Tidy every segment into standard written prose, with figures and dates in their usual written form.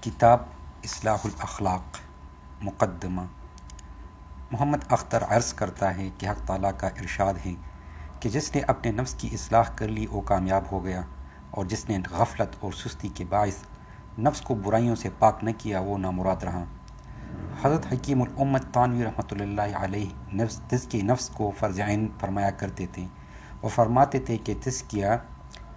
کتاب اصلاح الاخلاق مقدمہ۔ محمد اختر عرض کرتا ہے کہ حق تعالیٰ کا ارشاد ہے کہ جس نے اپنے نفس کی اصلاح کر لی وہ کامیاب ہو گیا، اور جس نے غفلت اور سستی کے باعث نفس کو برائیوں سے پاک نہ کیا وہ نامراد رہا۔ حضرت حکیم الامت تھانوی رحمۃ اللہ علیہ تزکیہ نفس کو فرض عین فرمایا کرتے تھے، اور فرماتے تھے کہ تزکیہ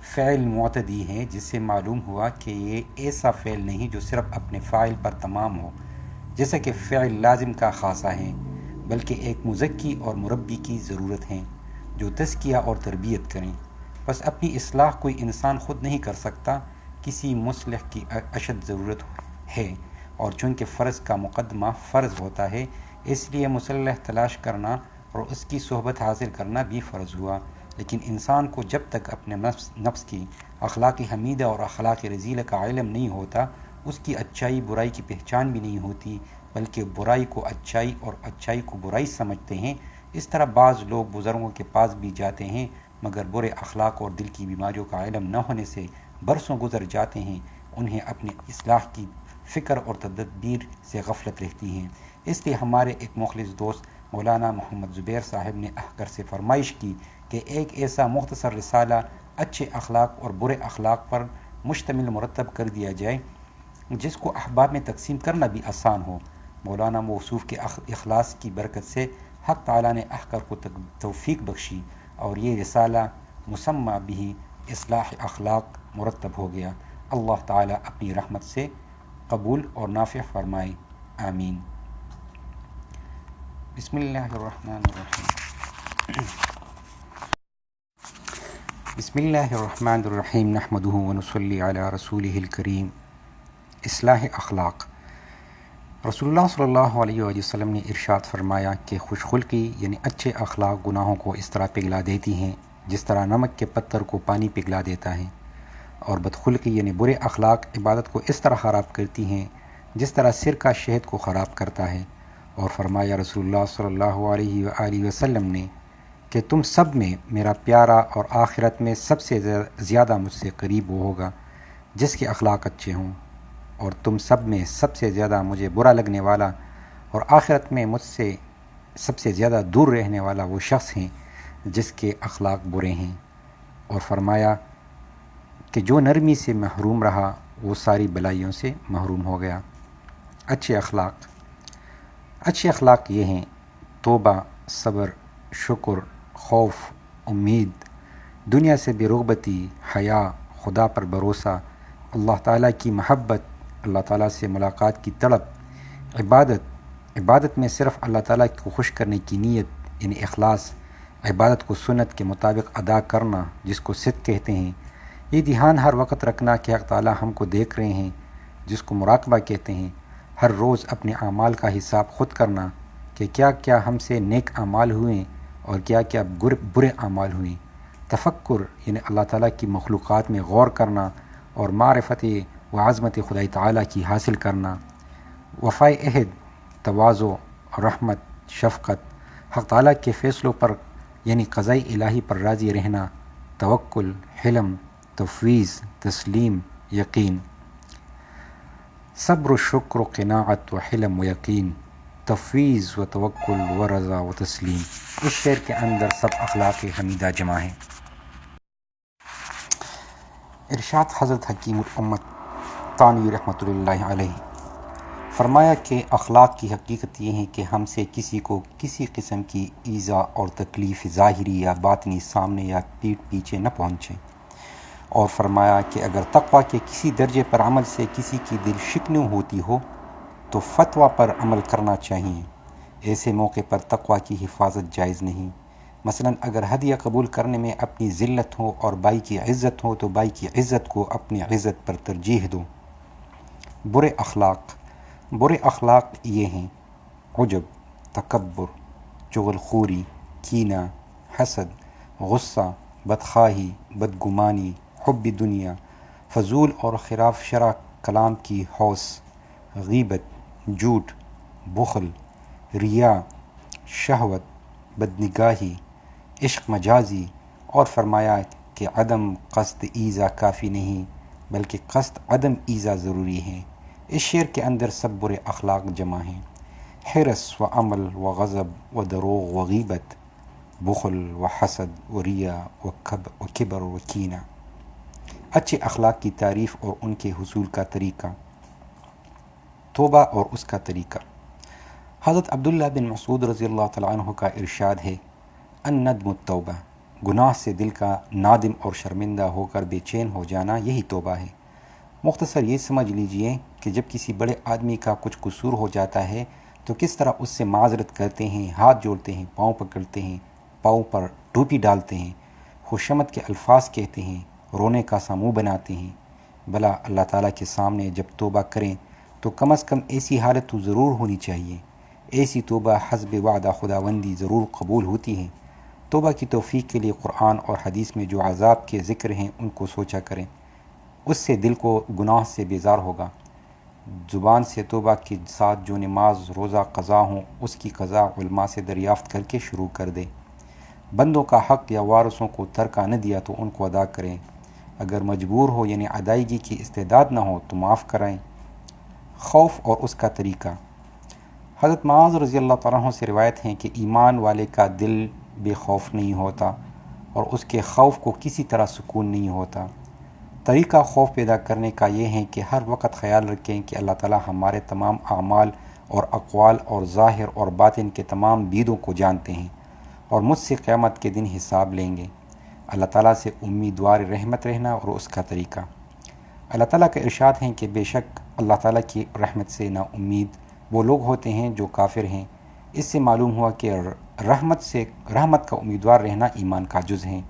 فعل معتدی ہے، جس سے معلوم ہوا کہ یہ ایسا فعل نہیں جو صرف اپنے فاعل پر تمام ہو جیسا کہ فعل لازم کا خاصہ ہے، بلکہ ایک مزکی اور مربی کی ضرورت ہے جو تزکیہ اور تربیت کریں۔ بس اپنی اصلاح کوئی انسان خود نہیں کر سکتا، کسی مصلح کی اشد ضرورت ہے، اور چونکہ فرض کا مقدمہ فرض ہوتا ہے اس لیے مصلح تلاش کرنا اور اس کی صحبت حاصل کرنا بھی فرض ہوا۔ لیکن انسان کو جب تک اپنے نفس کی اخلاق حمیدہ اور اخلاق رذیلہ کا علم نہیں ہوتا، اس کی اچائی برائی کی پہچان بھی نہیں ہوتی، بلکہ برائی کو اچائی اور اچائی کو برائی سمجھتے ہیں۔ اس طرح بعض لوگ بزرگوں کے پاس بھی جاتے ہیں، مگر برے اخلاق اور دل کی بیماریوں کا علم نہ ہونے سے برسوں گزر جاتے ہیں، انہیں اپنی اصلاح کی فکر اور تدبیر سے غفلت رہتی ہے۔ اس لیے ہمارے ایک مخلص دوست مولانا محمد زبیر صاحب نے احکر سے فرمائش کی کہ ایک ایسا مختصر رسالہ اچھے اخلاق اور برے اخلاق پر مشتمل مرتب کر دیا جائے جس کو احباب میں تقسیم کرنا بھی آسان ہو۔ مولانا موصوف کے اخلاص کی برکت سے حق تعالیٰ نے احکر کو توفیق بخشی اور یہ رسالہ مسمى بھی اصلاح اخلاق مرتب ہو گیا۔ اللہ تعالیٰ اپنی رحمت سے قبول اور نافع فرمائے، آمین۔ بسم اللہ الرحمن الرحیم۔ بسم اللہ الرحمن الرحیم، نحمدہ ونصلی علی رسولہ الکریم۔ اصلاح اخلاق۔ رسول اللہ صلی اللہ علیہ وآلہ وسلم نے ارشاد فرمایا کہ خوش خلقی یعنی اچھے اخلاق گناہوں کو اس طرح پگھلا دیتی ہیں جس طرح نمک کے پتھر کو پانی پگھلا دیتا ہے، اور بدخلقی یعنی برے اخلاق عبادت کو اس طرح خراب کرتی ہیں جس طرح سرکہ شہد کو خراب کرتا ہے۔ اور فرمایا رسول اللہ صلی اللہ علیہ وآلہ وسلم نے کہ تم سب میں میرا پیارا اور آخرت میں سب سے زیادہ مجھ سے قریب وہ ہوگا جس کے اخلاق اچھے ہوں، اور تم سب میں سب سے زیادہ مجھے برا لگنے والا اور آخرت میں مجھ سے سب سے زیادہ دور رہنے والا وہ شخص ہیں جس کے اخلاق برے ہیں۔ اور فرمایا کہ جو نرمی سے محروم رہا وہ ساری بلائیوں سے محروم ہو گیا۔ اچھے اخلاق یہ ہیں: توبہ، صبر، شکر، خوف، امید، دنیا سے بے رغبتی، حیا، خدا پر بھروسہ، اللہ تعالیٰ کی محبت، اللہ تعالیٰ سے ملاقات کی طلب، عبادت میں صرف اللہ تعالیٰ کو خوش کرنے کی نیت یعنی اخلاص، عبادت کو سنت کے مطابق ادا کرنا جس کو صدق کہتے ہیں، یہ دھیان ہر وقت رکھنا کہ حق تعالیٰ ہم کو دیکھ رہے ہیں جس کو مراقبہ کہتے ہیں، ہر روز اپنے اعمال کا حساب خود کرنا کہ کیا کیا ہم سے نیک اعمال ہوئے اور کیا کیا برے اعمال ہوئے، تفکر یعنی اللہ تعالیٰ کی مخلوقات میں غور کرنا اور معرفت و عظمت خدای تعالیٰ کی حاصل کرنا، وفائے عہد، تواضع، رحمت، شفقت، حق تعالیٰ کے فیصلوں پر یعنی قضاء الہی پر راضی رہنا، توکل، حلم، تفویض، تسلیم، یقین، صبر و شکر و قناعت و حلم و یقین، تفویض و توکل و رضا و تسلیم۔ اس شعر کے اندر سب اخلاق حمیدہ جمع ہیں۔ ارشاد حضرت حکیم الامت تھانوی رحمۃ اللہ علیہ فرمایا کہ اخلاق کی حقیقت یہ ہے کہ ہم سے کسی کو کسی قسم کی ایذا اور تکلیف ظاہری یا باطنی سامنے یا پیٹھ پیچھے نہ پہنچے، اور فرمایا کہ اگر تقویٰ کے کسی درجے پر عمل سے کسی کی دل شکنی ہوتی ہو تو فتویٰ پر عمل کرنا چاہیے۔ ایسے موقع پر تقویٰ کی حفاظت جائز نہیں۔ مثلا اگر ہدیہ قبول کرنے میں اپنی ذلت ہو اور بھائی کی عزت ہو تو بھائی کی عزت کو اپنی عزت پر ترجیح دو۔ برے اخلاق یہ ہیں: عجب، تکبر، چغل خوری، کینہ، حسد، غصہ، بدخواہی، بدگمانی، حب دنیا، فضول اور خلاف شرع کلام کی ہوس، غیبت، جھوٹ، بخل، ریا، شہوت، بدنگاہی، عشق مجازی، اور فرمایا کہ عدم قصد ایذا کافی نہیں بلکہ قصد عدم ایذا ضروری ہے۔ اس شعر کے اندر سب برے اخلاق جمع ہیں، حرص و عمل و غضب و دروغ و غیبت، بخل و حسد و ریا و کبر و کینہ۔ اچھے اخلاق کی تعریف اور ان کے حصول کا طریقہ، توبہ اور اس کا طریقہ۔ حضرت عبداللہ بن مسعود رضی اللہ تعالیٰ عنہ کا ارشاد ہے، الندم التوبہ، گناہ سے دل کا نادم اور شرمندہ ہو کر بے چین ہو جانا یہی توبہ ہے۔ مختصر یہ سمجھ لیجئے کہ جب کسی بڑے آدمی کا کچھ قصور ہو جاتا ہے تو کس طرح اس سے معذرت کرتے ہیں، ہاتھ جوڑتے ہیں، پاؤں پکڑتے ہیں، پاؤں پر ٹوپی ڈالتے ہیں، خوشامد کے الفاظ کہتے ہیں، رونے کا سا منہ بناتے ہیں۔ بھلا اللہ تعالیٰ کے سامنے جب توبہ کریں تو کم از کم ایسی حالت تو ضرور ہونی چاہیے۔ ایسی توبہ حسب وعدہ خداوندی ضرور قبول ہوتی ہے۔ توبہ کی توفیق کے لیے قرآن اور حدیث میں جو عذاب کے ذکر ہیں ان کو سوچا کریں، اس سے دل کو گناہ سے بیزار ہوگا۔ زبان سے توبہ کے ساتھ جو نماز روزہ قضا ہوں اس کی قضا علماء سے دریافت کر کے شروع کر دیں۔ بندوں کا حق یا وارثوں کو ترکہ نہ دیا تو ان کو ادا کریں۔ اگر مجبور ہو یعنی ادائیگی کی استعداد نہ ہو تو معاف کرائیں۔ خوف اور اس کا طریقہ۔ حضرت معاذ رضی اللہ تعالیٰ عنہ سے روایت ہے کہ ایمان والے کا دل بے خوف نہیں ہوتا اور اس کے خوف کو کسی طرح سکون نہیں ہوتا۔ طریقہ خوف پیدا کرنے کا یہ ہے کہ ہر وقت خیال رکھیں کہ اللہ تعالیٰ ہمارے تمام اعمال اور اقوال اور ظاہر اور باطن کے تمام بیدوں کو جانتے ہیں اور مجھ سے قیامت کے دن حساب لیں گے۔ اللہ تعالیٰ سے امیدوار رحمت رہنا اور اس کا طریقہ۔ اللہ تعالیٰ کا ارشاد ہے کہ بے شک اللہ تعالیٰ کی رحمت سے نا امید وہ لوگ ہوتے ہیں جو کافر ہیں۔ اس سے معلوم ہوا کہ رحمت کا امیدوار رہنا ایمان کا جز ہے۔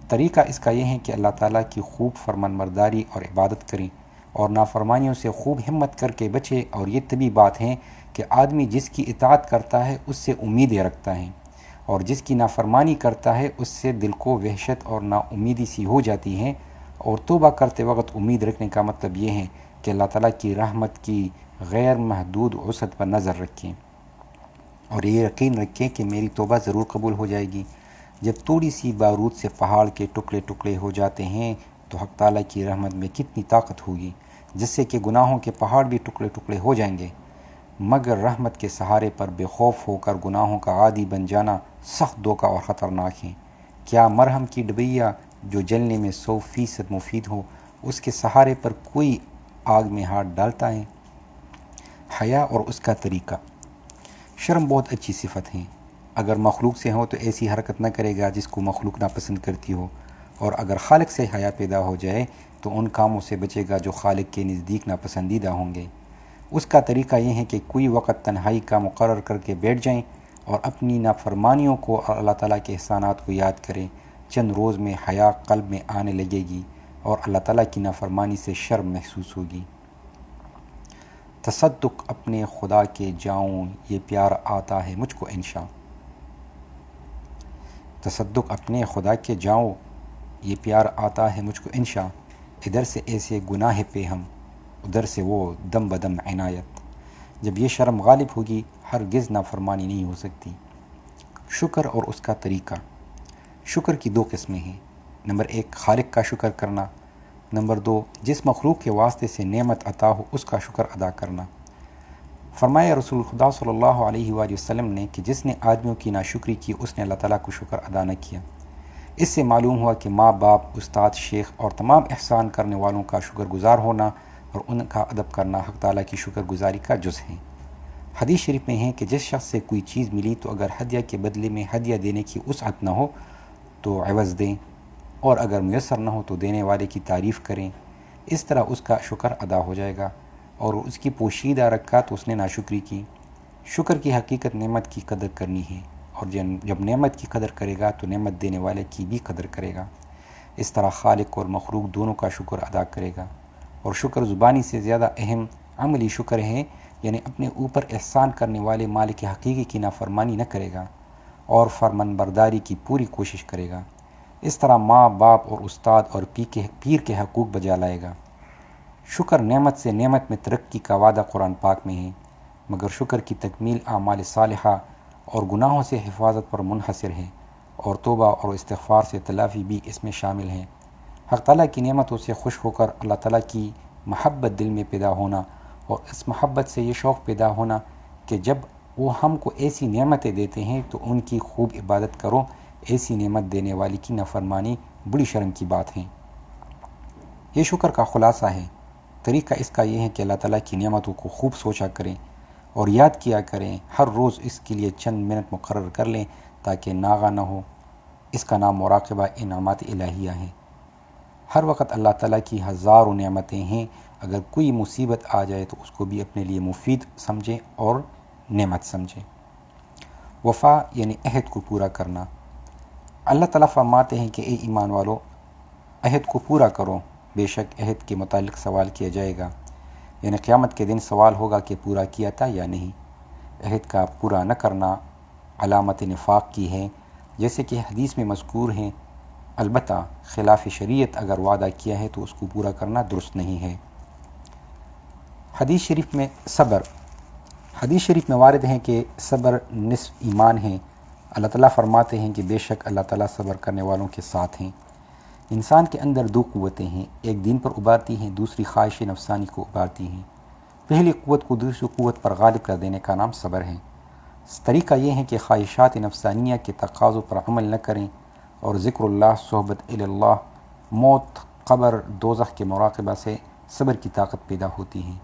طریقہ اس کا یہ ہے کہ اللہ تعالیٰ کی خوب فرمان برداری اور عبادت کریں اور نافرمانیوں سے خوب ہمت کر کے بچے، اور یہ طبی بات ہے کہ آدمی جس کی اطاعت کرتا ہے اس سے امیدیں رکھتا ہے، اور جس کی نافرمانی کرتا ہے اس سے دل کو وحشت اور نا امیدی سی ہو جاتی ہے۔ اور توبہ کرتے وقت امید رکھنے کا مطلب یہ ہے کہ اللہ تعالیٰ کی رحمت کی غیر محدود وسعت پر نظر رکھیں اور یہ یقین رکھیں کہ میری توبہ ضرور قبول ہو جائے گی۔ جب تھوڑی سی بارود سے پہاڑ کے ٹکڑے ٹکڑے ہو جاتے ہیں تو حق تعالیٰ کی رحمت میں کتنی طاقت ہوگی جس سے کہ گناہوں کے پہاڑ بھی ٹکڑے ٹکڑے ہو جائیں گے۔ مگر رحمت کے سہارے پر بے خوف ہو کر گناہوں کا عادی بن جانا سخت دھوکہ اور خطرناک ہے۔ کیا مرہم کی ڈبیا جو جلنے میں 100% مفید ہو، اس کے سہارے پر کوئی آگ میں ہاتھ ڈالتا ہے؟ حیا اور اس کا طریقہ۔ شرم بہت اچھی صفت ہے۔ اگر مخلوق سے ہو تو ایسی حرکت نہ کرے گا جس کو مخلوق ناپسند کرتی ہو، اور اگر خالق سے حیا پیدا ہو جائے تو ان کاموں سے بچے گا جو خالق کے نزدیک ناپسندیدہ ہوں گے۔ اس کا طریقہ یہ ہے کہ کوئی وقت تنہائی کا مقرر کر کے بیٹھ جائیں اور اپنی نافرمانیوں کو اور اللہ تعالیٰ کے احسانات کو یاد کریں۔ چند روز میں حیا قلب میں آنے لگے گی اور اللہ تعالیٰ کی نافرمانی سے شرم محسوس ہوگی۔ تصدق اپنے خدا کے جاؤں یہ پیار آتا ہے مجھ کو انشاء۔ تصدق اپنے خدا کے جاؤں یہ پیار آتا ہے مجھ کو انشاء، ادھر سے ایسے گناہ پہ ہم ادھر سے وہ دم بدم عنایت۔ جب یہ شرم غالب ہوگی ہرگز نافرمانی نہیں ہو سکتی۔ شکر اور اس کا طریقہ۔ شکر کی 2 قسمیں ہیں، نمبر 1 خالق کا شکر کرنا، نمبر 2 جس مخلوق کے واسطے سے نعمت عطا ہو اس کا شکر ادا کرنا۔ فرمایا رسول خدا صلی اللہ علیہ وآلہ وسلم نے کہ جس نے آدمیوں کی ناشکری کی اس نے اللہ تعالیٰ کو شکر ادا نہ کیا۔ اس سے معلوم ہوا کہ ماں باپ، استاد، شیخ اور تمام احسان کرنے والوں کا شکر گزار ہونا اور ان کا ادب کرنا حق تعالیٰ کی شکر گزاری کا جز ہے۔ حدیث شریف میں ہے کہ جس شخص سے کوئی چیز ملی تو اگر ہدیہ کے بدلے میں ہدیہ دینے کی وسعت نہ ہو تو عوض دیں، اور اگر میسر نہ ہو تو دینے والے کی تعریف کریں۔ اس طرح اس کا شکر ادا ہو جائے گا، اور اس کی پوشیدہ رکھا تو اس نے ناشکری کی۔ شکر کی حقیقت نعمت کی قدر کرنی ہے، اور جب نعمت کی قدر کرے گا تو نعمت دینے والے کی بھی قدر کرے گا۔ اس طرح خالق اور مخلوق دونوں کا شکر ادا کرے گا۔ اور شکر زبانی سے زیادہ اہم عملی شکر ہے، یعنی اپنے اوپر احسان کرنے والے مالک حقیقی کی نافرمانی نہ کرے گا اور فرمان برداری کی پوری کوشش کرے گا۔ اس طرح ماں باپ اور استاد اور پیر کے حقوق بجا لائے گا۔ شکر نعمت سے نعمت میں ترقی کا وعدہ قرآن پاک میں ہے، مگر شکر کی تکمیل اعمال صالحہ اور گناہوں سے حفاظت پر منحصر ہے، اور توبہ اور استغفار سے تلافی بھی اس میں شامل ہے۔ حق تعالیٰ کی نعمتوں سے خوش ہو کر اللہ تعالیٰ کی محبت دل میں پیدا ہونا اور اس محبت سے یہ شوق پیدا ہونا کہ جب وہ ہم کو ایسی نعمتیں دیتے ہیں تو ان کی خوب عبادت کرو، ایسی نعمت دینے والی کی نافرمانی بڑی شرم کی بات ہے۔ یہ شکر کا خلاصہ ہے۔ طریقہ اس کا یہ ہے کہ اللہ تعالیٰ کی نعمتوں کو خوب سوچا کریں اور یاد کیا کریں، ہر روز اس کے لیے چند منٹ مقرر کر لیں تاکہ ناغہ نہ ہو۔ اس کا نام مراقبہ انعامات الہیہ ہے۔ ہر وقت اللہ تعالیٰ کی ہزاروں نعمتیں ہیں، اگر کوئی مصیبت آ جائے تو اس کو بھی اپنے لیے مفید سمجھیں اور نعمت سمجھیں۔ وفا یعنی عہد کو پورا کرنا۔ اللہ تعالیٰ فرماتے ہیں کہ اے ایمان والو، عہد کو پورا کرو، بے شک عہد کے متعلق سوال کیا جائے گا، یعنی قیامت کے دن سوال ہوگا کہ پورا کیا تھا یا نہیں۔ عہد کا پورا نہ کرنا علامت نفاق کی ہے، جیسے کہ حدیث میں مذکور ہیں، البتہ خلاف شریعت اگر وعدہ کیا ہے تو اس کو پورا کرنا درست نہیں ہے۔ حدیث شریف میں وارد ہیں کہ صبر نصف ایمان ہے۔ اللہ تعالیٰ فرماتے ہیں کہ بے شک اللہ تعالیٰ صبر کرنے والوں کے ساتھ ہیں۔ انسان کے اندر دو قوتیں ہیں، ایک دین پر ابھارتی ہیں، دوسری خواہش نفسانی کو ابھارتی ہیں۔ پہلی قوت کو دوسری قوت پر غالب کر دینے کا نام صبر ہے۔ طریقہ یہ ہے کہ خواہشات نفسانیہ کے تقاضوں پر عمل نہ کریں اور ذکر اللہ، صحبت اللہ، موت، قبر، دوزخ کے مراقبہ سے صبر کی طاقت پیدا ہوتی ہے۔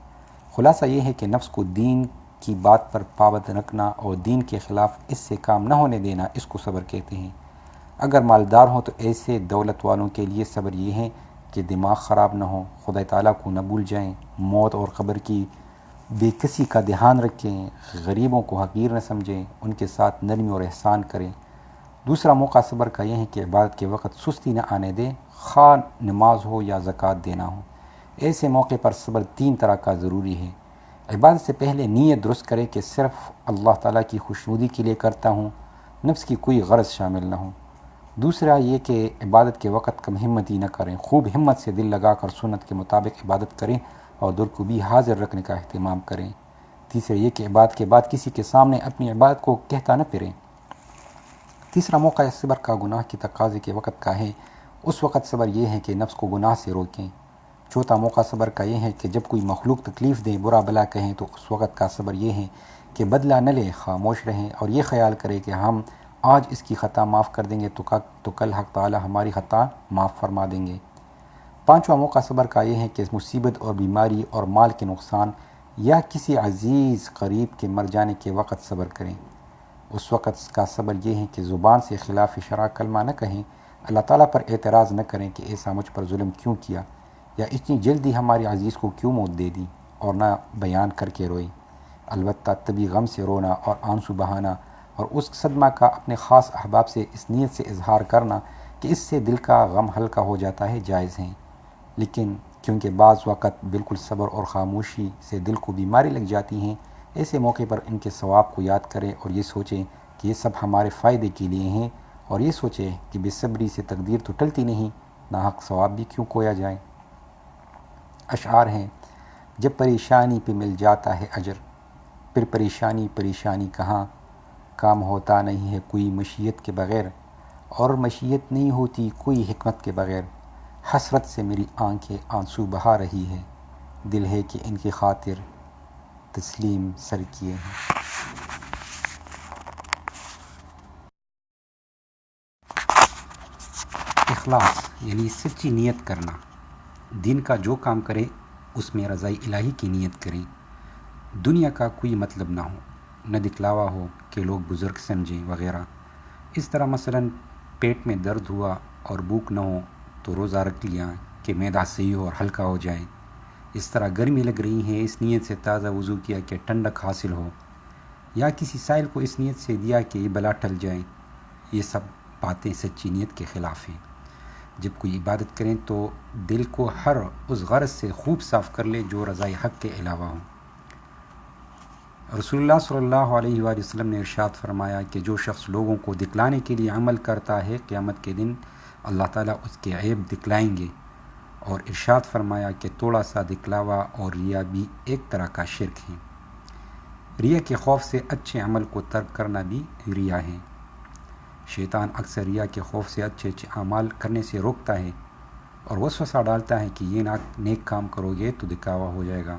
خلاصہ یہ ہے کہ نفس کو دین کی بات پر پابند رکھنا اور دین کے خلاف اس سے کام نہ ہونے دینا، اس کو صبر کہتے ہیں۔ اگر مالدار ہوں تو ایسے دولت والوں کے لیے صبر یہ ہے کہ دماغ خراب نہ ہو، خدا تعالیٰ کو نہ بھول جائیں، موت اور قبر کی بے کسی کا دھیان رکھیں، غریبوں کو حقیر نہ سمجھیں، ان کے ساتھ نرمی اور احسان کریں۔ دوسرا موقع صبر کا یہ ہے کہ عبادت کے وقت سستی نہ آنے دیں، خواہ نماز ہو یا زکوٰۃ دینا ہو۔ ایسے موقع پر صبر تین طرح کا ضروری ہے۔ عبادت سے پہلے نیت درست کریں کہ صرف اللہ تعالیٰ کی خوشنودی کے لیے کرتا ہوں، نفس کی کوئی غرض شامل نہ ہو۔ دوسرا یہ کہ عبادت کے وقت کم ہمتی نہ کریں، خوب ہمت سے دل لگا کر سنت کے مطابق عبادت کریں اور دل کو بھی حاضر رکھنے کا اہتمام کریں۔ تیسرا یہ کہ عبادت کے بعد کسی کے سامنے اپنی عبادت کو کہتا نہ پھریں۔ تیسرا موقع صبر کا گناہ کی تقاضے کے وقت کا ہے، اس وقت صبر یہ ہے کہ نفس کو گناہ سے روکیں۔ چوتھا موقع صبر کا یہ ہے کہ جب کوئی مخلوق تکلیف دیں، برا بھلا کہیں تو اس وقت کا صبر یہ ہے کہ بدلہ نہ لیں، خاموش رہیں اور یہ خیال کریں کہ ہم آج اس کی خطا معاف کر دیں گے تو کل حق تعالی ہماری خطا معاف فرما دیں گے۔ پانچواں موقع صبر کا یہ ہے کہ مصیبت اور بیماری اور مال کے نقصان یا کسی عزیز قریب کے مر جانے کے وقت صبر کریں۔ اس وقت کا صبر یہ ہے کہ زبان سے خلاف شرع کلمہ نہ کہیں، اللہ تعالیٰ پر اعتراض نہ کریں کہ ایسا مجھ پر ظلم کیوں کیا، یا اتنی جلدی ہمارے عزیز کو کیوں موت دے دی، اور نہ بیان کر کے روئیں۔ البتہ طبی غم سے رونا اور آنسو بہانا اور اس صدمہ کا اپنے خاص احباب سے اس نیت سے اظہار کرنا کہ اس سے دل کا غم ہلکا ہو جاتا ہے، جائز ہیں۔ لیکن کیونکہ بعض وقت بالکل صبر اور خاموشی سے دل کو بیماری لگ جاتی ہیں، ایسے موقع پر ان کے ثواب کو یاد کریں اور یہ سوچیں کہ یہ سب ہمارے فائدے کے لیے ہیں، اور یہ سوچیں کہ بے صبری سے تقدیر تو ٹلتی نہیں، ناحق ثواب بھی کیوں کھویا جائے۔ اشعار ہیں، جب پریشانی پہ مل جاتا ہے اجر، پھر پریشانی کہاں، کام ہوتا نہیں ہے کوئی مشیت کے بغیر، اور مشیت نہیں ہوتی کوئی حکمت کے بغیر۔ حسرت سے میری آنکھیں آنسو بہا رہی ہے، دل ہے کہ ان کی خاطر تسلیم سر کیے ہیں۔ اخلاص یعنی سچی نیت کرنا۔ دین کا جو کام کریں اس میں رضاء الہی کی نیت کریں، دنیا کا کوئی مطلب نہ ہو، نہ دکھلاوا ہو کہ لوگ بزرگ سمجھیں وغیرہ۔ اس طرح مثلا پیٹ میں درد ہوا اور بھوک نہ ہو تو روزہ رکھ لیا کہ معدہ صحیح ہو اور ہلکا ہو جائے۔ اس طرح گرمی لگ رہی ہے، اس نیت سے تازہ وضو کیا کہ ٹھنڈک حاصل ہو، یا کسی سائل کو اس نیت سے دیا کہ یہ بلا ٹل جائے۔ یہ سب باتیں سچی نیت کے خلاف ہیں۔ جب کوئی عبادت کریں تو دل کو ہر اس غرض سے خوب صاف کر لے جو رضائے حق کے علاوہ ہو۔ رسول اللہ صلی اللہ علیہ وآلہ وسلم نے ارشاد فرمایا کہ جو شخص لوگوں کو دکھلانے کے لیے عمل کرتا ہے، قیامت کے دن اللہ تعالیٰ اس کے عیب دکھلائیں گے، اور ارشاد فرمایا کہ تھوڑا سا دکھلاوا اور ریا بھی ایک طرح کا شرک ہے۔ ریا کے خوف سے اچھے عمل کو ترک کرنا بھی ریا ہے۔ شیطان اکثر ریا کے خوف سے اچھے اعمال کرنے سے روکتا ہے اور وسوسہ ڈالتا ہے کہ یہ نیک کام کرو گے تو دکھاوا ہو جائے گا۔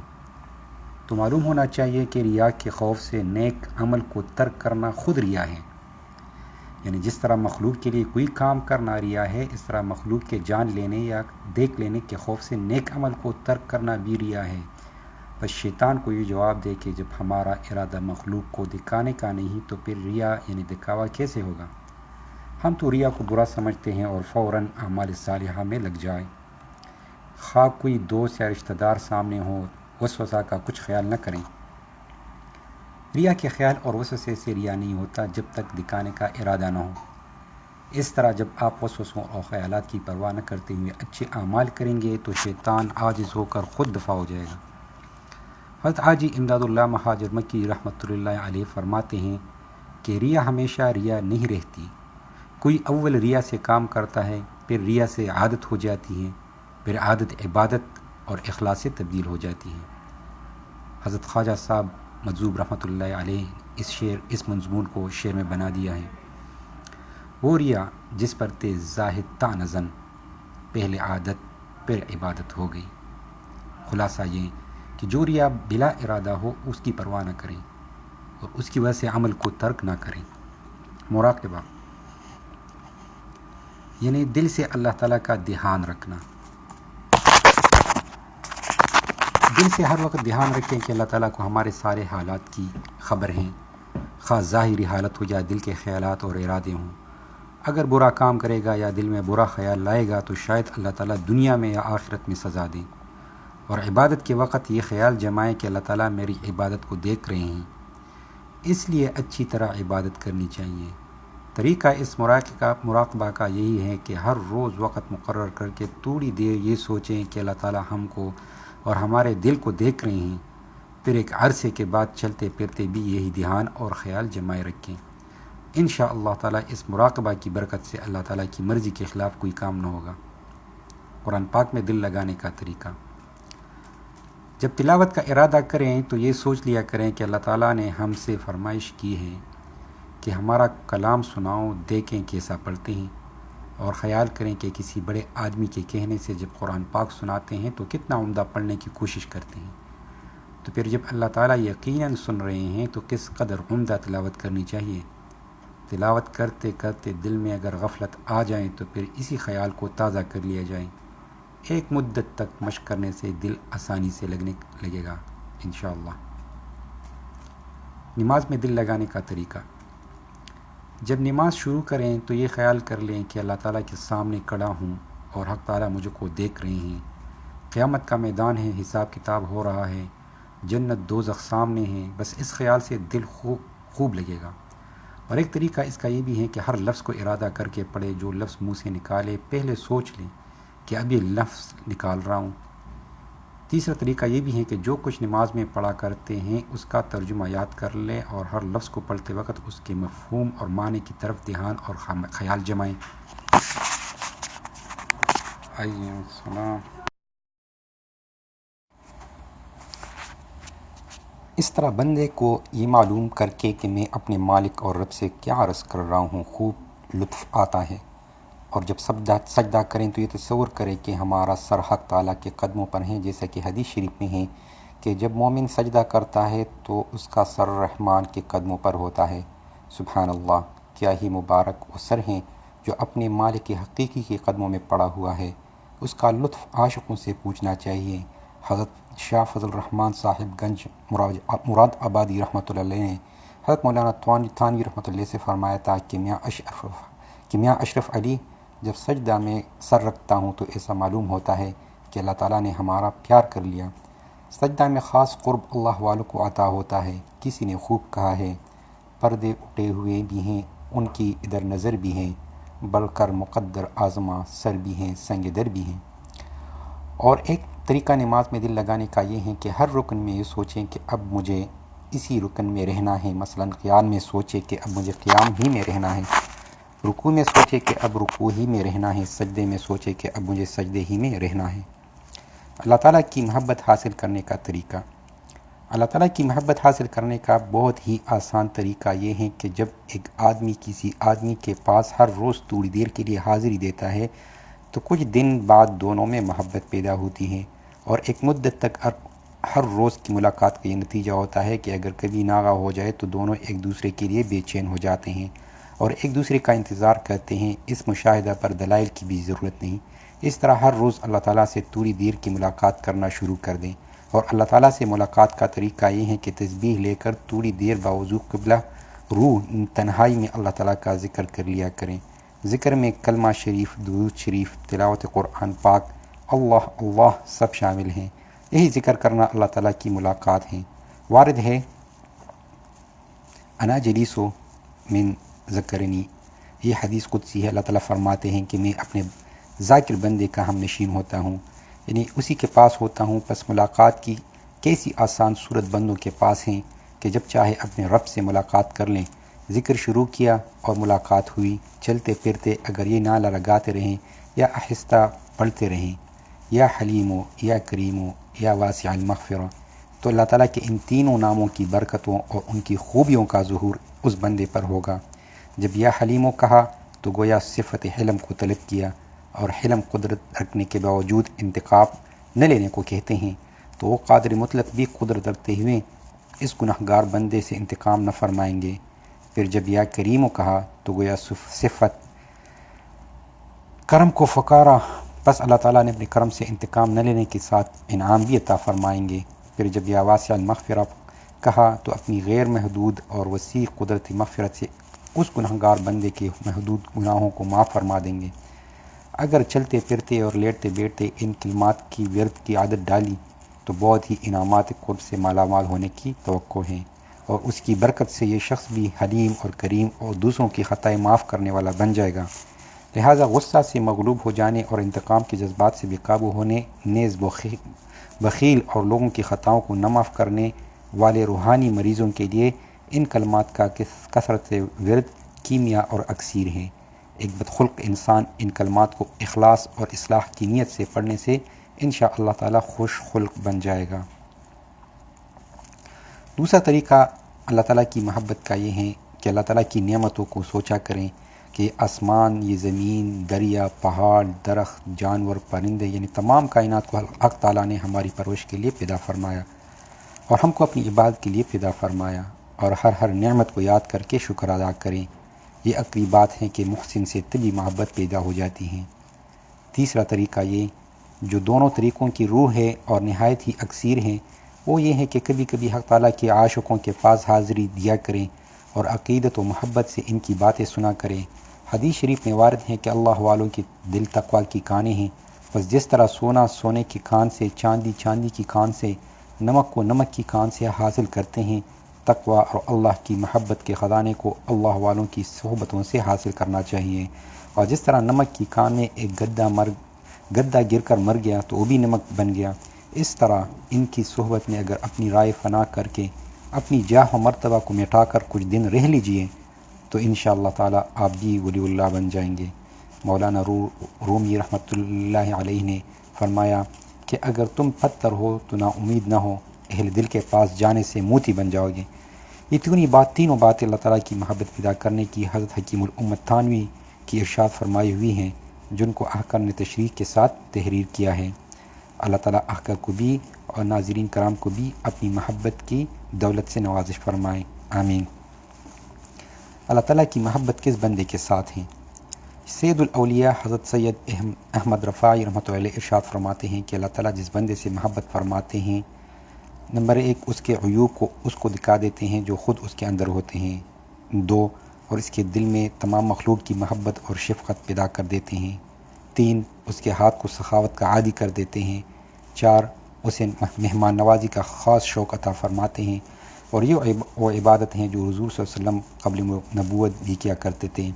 تو معلوم ہونا چاہیے کہ ریا کے خوف سے نیک عمل کو ترک کرنا خود ریا ہے۔ یعنی جس طرح مخلوق کے لیے کوئی کام کرنا ریا ہے، اس طرح مخلوق کے جان لینے یا دیکھ لینے کے خوف سے نیک عمل کو ترک کرنا بھی ریا ہے۔ بس شیطان کو یہ جواب دے کہ جب ہمارا ارادہ مخلوق کو دکھانے کا نہیں تو پھر ریا یعنی دکھاوا کیسے ہوگا؟ ہم تو ریا کو برا سمجھتے ہیں اور فوراً اعمال صالحہ میں لگ جائیں۔ خواہ کوئی دوست یا رشتہ دار سامنے ہو، وسوسہ کا کچھ خیال نہ کریں۔ ریا کے خیال اور وسوسے سے ریا نہیں ہوتا جب تک دکھانے کا ارادہ نہ ہو۔ اس طرح جب آپ وسوسوں اور خیالات کی پرواہ نہ کرتے ہوئے اچھے اعمال کریں گے تو شیطان عاجز ہو کر خود دفع ہو جائے گا۔ حضرت حاجی امداد اللہ مہاجر مکی رحمۃ اللہ علیہ فرماتے ہیں کہ ریا ہمیشہ ریا نہیں رہتی۔ کوئی اول ریا سے کام کرتا ہے، پھر ریا سے عادت ہو جاتی ہے، پھر عادت عبادت اور اخلاص سے تبدیل ہو جاتی ہے۔ حضرت خواجہ صاحب مجذوب رحمۃ اللہ علیہ اس منظمون کو شعر میں بنا دیا ہے۔ وہ ریا جس پر تے زاہد تا نظن، پہلے عادت پھر عبادت ہو گئی۔ خلاصہ یہ کہ جو ریا بلا ارادہ ہو اس کی پرواہ نہ کریں اور اس کی وجہ سے عمل کو ترک نہ کریں۔ مراقبہ یعنی دل سے اللہ تعالیٰ کا دھیان رکھنا۔ دل سے ہر وقت دھیان رکھیں کہ اللہ تعالیٰ کو ہمارے سارے حالات کی خبر ہیں، خواہ ظاہری حالت ہو یا دل کے خیالات اور ارادے ہوں۔ اگر برا کام کرے گا یا دل میں برا خیال لائے گا تو شاید اللہ تعالیٰ دنیا میں یا آخرت میں سزا دیں، اور عبادت کے وقت یہ خیال جمائیں کہ اللہ تعالیٰ میری عبادت کو دیکھ رہے ہیں، اس لیے اچھی طرح عبادت کرنی چاہیے۔ طریقہ اس مراقبہ کا یہی ہے کہ ہر روز وقت مقرر کر کے تھوڑی دیر یہ سوچیں کہ اللہ تعالیٰ ہم کو اور ہمارے دل کو دیکھ رہے ہیں، پھر ایک عرصے کے بعد چلتے پھرتے بھی یہی دھیان اور خیال جمائے رکھیں۔ انشاءاللہ تعالیٰ اس مراقبہ کی برکت سے اللہ تعالیٰ کی مرضی کے خلاف کوئی کام نہ ہوگا۔ قرآن پاک میں دل لگانے کا طریقہ: جب تلاوت کا ارادہ کریں تو یہ سوچ لیا کریں کہ اللہ تعالیٰ نے ہم سے فرمائش کی ہے کہ ہمارا کلام سناؤ، دیکھیں کیسا پڑھتے ہیں، اور خیال کریں کہ کسی بڑے آدمی کے کہنے سے جب قرآن پاک سناتے ہیں تو کتنا عمدہ پڑھنے کی کوشش کرتے ہیں، تو پھر جب اللہ تعالیٰ یقیناً سن رہے ہیں تو کس قدر عمدہ تلاوت کرنی چاہیے۔ تلاوت کرتے کرتے دل میں اگر غفلت آ جائیں تو پھر اسی خیال کو تازہ کر لیا جائے۔ ایک مدت تک مشق کرنے سے دل آسانی سے لگے گا انشاءاللہ۔ نماز میں دل لگانے کا طریقہ: جب نماز شروع کریں تو یہ خیال کر لیں کہ اللہ تعالیٰ کے سامنے کھڑا ہوں اور حق تعالیٰ مجھ کو دیکھ رہے ہیں، قیامت کا میدان ہے، حساب کتاب ہو رہا ہے، جنت دوزخ سامنے ہیں۔ بس اس خیال سے دل خوب لگے گا۔ اور ایک طریقہ اس کا یہ بھی ہے کہ ہر لفظ کو ارادہ کر کے پڑھے، جو لفظ منہ سے نکالے پہلے سوچ لیں کہ اب یہ لفظ نکال رہا ہوں۔ تیسرا طریقہ یہ بھی ہے کہ جو کچھ نماز میں پڑھا کرتے ہیں اس کا ترجمہ یاد کر لیں اور ہر لفظ کو پڑھتے وقت اس کے مفہوم اور معنی کی طرف دھیان اور خیال جمائیں۔ اس طرح بندے کو یہ معلوم کر کے کہ میں اپنے مالک اور رب سے کیا عرض کر رہا ہوں خوب لطف آتا ہے، اور جب سجدہ کریں تو یہ تصور کریں کہ ہمارا سر حق تعالیٰ کے قدموں پر ہیں، جیسا کہ حدیث شریف میں ہے کہ جب مومن سجدہ کرتا ہے تو اس کا سر رحمان کے قدموں پر ہوتا ہے۔ سبحان اللہ، کیا ہی مبارک وہ سر ہیں جو اپنے مالک حقیقی کے قدموں میں پڑا ہوا ہے۔ اس کا لطف عاشقوں سے پوچھنا چاہیے۔ حضرت شاہ فضل الرحمان صاحب گنج مراد آبادی رحمۃ اللہ علیہ نے حضرت مولانا تھانوی رحمۃ اللہ سے فرمایا تھا کہ میاں اشرف علی، جب سجدہ میں سر رکھتا ہوں تو ایسا معلوم ہوتا ہے کہ اللہ تعالیٰ نے ہمارا پیار کر لیا۔ سجدہ میں خاص قرب اللہ والوں کو عطا ہوتا ہے۔ کسی نے خوب کہا ہے، پردے اٹھے ہوئے بھی ہیں ان کی ادھر نظر بھی ہیں، بڑھ کر مقدر آزما سر بھی ہیں سنگ در بھی ہیں۔ اور ایک طریقہ نماز میں دل لگانے کا یہ ہے کہ ہر رکن میں یہ سوچیں کہ اب مجھے اسی رکن میں رہنا ہے۔ مثلا قیام میں سوچے کہ اب مجھے قیام ہی میں رہنا ہے، رکوع میں سوچے کہ اب رکوع ہی میں رہنا ہے، سجدے میں سوچے کہ اب مجھے سجدے ہی میں رہنا ہے۔ اللہ تعالیٰ کی محبت حاصل کرنے کا طریقہ: اللہ تعالیٰ کی محبت حاصل کرنے کا بہت ہی آسان طریقہ یہ ہے کہ جب ایک آدمی کسی آدمی کے پاس ہر روز تھوڑی دیر کے لیے حاضری دیتا ہے تو کچھ دن بعد دونوں میں محبت پیدا ہوتی ہے، اور ایک مدت تک ہر روز کی ملاقات کا یہ نتیجہ ہوتا ہے کہ اگر کبھی ناغہ ہو جائے تو دونوں ایک دوسرے کے لیے بے چین ہو جاتے ہیں اور ایک دوسرے کا انتظار کرتے ہیں۔ اس مشاہدہ پر دلائل کی بھی ضرورت نہیں۔ اس طرح ہر روز اللہ تعالیٰ سے تھوڑی دیر کی ملاقات کرنا شروع کر دیں، اور اللہ تعالیٰ سے ملاقات کا طریقہ یہ ہے کہ تسبیح لے کر تھوڑی دیر باوضو قبلہ روح تنہائی میں اللہ تعالیٰ کا ذکر کر لیا کریں۔ ذکر میں کلمہ شریف، درود شریف، تلاوت قرآن پاک، اللہ اللہ سب شامل ہیں۔ یہی ذکر کرنا اللہ تعالیٰ کی ملاقات ہیں۔ وارد ہے انا جلیسو من ذکرنی، یہ حدیث قدسی ہے۔ اللہ تعالیٰ فرماتے ہیں کہ میں اپنے ذاکر بندے کا ہم نشین ہوتا ہوں، یعنی اسی کے پاس ہوتا ہوں۔ پس ملاقات کی کیسی آسان صورت بندوں کے پاس ہیں کہ جب چاہے اپنے رب سے ملاقات کر لیں۔ ذکر شروع کیا اور ملاقات ہوئی، چلتے پھرتے اگر یہ نعرہ لگاتے رہیں یا آہستہ پڑھتے رہیں، یا حلیمو، یا کریمو، یا واسع المغفرہ، تو اللہ تعالیٰ کے ان تینوں ناموں کی برکتوں اور ان کی خوبیوں کا ظہور اس بندے پر ہوگا۔ جب یا حلیمو کہا تو گویا صفت حلم کو طلب کیا، اور حلم قدرت رکھنے کے باوجود انتقام نہ لینے کو کہتے ہیں، تو وہ قادر مطلق بھی قدرت رکھتے ہوئے اس گنہگار بندے سے انتقام نہ فرمائیں گے۔ پھر جب یا کریمو کہا تو گویا صفت کرم کو پکارا، بس اللہ تعالیٰ نے اپنے کرم سے انتقام نہ لینے کے ساتھ انعام بھی عطا فرمائیں گے۔ پھر جب یا واسع المغفرہ کہا تو اپنی غیر محدود اور وسیع قدرتی مغفرت سے اس گنہگار بندے کے محدود گناہوں کو معاف فرما دیں گے۔ اگر چلتے پھرتے اور لیٹتے بیٹھتے ان کلمات کی ورد کی عادت ڈالی تو بہت ہی انعامات قرب سے مالا مال ہونے کی توقع ہے، اور اس کی برکت سے یہ شخص بھی حلیم اور کریم اور دوسروں کی خطائیں معاف کرنے والا بن جائے گا۔ لہٰذا غصہ سے مغلوب ہو جانے اور انتقام کے جذبات سے بے قابو ہونے، نیز بخیل اور لوگوں کی خطاؤں کو نہ معاف کرنے والے روحانی مریضوں کے لیے ان کلمات کا کثرت سے ورد کیمیا اور اکسیر ہے۔ ایک بدخلق انسان ان کلمات کو اخلاص اور اصلاح کی نیت سے پڑھنے سے انشاء اللہ تعالیٰ خوش خلق بن جائے گا۔ دوسرا طریقہ اللہ تعالیٰ کی محبت کا یہ ہے کہ اللہ تعالیٰ کی نعمتوں کو سوچا کریں کہ آسمان، یہ زمین، دریا، پہاڑ، درخت، جانور، پرندے، یعنی تمام کائنات کو حق تعالیٰ نے ہماری پرورش کے لیے پیدا فرمایا اور ہم کو اپنی عبادت کے لیے پیدا فرمایا، اور ہر نعمت کو یاد کر کے شکر ادا کریں۔ یہ عقلی بات ہے کہ محسن سے طبی محبت پیدا ہو جاتی ہے۔ تیسرا طریقہ یہ، جو دونوں طریقوں کی روح ہے اور نہایت ہی اکثیر ہے، وہ یہ ہے کہ کبھی کبھی حق تعالیٰ کے عاشقوں کے پاس حاضری دیا کریں اور عقیدت و محبت سے ان کی باتیں سنا کریں۔ حدیث شریف میں وارد ہے کہ اللہ والوں کے دل تقویٰ کی کانیں ہیں، بس جس طرح سونا سونے کی کان سے، چاندی چاندی کی کان سے، نمک کو نمک کی کان سے حاصل کرتے ہیں، تقویٰ اور اللہ کی محبت کے خزانے کو اللہ والوں کی صحبتوں سے حاصل کرنا چاہیے۔ اور جس طرح نمک کی کان میں ایک گدہ گر کر مر گیا تو وہ بھی نمک بن گیا، اس طرح ان کی صحبت میں اگر اپنی رائے فنا کر کے اپنی جاہ و مرتبہ کو مٹا کر کچھ دن رہ لیجئے تو انشاءاللہ تعالیٰ آپ بھی ولی اللہ بن جائیں گے۔ مولانا رومی رحمۃ اللہ علیہ نے فرمایا کہ اگر تم پتھر ہو تو نا امید نہ ہو، اہل دل کے پاس جانے سے موتی بن جاؤ گے۔ یہ تینوں باتیں اللہ تعالیٰ کی محبت پیدا کرنے کی حضرت حکیم الامت تھانوی کی ارشاد فرمائی ہوئی ہیں، جن کو احکر نے تشریح کے ساتھ تحریر کیا ہے۔ اللہ تعالیٰ احکر کو بھی اور ناظرین کرام کو بھی اپنی محبت کی دولت سے نوازش فرمائے، آمین۔ اللہ تعالیٰ کی محبت کس بندے کے ساتھ ہے؟ سید الاولیاء حضرت سید احمد رفاعی رحمۃ اللہ علیہ ارشاد فرماتے ہیں کہ اللہ تعالیٰ جس بندے سے محبت فرماتے ہیں، نمبر 1 اس کے عیوب کو اس کو دکھا دیتے ہیں جو خود اس کے اندر ہوتے ہیں، 2 اور اس کے دل میں تمام مخلوق کی محبت اور شفقت پیدا کر دیتے ہیں، 3 اس کے ہاتھ کو سخاوت کا عادی کر دیتے ہیں، 4 اسے مہمان نوازی کا خاص شوق عطا فرماتے ہیں، اور یہ وہ عبادت ہیں جو حضور صلی اللہ علیہ وسلم قبل نبوت بھی کیا کرتے تھے،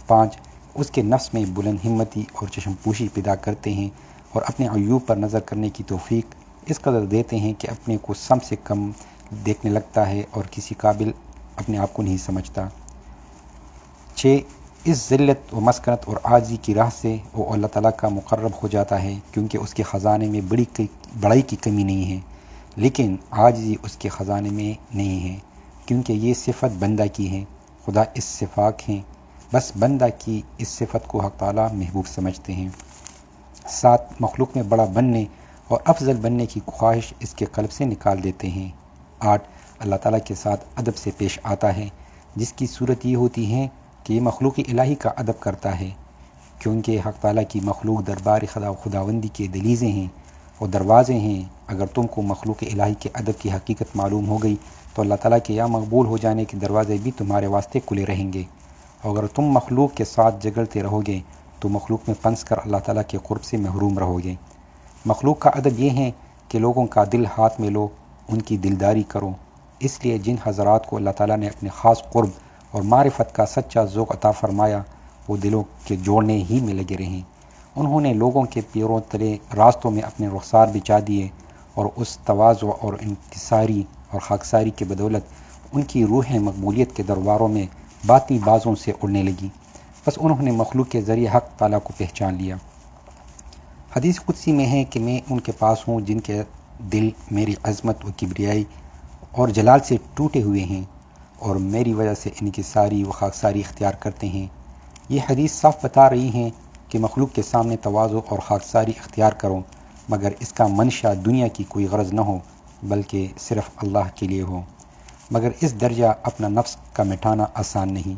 5 اس کے نفس میں بلند ہمتی اور چشم پوشی پیدا کرتے ہیں، اور اپنے عیوب پر نظر کرنے کی توفیق اس قدر دیتے ہیں کہ اپنے کو سب سے کم دیکھنے لگتا ہے اور کسی قابل اپنے آپ کو نہیں سمجھتا، 6 اس ذلت و مسکنت اور عاجزی کی راہ سے وہ اللہ تعالیٰ کا مقرب ہو جاتا ہے، کیونکہ اس کے خزانے میں بڑائی کی کمی نہیں ہے، لیکن عاجزی اس کے خزانے میں نہیں ہے، کیونکہ یہ صفت بندہ کی ہے، خدا اس سے پاک ہیں، بس بندہ کی اس صفت کو حق تعالیٰ محبوب سمجھتے ہیں۔ 7 مخلوق میں بڑا بننے اور افضل بننے کی خواہش اس کے قلب سے نکال دیتے ہیں۔ 8 اللہ تعالیٰ کے ساتھ ادب سے پیش آتا ہے، جس کی صورت یہ ہوتی ہے کہ یہ مخلوق الہی کا ادب کرتا ہے، کیونکہ حق تعالیٰ کی مخلوق دربار خداوندی کے دہلیزیں ہیں اور دروازے ہیں۔ اگر تم کو مخلوق الہی کے ادب کی حقیقت معلوم ہو گئی تو اللہ تعالیٰ کے یا مقبول ہو جانے کے دروازے بھی تمہارے واسطے کھلے رہیں گے، اور اگر تم مخلوق کے ساتھ جگڑتے رہو گے تو مخلوق میں پھنس کر اللہ تعالیٰ کے قرب سے محروم رہو گے۔ مخلوق کا ادب یہ ہے کہ لوگوں کا دل ہاتھ میں لو، ان کی دلداری کرو۔ اس لیے جن حضرات کو اللہ تعالیٰ نے اپنے خاص قرب اور معرفت کا سچا ذوق عطا فرمایا، وہ دلوں کے جوڑنے ہی میں لگے رہیں۔ انہوں نے لوگوں کے پیروں تلے راستوں میں اپنے رخسار بچھا دیے، اور اس تواضع اور انکساری اور خاکساری کی بدولت ان کی روح مقبولیت کے درباروں میں باطنی بازوں سے اڑنے لگی۔ بس انہوں نے مخلوق کے ذریعے حق تعالیٰ کو پہچان لیا۔ حدیث قدسی میں ہے کہ میں ان کے پاس ہوں جن کے دل میری عظمت و کبریائی اور جلال سے ٹوٹے ہوئے ہیں، اور میری وجہ سے انکساری و خاکساری اختیار کرتے ہیں۔ یہ حدیث صاف بتا رہی ہیں کہ مخلوق کے سامنے تواضع اور خاکساری اختیار کرو، مگر اس کا منشا دنیا کی کوئی غرض نہ ہو بلکہ صرف اللہ کے لیے ہو۔ مگر اس درجہ اپنا نفس کا مٹانا آسان نہیں،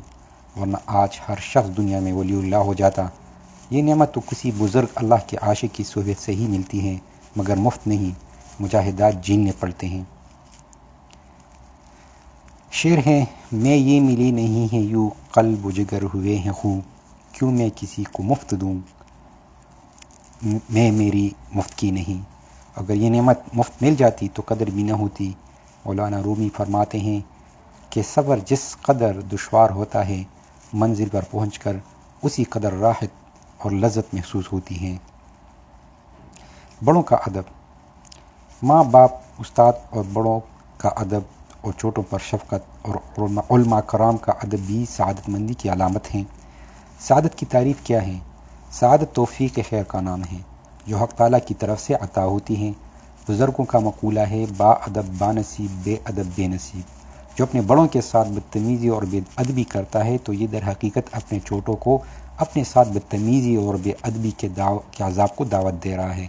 ورنہ آج ہر شخص دنیا میں ولی اللہ ہو جاتا۔ یہ نعمت تو کسی بزرگ اللہ کے عاشق کی صحبت سے ہی ملتی ہے، مگر مفت نہیں، مجاہدات جھیلنے پڑتے ہیں۔ شعر ہے: میں یہ ملی نہیں ہے یوں قلب و جگر ہوئے ہیں خوں، کیوں میں کسی کو مفت دوں، میں میری مفت کی نہیں۔ اگر یہ نعمت مفت مل جاتی تو قدر بھی نہ ہوتی۔ مولانا رومی فرماتے ہیں کہ صبر جس قدر دشوار ہوتا ہے، منزل پر پہنچ کر اسی قدر راحت اور لذت محسوس ہوتی ہے۔ بڑوں کا ادب۔ ماں باپ، استاد اور بڑوں کا ادب اور چھوٹوں پر شفقت اور علماء کرام کا ادب بھی سعادت مندی کی علامت ہیں۔ سعادت کی تعریف کیا ہے؟ سعادت توفیق خیر کا نام ہے جو حق تعالیٰ کی طرف سے عطا ہوتی ہے۔ بزرگوں کا مقولہ ہے: با ادب با نصیب، بے ادب بے نصیب۔ جو اپنے بڑوں کے ساتھ بدتمیزی اور بے ادبی کرتا ہے تو یہ در حقیقت اپنے چھوٹوں کو اپنے ساتھ بدتمیزی اور بے ادبی کے عذاب کو دعوت دے رہا ہے۔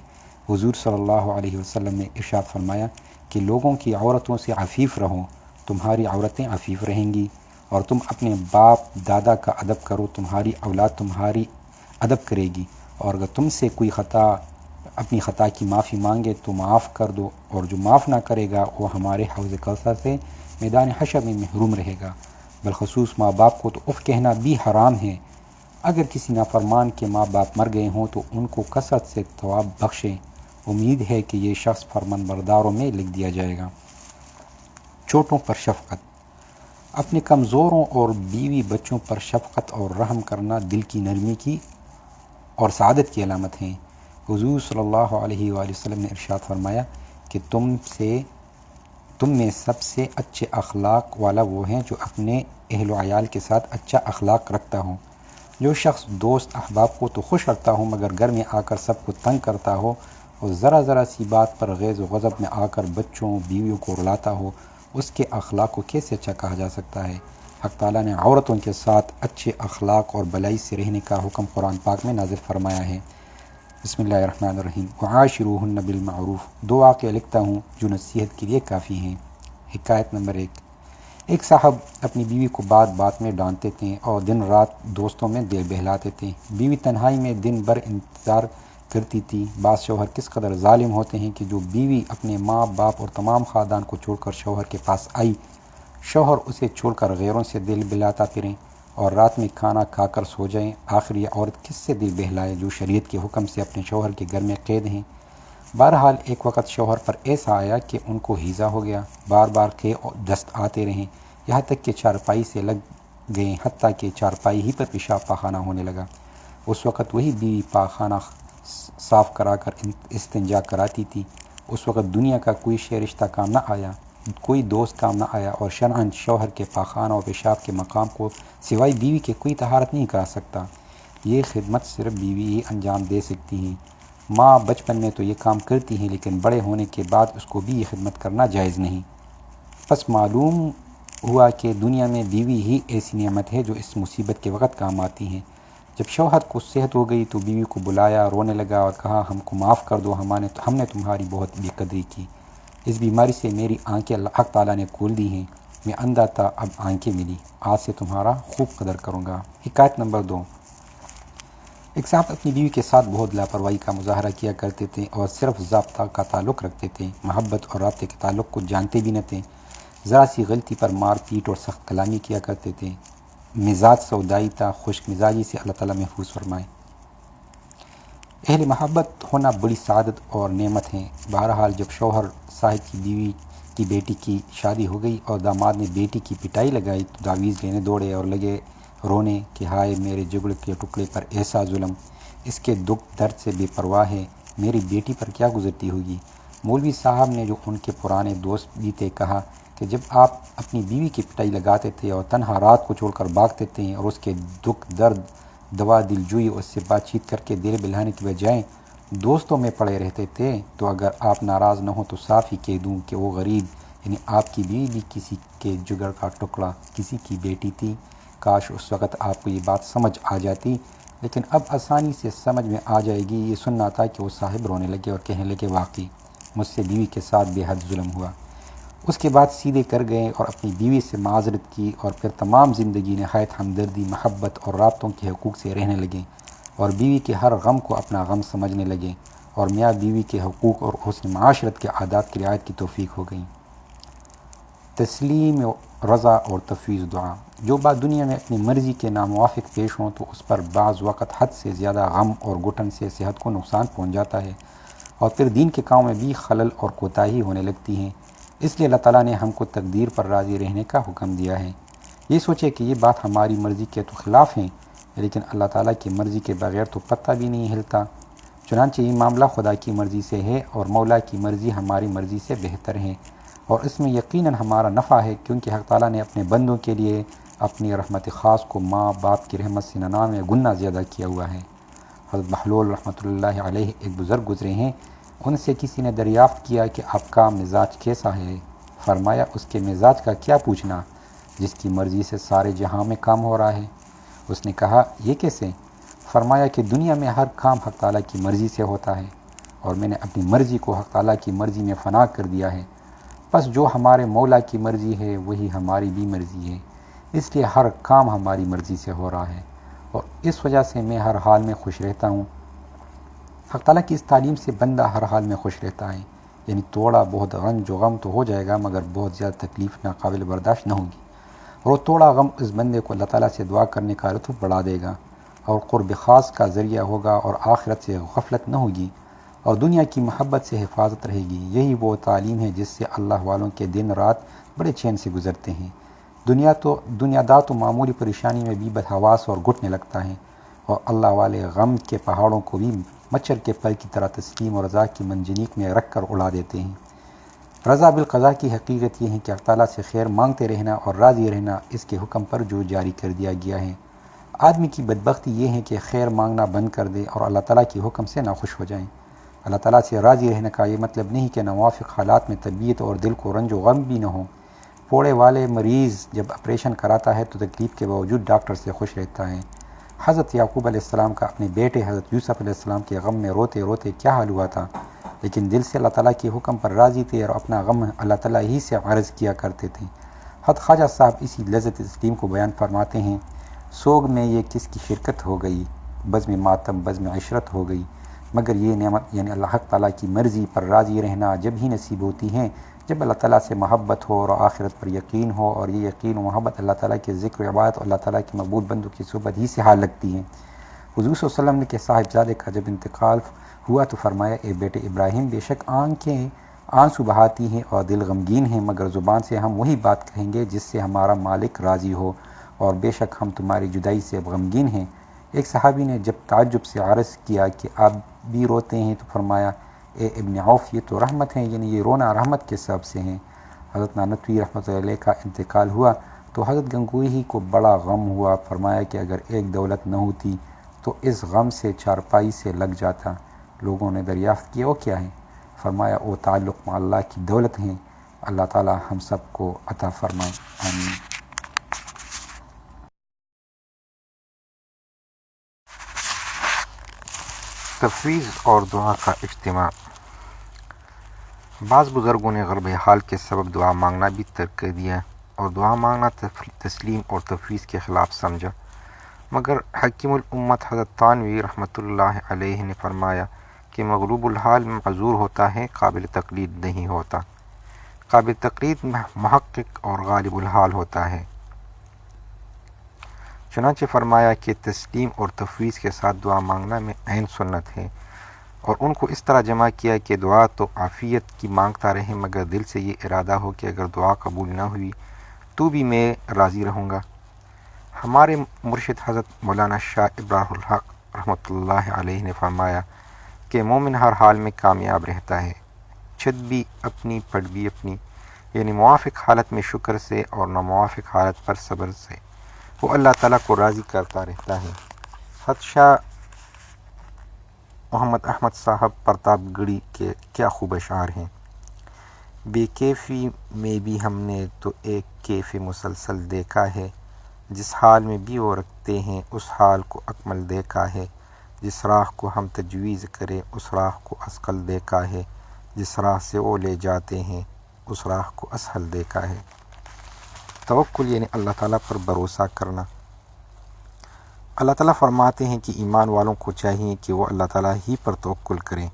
حضور صلی اللہ علیہ وسلم نے ارشاد فرمایا کہ لوگوں کی عورتوں سے عفیف رہو، تمہاری عورتیں عفیف رہیں گی، اور تم اپنے باپ دادا کا ادب کرو، تمہاری اولاد تمہاری ادب کرے گی، اور اگر تم سے کوئی اپنی خطا کی معافی مانگے تو معاف کر دو، اور جو معاف نہ کرے گا وہ ہمارے حوض کوثر سے میدان حشر میں محروم رہے گا۔ بالخصوص ماں باپ کو تو اف کہنا بھی حرام ہے۔ اگر کسی نافرمان کے ماں باپ مر گئے ہوں تو ان کو کثرت سے ثواب بخشیں، امید ہے کہ یہ شخص فرمان برداروں میں لکھ دیا جائے گا۔ چھوٹوں پر شفقت۔ اپنے کمزوروں اور بیوی بچوں پر شفقت اور رحم کرنا دل کی نرمی کی اور سعادت کی علامت ہے۔ حضور صلی اللہ علیہ وآلہ وسلم نے ارشاد فرمایا کہ تم میں سب سے اچھے اخلاق والا وہ ہے جو اپنے اہل و عیال کے ساتھ اچھا اخلاق رکھتا ہو۔ جو شخص دوست احباب کو تو خوش رکھتا ہو مگر گھر میں آ کر سب کو تنگ کرتا ہو، اور ذرا سی بات پر غیظ و غضب میں آ کر بچوں بیویوں کو رلاتا ہو، اس کے اخلاق کو کیسے اچھا کہا جا سکتا ہے؟ حق تعالیٰ نے عورتوں کے ساتھ اچھے اخلاق اور بلائی سے رہنے کا حکم قرآن پاک میں نازل فرمایا ہے۔ بسم اللہ الرحمن الرحیم۔ وعاشروہن بالمعروف۔ 2 واقعہ لکھتا ہوں جو نصیحت کے لیے کافی ہیں۔ حکایت نمبر 1۔ ایک صاحب اپنی بیوی کو بات بات میں ڈانٹتے تھے اور دن رات دوستوں میں دل بہلاتے تھے۔ بیوی تنہائی میں دن بھر انتظار کرتی تھی۔ بعض شوہر کس قدر ظالم ہوتے ہیں کہ جو بیوی اپنے ماں باپ اور تمام خاندان کو چھوڑ کر شوہر کے پاس آئی، شوہر اسے چھوڑ کر غیروں سے دل بہلاتا پھریں اور رات میں کھانا کھا کر سو جائیں۔ آخر یہ عورت کس سے دل بہلائے جو شریعت کے حکم سے اپنے شوہر کے گھر میں قید ہیں؟ بہرحال ایک وقت شوہر پر ایسا آیا کہ ان کو ہیضہ ہو گیا۔ بار بار قے اور دست آتے رہیں، یہاں تک کہ چارپائی سے لگ گئے، حتیٰ کہ چارپائی ہی پر پیشاب پاخانہ ہونے لگا۔ اس وقت وہی بیوی پاخانہ صاف کرا کر استنجا کراتی تھی۔ اس وقت دنیا کا کوئی شے رشتہ کام نہ آیا، کوئی دوست کام نہ آیا، اور شرعاً شوہر کے پاخانہ اور پیشاب کے مقام کو سوائے بیوی کے کوئی طہارت نہیں کرا سکتا۔ یہ خدمت صرف بیوی ہی انجام دے سکتی ہیں۔ ماں بچپن میں تو یہ کام کرتی ہیں، لیکن بڑے ہونے کے بعد اس کو بھی یہ خدمت کرنا جائز نہیں۔ پس معلوم ہوا کہ دنیا میں بیوی ہی ایسی نعمت ہے جو اس مصیبت کے وقت کام آتی ہیں۔ جب شوہر کو صحت ہو گئی تو بیوی کو بلایا، رونے لگا اور کہا ہم کو معاف کر دو، ہم نے تمہاری بہت بے قدری کی، اس بیماری سے میری آنکھیں حق تعالیٰ نے کھول دی ہیں، میں اندھا تھا اب آنکھیں ملی، آج سے تمہارا خوب قدر کروں گا۔ حکایت نمبر 2۔ ایک صاحب اپنی بیوی کے ساتھ بہت لاپرواہی کا مظاہرہ کیا کرتے تھے اور صرف ضابطہ کا تعلق رکھتے تھے، محبت اور رابطے کے تعلق کو جانتے بھی نہ تھے، ذرا سی غلطی پر مار پیٹ اور سخت کلامی کیا کرتے تھے، مزاج سودائی تھا، خشک مزاجی سے اللہ تعالیٰ محفوظ فرمائے۔ اہل محبت ہونا بڑی سعادت اور نعمت ہے۔ بہرحال جب شوہر صاحب کی بیوی کی بیٹی کی شادی ہو گئی اور داماد نے بیٹی کی پٹائی لگائی تو تعویذ لینے دوڑے اور لگے رونے کہ ہائے میرے جگر کے ٹکڑے پر ایسا ظلم، اس کے دکھ درد سے بے پرواہ ہے، میری بیٹی پر کیا گزرتی ہوگی۔ مولوی صاحب نے جو ان کے پرانے دوست بھی تھے کہا کہ جب آپ اپنی بیوی کی پٹائی لگاتے تھے اور تنہا رات کو چھوڑ کر بھاگتے تھے اور اس کے دکھ درد دوا دل جوئی اس سے بات چیت کر کے دل بہلانے کی بجائے دوستوں میں پڑے رہتے تھے، تو اگر آپ ناراض نہ ہوں تو صاف ہی کہہ دوں کہ وہ غریب یعنی آپ کی بیوی بھی کسی کے جگر کا ٹکڑا، کسی کی بیٹی تھی۔ کاش اس وقت آپ کو یہ بات سمجھ آ جاتی، لیکن اب آسانی سے سمجھ میں آ جائے گی۔ یہ سننا تھا کہ وہ صاحب رونے لگے اور کہنے لگے واقعی مجھ سے بیوی کے ساتھ بے حد ظلم ہوا۔ اس کے بعد سیدھے کر گئے اور اپنی بیوی سے معذرت کی اور پھر تمام زندگی نہایت ہمدردی، محبت اور رابطوں کے حقوق سے رہنے لگے اور بیوی کے ہر غم کو اپنا غم سمجھنے لگے اور میاں بیوی کے حقوق اور حسن معاشرت کے عادات کی رعایت کی توفیق ہو گئی۔ تسلیم رضا اور تفویض دعا۔ جو بات دنیا میں اپنی مرضی کے ناموافق پیش ہوں تو اس پر بعض وقت حد سے زیادہ غم اور گھٹن سے صحت کو نقصان پہنچ جاتا ہے اور پھر دین کے کام میں بھی خلل اور کوتاہی ہونے لگتی ہے۔ اس لیے اللہ تعالیٰ نے ہم کو تقدیر پر راضی رہنے کا حکم دیا ہے۔ یہ سوچے کہ یہ بات ہماری مرضی کے تو خلاف ہیں، لیکن اللہ تعالیٰ کی مرضی کے بغیر تو پتہ بھی نہیں ہلتا۔ چنانچہ یہ معاملہ خدا کی مرضی سے ہے اور مولا کی مرضی ہماری مرضی سے بہتر ہے، اور اس میں یقیناً ہمارا نفع ہے، کیونکہ حق تعالیٰ نے اپنے بندوں کے لیے اپنی رحمت خاص کو ماں باپ کی رحمت سے 99 گنا زیادہ کیا ہوا ہے۔ حضرت بہلول رحمۃ اللہ علیہ ایک بزرگ گزرے ہیں، ان سے کسی نے دریافت کیا کہ آپ کا مزاج کیسا ہے؟ فرمایا اس کے مزاج کا کیا پوچھنا، جس کی مرضی سے سارے جہاں میں کام ہو رہا ہے۔ اس نے کہا یہ کیسے؟ فرمایا کہ دنیا میں ہر کام حق تعالیٰ کی مرضی سے ہوتا ہے اور میں نے اپنی مرضی کو حق تعالیٰ کی مرضی میں فنا کر دیا ہے، بس جو ہمارے مولا کی مرضی ہے وہی ہماری بھی مرضی ہے، اس لیے ہر کام ہماری مرضی سے ہو رہا ہے اور اس وجہ سے میں ہر حال میں خوش رہتا ہوں۔ حق تعالیٰ کی اس تعلیم سے بندہ ہر حال میں خوش رہتا ہے، یعنی تھوڑا بہت رنج و غم تو ہو جائے گا مگر بہت زیادہ تکلیف ناقابل برداشت نہ ہوگی، اور وہ تھوڑا غم اس بندے کو اللہ تعالیٰ سے دعا کرنے کا لطف بڑھا دے گا اور قرب خاص کا ذریعہ ہوگا اور آخرت سے غفلت نہ ہوگی اور دنیا کی محبت سے حفاظت رہے گی۔ یہی وہ تعلیم ہے جس سے اللہ والوں کے دن رات بڑے چین سے گزرتے ہیں۔ دنیا دار تو معمولی پریشانی میں بھی بدحواس اور گھٹنے لگتا ہے، اور اللہ والے غم کے پہاڑوں کو بھی مچھر کے پر کی طرح تسلیم اور رضا کی منجنیق میں رکھ کر اڑا دیتے ہیں۔ رضا بالقضاء کی حقیقت یہ ہے کہ اللہ تعالیٰ سے خیر مانگتے رہنا اور راضی رہنا اس کے حکم پر جو جاری کر دیا گیا ہے۔ آدمی کی بدبختی یہ ہے کہ خیر مانگنا بند کر دے اور اللہ تعالیٰ کے حکم سے ناخوش ہو جائیں۔ اللہ تعالیٰ سے راضی رہنے کا یہ مطلب نہیں کہ نوافق حالات میں طبیعت اور دل کو رنج و غم بھی نہ ہو۔ پوڑے والے مریض جب آپریشن کراتا ہے تو تکلیف کے باوجود ڈاکٹر سے خوش رہتا ہے۔ حضرت یعقوب علیہ السلام کا اپنے بیٹے حضرت یوسف علیہ السلام کے غم میں روتے روتے کیا حال ہوا تھا، لیکن دل سے اللہ تعالیٰ کے حکم پر راضی تھے اور اپنا غم اللہ تعالیٰ ہی سے عرض کیا کرتے تھے۔ حضرت خواجہ صاحب اسی لذت تسلیم کو بیان فرماتے ہیں، سوگ میں یہ کس کی شرکت ہو گئی، بزم ماتم بزم عشرت ہو گئی، مگر یہ نعمت یعنی اللہ حق تعالیٰ کی مرضی پر راضی رہنا جب ہی نصیب ہوتی ہے جب اللہ تعالیٰ سے محبت ہو اور آخرت پر یقین ہو، اور یہ یقین و محبت اللہ تعالیٰ کے ذکر و عبادت اور اللہ تعالیٰ کے مقبول بندوں کی صحبت ہی سے حال لگتی ہیں۔ حضور صلی اللہ علیہ وسلم کے صاحبزادے کا جب انتقال ہوا تو فرمایا اے بیٹے ابراہیم، بے شک آنکھیں آنسو بہاتی ہیں اور دل غمگین ہیں، مگر زبان سے ہم وہی بات کہیں گے جس سے ہمارا مالک راضی ہو، اور بے شک ہم تمہاری جدائی سے غمگین ہیں۔ ایک صحابی نے جب تعجب سے عرض کیا کہ آپ بھی روتے ہیں تو فرمایا اے ابن عوف، یہ تو رحمت ہے، یعنی یہ رونا رحمت کے سبب سے ہیں۔ حضرت نانوتوی رحمۃ اللہ علیہ کا انتقال ہوا تو حضرت گنگوہی کو بڑا غم ہوا، فرمایا کہ اگر ایک دولت نہ ہوتی تو اس غم سے چارپائی سے لگ جاتا۔ لوگوں نے دریافت کیا وہ کیا ہے؟ فرمایا وہ تعلق مع اللہ کی دولت ہیں، اللہ تعالی ہم سب کو عطا فرمائے، آمین۔ تفویض اور دعا کا اجتماع۔ بعض بزرگوں نے غرب حال کے سبب دعا مانگنا بھی ترک کر دیا اور دعا مانگنا تسلیم اور تفویض کے خلاف سمجھا، مگر حکیم الامت حضرت تھانوی رحمۃ اللہ علیہ نے فرمایا کہ مغلوب الحال معذور ہوتا ہے، قابل تقلید نہیں ہوتا۔ قابل تقلید محقق اور غالب الحال ہوتا ہے۔ چنانچہ فرمایا کہ تسلیم اور تفویض کے ساتھ دعا مانگنا میں عین سنت ہے، اور ان کو اس طرح جمع کیا کہ دعا تو عافیت کی مانگتا رہے مگر دل سے یہ ارادہ ہو کہ اگر دعا قبول نہ ہوئی تو بھی میں راضی رہوں گا۔ ہمارے مرشد حضرت مولانا شاہ ابراہ الحق رحمۃ اللہ علیہ نے فرمایا کہ مومن ہر حال میں کامیاب رہتا ہے، چھت بھی اپنی پٹ بھی اپنی، یعنی موافق حالت میں شکر سے اور ناموافق حالت پر صبر سے وہ اللہ تعالیٰ کو راضی کرتا رہتا ہے۔ حضرت شاہ محمد احمد صاحب پرتاپ گڑھی کے کیا خوب اشعار ہیں۔ بے کیفی میں بھی ہم نے تو ایک کیف مسلسل دیکھا ہے، جس حال میں بھی وہ رکھتے ہیں اس حال کو اکمل دیکھا ہے، جس راہ کو ہم تجویز کرے اس راہ کو اسقل دیکھا ہے، جس راہ سے وہ لے جاتے ہیں اس راہ کو اسہل دیکھا ہے۔ توکل یعنی اللہ تعالیٰ پر بھروسہ کرنا۔ اللہ تعالیٰ فرماتے ہیں کہ ایمان والوں کو چاہیے کہ وہ اللہ تعالیٰ ہی پر توکل کریں۔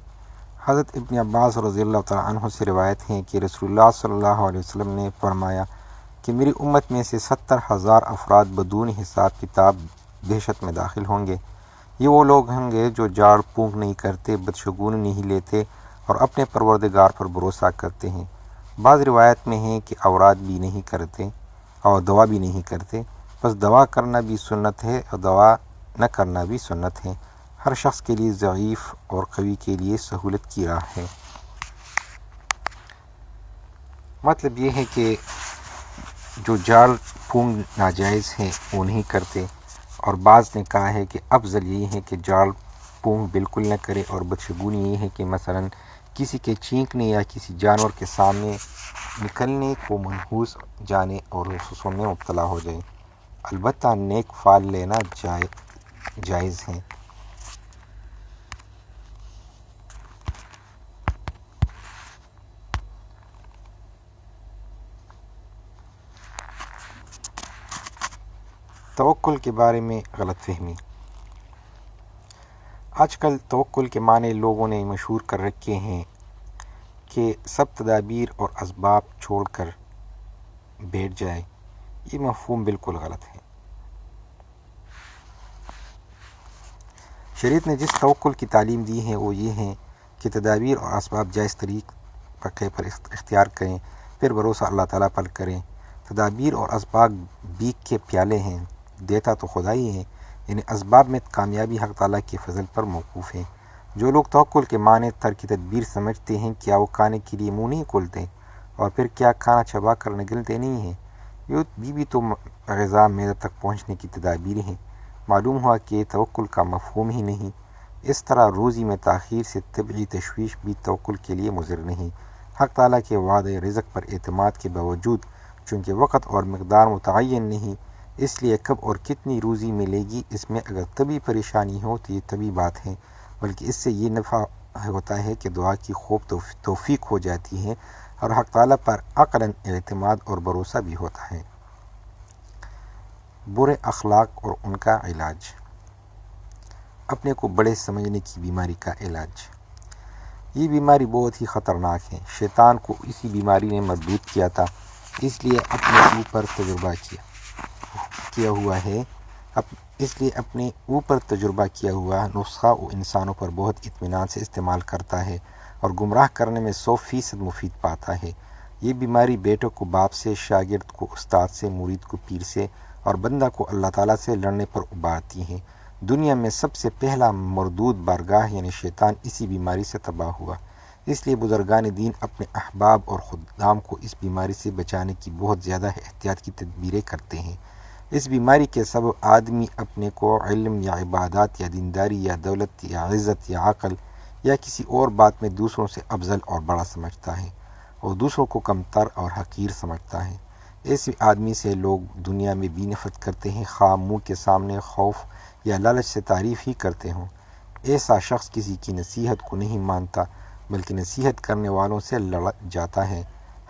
حضرت ابن عباس رضی اللہ تعالیٰ عنہ سے روایت ہے کہ رسول اللہ صلی اللہ علیہ وسلم نے فرمایا کہ میری امت میں سے 70,000 افراد بدون حساب کتاب دہشت میں داخل ہوں گے۔ یہ وہ لوگ ہوں گے جو جھاڑ پھونک نہیں کرتے، بدشگونی نہیں لیتے اور اپنے پروردگار پر بھروسہ کرتے ہیں۔ بعض روایت میں ہے کہ اوراد بھی نہیں کرتے اور دعا بھی نہیں کرتے، بس دعا کرنا بھی سنت ہے اور دعا نہ کرنا بھی سنت ہے۔ ہر شخص کے لیے ضعیف اور قوی کے لیے سہولت کی راہ ہے۔ مطلب یہ ہے کہ جو جھاڑ پھونک ناجائز ہے وہ نہیں کرتے، اور بعض نے کہا ہے کہ افضل یہی ہے کہ جھاڑ پھونک بالکل نہ کرے، اور بدشگونی یہ ہے کہ مثلا کسی کے چینکنے یا کسی جانور کے سامنے نکلنے کو منحوس جانے اور وسوسوں میں مبتلا ہو جائے۔ البتہ نیک فعل لینا جائز ہے۔ توکل کے بارے میں غلط فہمی۔ آج کل توکل کے معنی لوگوں نے مشہور کر رکھے ہیں کہ سب تدابیر اور اسباب چھوڑ کر بیٹھ جائے۔ یہ مفہوم بالکل غلط ہے۔ شریعت نے جس توکل کی تعلیم دی ہے وہ یہ ہے کہ تدابیر اور اسباب جائز طریقے پر اختیار کریں، پھر بھروسہ اللہ تعالیٰ پر کریں۔ تدابیر اور اسباب بھیک کے پیالے ہیں، دیتا تو خدا ہی ہے، یعنی اسباب میں کامیابی حق تعالیٰ کے فضل پر موقوف ہے۔ جو لوگ توکل کے معنی ترک تدبیر سمجھتے ہیں، کیا وہ کھانے کے لیے منہ نہیں کھولتے اور پھر کیا کھانا چبا کر نگلتے نہیں ہیں؟ یہ بھی تو غذا معدے تک پہنچنے کی تدابیر ہیں۔ معلوم ہوا کہ توکل کا مفہوم ہی نہیں۔ اس طرح روزی میں تاخیر سے طبعی تشویش بھی توکل کے لیے مضر نہیں۔ حق تعالیٰ کے وعدہ رزق پر اعتماد کے باوجود چونکہ وقت اور مقدار متعین نہیں، اس لیے کب اور کتنی روزی ملے گی اس میں اگر طبی پریشانی ہو تو یہ طبی بات ہے، بلکہ اس سے یہ نفع ہوتا ہے کہ دعا کی خوب توفیق ہو جاتی ہے اور حق تعالیٰ پر عقلاً اعتماد اور بھروسہ بھی ہوتا ہے۔ برے اخلاق اور ان کا علاج۔ اپنے کو بڑے سمجھنے کی بیماری کا علاج۔ یہ بیماری بہت ہی خطرناک ہے۔ شیطان کو اسی بیماری نے مردود کیا تھا، اس لیے اپنے اوپر تجربہ کیا ہوا نسخہ وہ انسانوں پر بہت اطمینان سے استعمال کرتا ہے اور گمراہ کرنے میں 100% مفید پاتا ہے۔ یہ بیماری بیٹوں کو باپ سے، شاگرد کو استاد سے، مرید کو پیر سے اور بندہ کو اللہ تعالیٰ سے لڑنے پر ابھارتی ہے۔ دنیا میں سب سے پہلا مردود بارگاہ یعنی شیطان اسی بیماری سے تباہ ہوا۔ اس لیے بزرگان دین اپنے احباب اور خدام کو اس بیماری سے بچانے کی بہت زیادہ احتیاط کی تدبیریں کرتے ہیں۔ اس بیماری کے سبب آدمی اپنے کو علم یا عبادات یا دینداری یا دولت یا عزت یا عقل یا کسی اور بات میں دوسروں سے افضل اور بڑا سمجھتا ہے اور دوسروں کو کمتر اور حقیر سمجھتا ہے۔ ایسے آدمی سے لوگ دنیا میں بھی نفرت کرتے ہیں، خواہ منہ کے سامنے خوف یا لالچ سے تعریف ہی کرتے ہوں۔ ایسا شخص کسی کی نصیحت کو نہیں مانتا بلکہ نصیحت کرنے والوں سے لڑ جاتا ہے،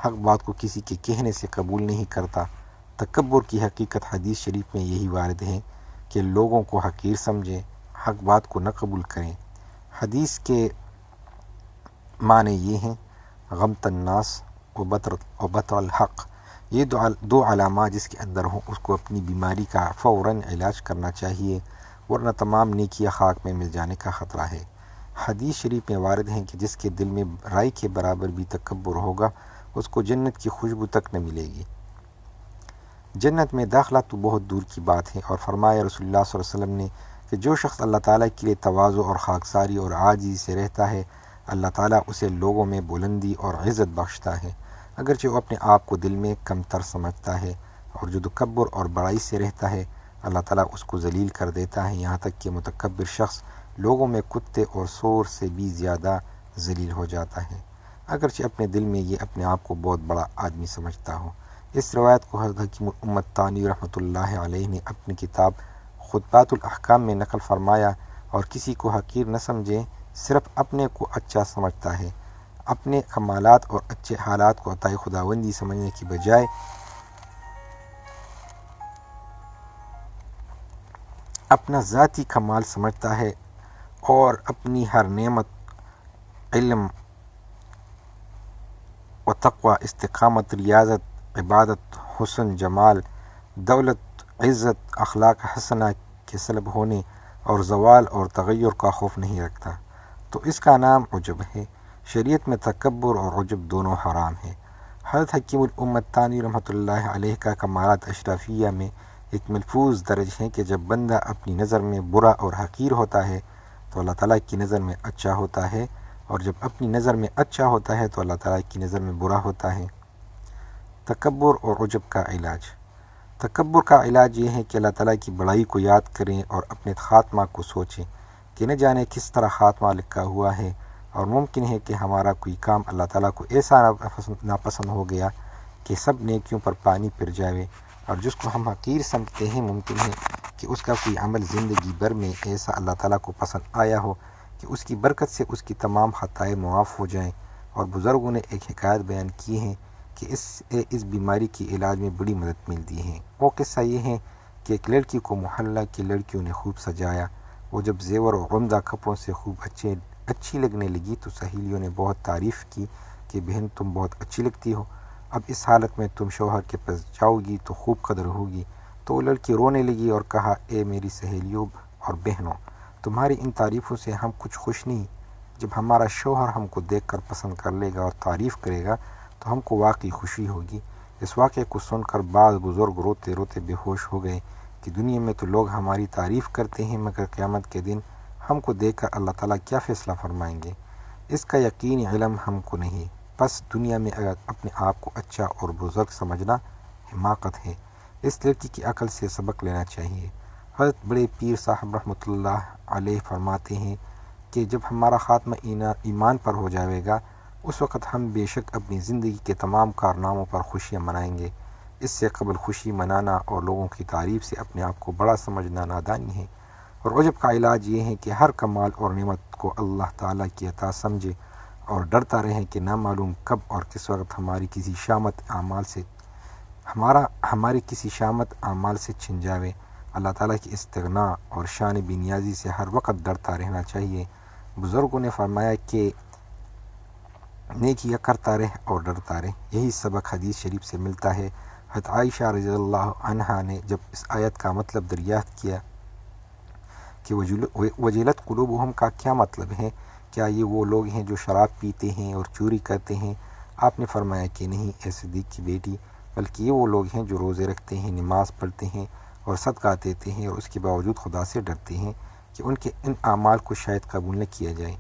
حق بات کو کسی کے کہنے سے قبول نہیں کرتا۔ تکبر کی حقیقت حدیث شریف میں یہی وارد ہے کہ لوگوں کو حقیر سمجھیں، حق بات کو نہ قبول کریں۔ حدیث کے معنی یہ ہیں: غمط الناس و بطر الحق، یہ دو علامات جس کے اندر ہوں اس کو اپنی بیماری کا فوراً علاج کرنا چاہیے، ورنہ تمام نیکیاں خاک میں مل جانے کا خطرہ ہے۔ حدیث شریف میں وارد ہیں کہ جس کے دل میں رائی کے برابر بھی تکبر ہوگا اس کو جنت کی خوشبو تک نہ ملے گی۔ جنت میں داخلہ تو بہت دور کی بات ہے، اور فرمایا رسول اللہ صلی اللہ علیہ وسلم نے کہ جو شخص اللہ تعالیٰ کے لیے تواضع اور خاکساری اور عاجزی سے رہتا ہے، اللہ تعالیٰ اسے لوگوں میں بلندی اور عزت بخشتا ہے، اگرچہ وہ اپنے آپ کو دل میں کم تر سمجھتا ہے، اور جو تکبر اور بڑائی سے رہتا ہے اللہ تعالیٰ اس کو ذلیل کر دیتا ہے، یہاں تک کہ متکبر شخص لوگوں میں کتے اور سور سے بھی زیادہ ذلیل ہو جاتا ہے، اگرچہ اپنے دل میں یہ اپنے آپ کو بہت بڑا آدمی سمجھتا ہو۔ اس روایت کو حضرت حکیم الامت تھانوی رحمۃ اللہ علیہ نے اپنی کتاب خطبات الاحکام میں نقل فرمایا، اور کسی کو حقیر نہ سمجھے، صرف اپنے کو اچھا سمجھتا ہے، اپنے کمالات اور اچھے حالات کو عطائے خداوندی سمجھنے کی بجائے اپنا ذاتی کمال سمجھتا ہے، اور اپنی ہر نعمت، علم و تقوی، استقامت، ریاضت، عبادت، حسن، جمال، دولت، عزت، اخلاق حسنہ کے سلب ہونے اور زوال اور تغیر کا خوف نہیں رکھتا، تو اس کا نام عجب ہے۔ شریعت میں تکبر اور عجب دونوں حرام ہیں۔ حضرت حکیم الامت تھانوی رحمۃ اللہ علیہ کا کمالات اشرافیہ میں ایک ملفوظ درج ہے کہ جب بندہ اپنی نظر میں برا اور حقیر ہوتا ہے تو اللہ تعالیٰ کی نظر میں اچھا ہوتا ہے، اور جب اپنی نظر میں اچھا ہوتا ہے تو اللہ تعالیٰ کی نظر میں برا ہوتا ہے۔ تکبر اور عجب کا علاج۔ تکبر کا علاج یہ ہے کہ اللہ تعالیٰ کی بڑائی کو یاد کریں اور اپنے خاتمہ کو سوچیں کہ نہ جانے کس طرح خاتمہ لکھا ہوا ہے، اور ممکن ہے کہ ہمارا کوئی کام اللہ تعالیٰ کو ایسا ناپسند ہو گیا کہ سب نیکیوں پر پانی پھر جاوے، اور جس کو ہم حقیر سمجھتے ہیں ممکن ہے کہ اس کا کوئی عمل زندگی بھر میں ایسا اللہ تعالیٰ کو پسند آیا ہو کہ اس کی برکت سے اس کی تمام خطائیں معاف ہو جائیں۔ اور بزرگوں نے ایک حکایت بیان کی ہے کہ اس بیماری کی علاج میں بڑی مدد ملتی ہے۔ وہ قصہ یہ ہے کہ ایک لڑکی کو محلہ کی لڑکیوں نے خوب سجایا، وہ جب زیور اور عمدہ کپڑوں سے خوب اچھی لگنے لگی تو سہیلیوں نے بہت تعریف کی کہ بہن تم بہت اچھی لگتی ہو، اب اس حالت میں تم شوہر کے پاس جاؤ گی تو خوب قدر ہوگی۔ تو وہ لڑکی رونے لگی اور کہا، اے میری سہیلیوں اور بہنوں، تمہاری ان تعریفوں سے ہم کچھ خوش نہیں، جب ہمارا شوہر ہم کو دیکھ کر پسند کر لے گا اور تعریف کرے گا تو ہم کو واقعی خوشی ہوگی۔ اس واقعے کو سن کر بعض بزرگ روتے روتے بے ہوش ہو گئے کہ دنیا میں تو لوگ ہماری تعریف کرتے ہیں، مگر قیامت کے دن ہم کو دیکھ کر اللہ تعالیٰ کیا فیصلہ فرمائیں گے، اس کا یقینی علم ہم کو نہیں۔ بس دنیا میں اگر اپنے آپ کو اچھا اور بزرگ سمجھنا حماقت ہے۔ اس لڑکی کی عقل سے سبق لینا چاہیے۔ حضرت بڑے پیر صاحب رحمۃ اللہ علیہ فرماتے ہیں کہ جب ہمارا خاتمہ ایمان پر ہو جائے گا اس وقت ہم بے شک اپنی زندگی کے تمام کارناموں پر خوشیاں منائیں گے۔ اس سے قبل خوشی منانا اور لوگوں کی تعریف سے اپنے آپ کو بڑا سمجھنا نادانی ہے۔ اور عجب کا علاج یہ ہے کہ ہر کمال اور نعمت کو اللہ تعالیٰ کی عطا سمجھے اور ڈرتا رہے کہ نہ معلوم کب اور کس وقت ہماری کسی شامت اعمال سے چھن جاوے۔ اللہ تعالیٰ کی استغنا اور شان بے نیازی سے ہر وقت ڈرتا رہنا چاہیے۔ بزرگوں نے فرمایا کہ نیکیاں کرتا رہ اور ڈرتا رہ، یہی سبق حدیث شریف سے ملتا ہے۔ حضرت عائشہ رضی اللہ عنہا نے جب اس آیت کا مطلب دریافت کیا کہ وجلت قلوبہم کا کیا مطلب ہے، کیا یہ وہ لوگ ہیں جو شراب پیتے ہیں اور چوری کرتے ہیں؟ آپ نے فرمایا کہ نہیں اے صدیق کی بیٹی، بلکہ یہ وہ لوگ ہیں جو روزے رکھتے ہیں، نماز پڑھتے ہیں اور صدقہ دیتے ہیں، اور اس کے باوجود خدا سے ڈرتے ہیں کہ ان کے ان اعمال کو شاید قبول نہ کیا جائے۔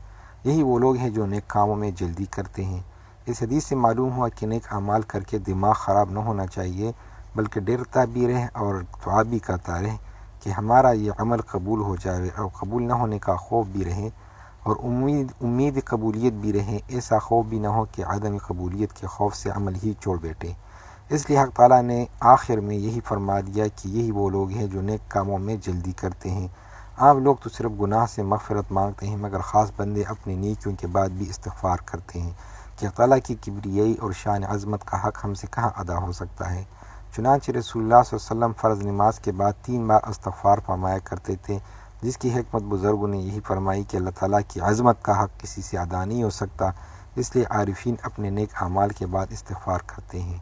یہی وہ لوگ ہیں جو نیک کاموں میں جلدی کرتے ہیں۔ اس حدیث سے معلوم ہوا کہ نیک اعمال کر کے دماغ خراب نہ ہونا چاہیے، بلکہ ڈرتا بھی رہے اور دعا بھی کرتا رہے کہ ہمارا یہ عمل قبول ہو جائے، اور قبول نہ ہونے کا خوف بھی رہے اور امید قبولیت بھی رہے، ایسا خوف بھی نہ ہو کہ عدم قبولیت کے خوف سے عمل ہی چھوڑ بیٹھے۔ اس لیے حق تعالیٰ نے آخر میں یہی فرما دیا کہ یہی وہ لوگ ہیں جو نیک کاموں میں جلدی کرتے ہیں۔ عام لوگ تو صرف گناہ سے مغفرت مانگتے ہیں، مگر خاص بندے اپنی نیکیوں کے بعد بھی استغفار کرتے ہیں کہ اللہ تعالیٰ کی کبریائی اور شان عظمت کا حق ہم سے کہاں ادا ہو سکتا ہے۔ چنانچہ رسول اللہ صلی اللہ علیہ وسلم فرض نماز کے بعد 3 بار استغفار فرمایا کرتے تھے، جس کی حکمت بزرگوں نے یہی فرمائی کہ اللہ تعالیٰ کی عظمت کا حق کسی سے ادا نہیں ہو سکتا، اس لیے عارفین اپنے نیک اعمال کے بعد استغفار کرتے ہیں۔